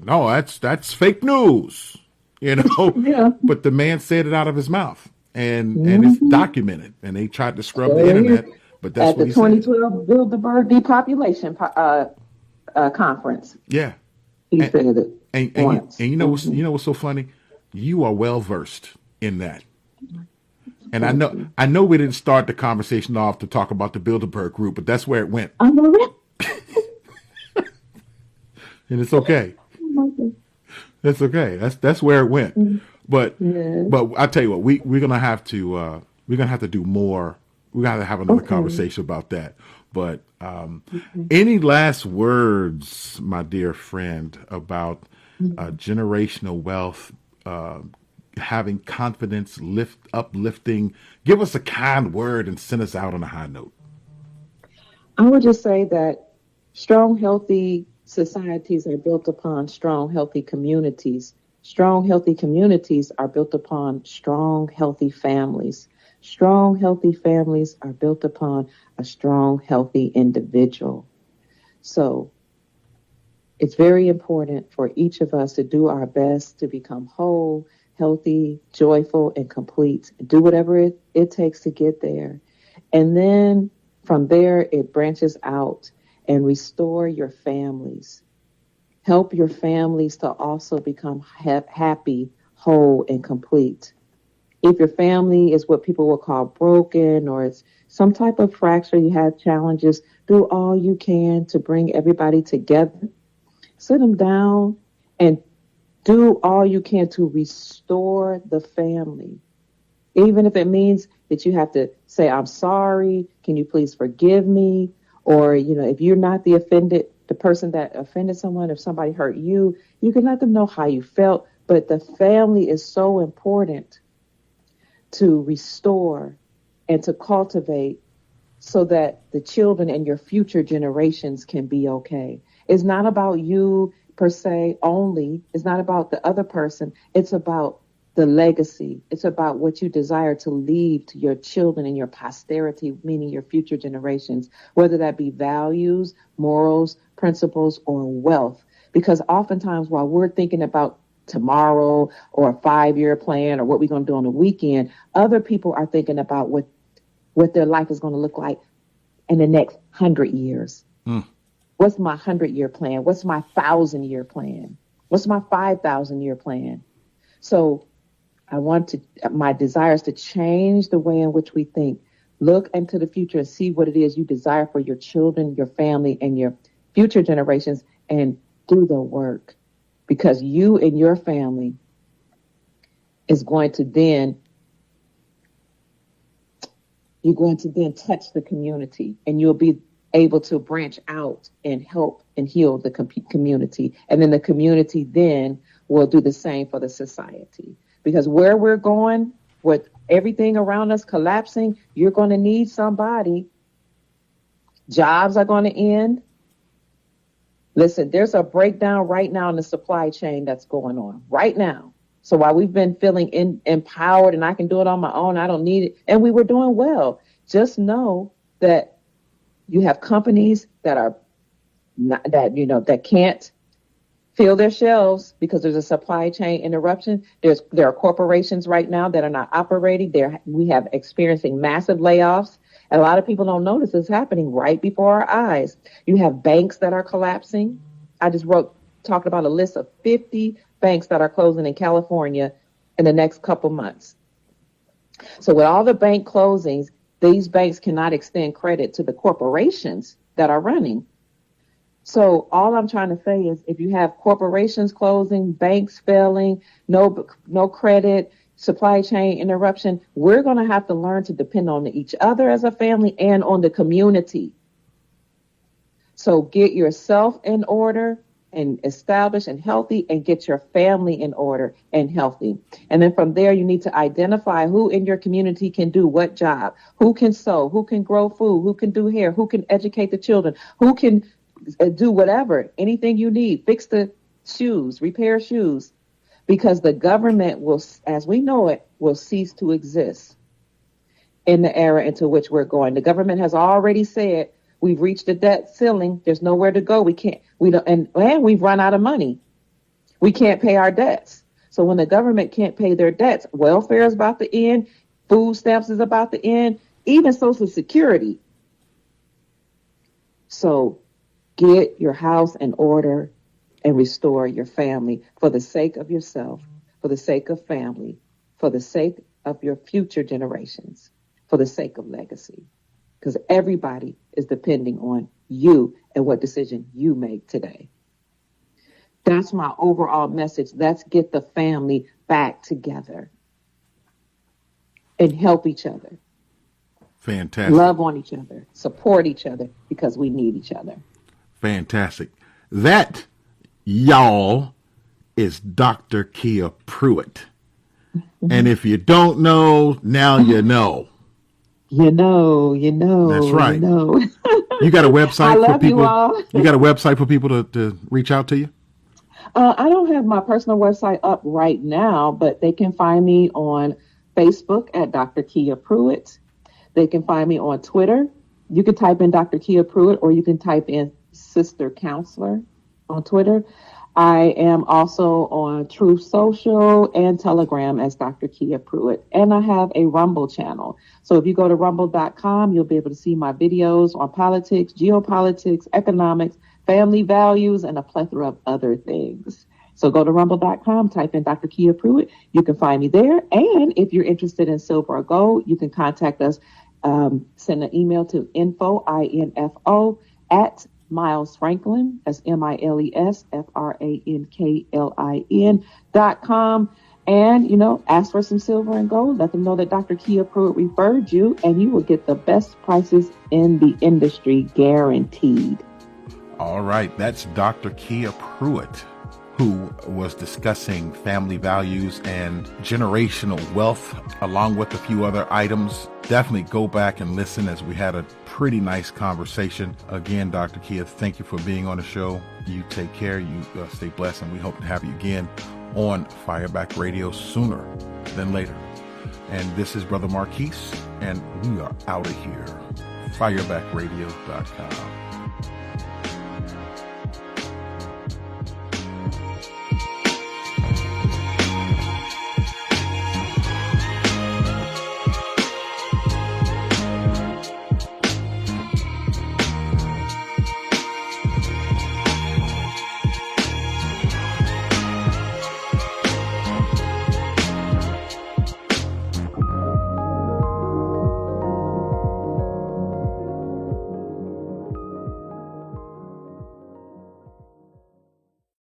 [SPEAKER 1] no, that's fake news,"
[SPEAKER 3] Yeah.
[SPEAKER 1] But the man said it out of his mouth, and it's documented. And they tried to scrub the internet, but that's what he said. At the
[SPEAKER 3] 2012 Bilderberg Depopulation Conference.
[SPEAKER 1] Yeah,
[SPEAKER 3] He said it
[SPEAKER 1] and
[SPEAKER 3] once.
[SPEAKER 1] and you know what's so funny? You are well versed in that. And
[SPEAKER 3] Thank you.
[SPEAKER 1] I know we didn't start the conversation off to talk about the Bilderberg group, but that's where it went.
[SPEAKER 3] I'm a rep.
[SPEAKER 1] And it's okay.
[SPEAKER 3] Okay.
[SPEAKER 1] That's okay. That's where it went. But
[SPEAKER 3] Yes.
[SPEAKER 1] I tell you what, we're gonna have to do more. We gotta have another
[SPEAKER 3] Okay.
[SPEAKER 1] conversation about that. But
[SPEAKER 3] Okay.
[SPEAKER 1] any last words, my dear friend, about generational wealth, having confidence, uplifting? Give us a kind word and send us out on a high note.
[SPEAKER 3] I would just say that strong, healthy societies are built upon strong, healthy communities. Strong, healthy communities are built upon strong, healthy families. Strong, healthy families are built upon a strong, healthy individual. So it's very important for each of us to do our best to become whole, healthy, joyful, and complete. Do whatever it takes to get there. And then from there, it branches out and restore your families. Help your families to also become happy, whole, and complete. If your family is what people will call broken or it's some type of fracture, you have challenges, do all you can to bring everybody together. Sit them down and do all you can to restore the family. Even if it means that you have to say, I'm sorry, can you please forgive me? Or, if you're not the person that offended someone, if somebody hurt you, you can let them know how you felt. But the family is so important to restore and to cultivate so that the children and your future generations can be okay. It's not about you per se only. It's not about the other person. It's about the legacy. It's about what you desire to leave to your children and your posterity, meaning your future generations, whether that be values, morals, principles, or wealth. Because oftentimes while we're thinking about tomorrow or a 5-year plan or what we're going to do on the weekend, other people are thinking about what their life is going to look like in the next 100 years. What's my 100-year plan? What's my 1,000-year plan? What's my 5,000-year plan? So my desire is to change the way in which we think. Look into the future and see what it is you desire for your children, your family, and your future generations, and do the work. Because you and your family is going to then touch the community, and you'll be able to branch out and help and heal the community. And then the community then will do the same for the society. Because where we're going, with everything around us collapsing, you're going to need somebody. Jobs are going to end. Listen, there's a breakdown right now in the supply chain that's going on right now. So while we've been feeling empowered and I can do it on my own, I don't need it, and we were doing well, just know that you have companies that are not, that can't fill their shelves because there's a supply chain interruption. There are corporations right now that are not operating. We have experiencing massive layoffs. And a lot of people don't notice it's happening right before our eyes. You have banks that are collapsing. I just talked about a list of 50 banks that are closing in California in the next couple months. So with all the bank closings, these banks cannot extend credit to the corporations that are running. So all I'm trying to say is if you have corporations closing, banks failing, no credit, supply chain interruption, we're going to have to learn to depend on each other as a family and on the community. So get yourself in order and established and healthy, and get your family in order and healthy. And then from there, you need to identify who in your community can do what job, who can sew, who can grow food, who can do hair, who can educate the children, who can do whatever, anything you need, fix the shoes, repair shoes, because the government will, as we know it, will cease to exist in the era into which we're going. The government has already said, we've reached the debt ceiling. There's nowhere to go. And we've run out of money. We can't pay our debts. So when the government can't pay their debts, welfare is about to end. Food stamps is about to end. Even Social Security. So get your house in order and restore your family for the sake of yourself, for the sake of family, for the sake of your future generations, for the sake of legacy. Because everybody is depending on you and what decision you make today. That's my overall message. Let's get the family back together and help each other.
[SPEAKER 1] Fantastic.
[SPEAKER 3] Love on each other, support each other, because we need each other.
[SPEAKER 1] Fantastic. That, y'all, is Dr. Kia Pruitt. And if you don't know, now you know.
[SPEAKER 3] You know.
[SPEAKER 1] That's right.
[SPEAKER 3] You know.
[SPEAKER 1] You got a website
[SPEAKER 3] I
[SPEAKER 1] for
[SPEAKER 3] love
[SPEAKER 1] people.
[SPEAKER 3] You all.
[SPEAKER 1] You got a website for people to reach out to you?
[SPEAKER 3] I don't have my personal website up right now, but they can find me on Facebook at Dr. Kia Pruitt. They can find me on Twitter. You can type in Dr. Kia Pruitt, or you can type in Sister Counselor on Twitter. I am also on Truth Social and Telegram as Dr. Kia Pruitt. And I have a Rumble channel. So if you go to rumble.com, you'll be able to see my videos on politics, geopolitics, economics, family values, and a plethora of other things. So go to rumble.com, type in Dr. Kia Pruitt. You can find me there. And if you're interested in silver or gold, you can contact us. Send an email to info at Miles Franklin, that's MILESFRANKLIN.com. And, ask for some silver and gold. Let them know that Dr. Kia Pruitt referred you, and you will get the best prices in the industry, guaranteed.
[SPEAKER 1] All right. That's Dr. Kia Pruitt, who was discussing family values and generational wealth, along with a few other items. Definitely go back and listen, as we had a pretty nice conversation. Again, Dr. Kia, thank you for being on the show. You take care. You stay blessed, and we hope to have you again on Fireback Radio sooner than later. And this is Brother Marquise, and we are out of here. Firebackradio.com.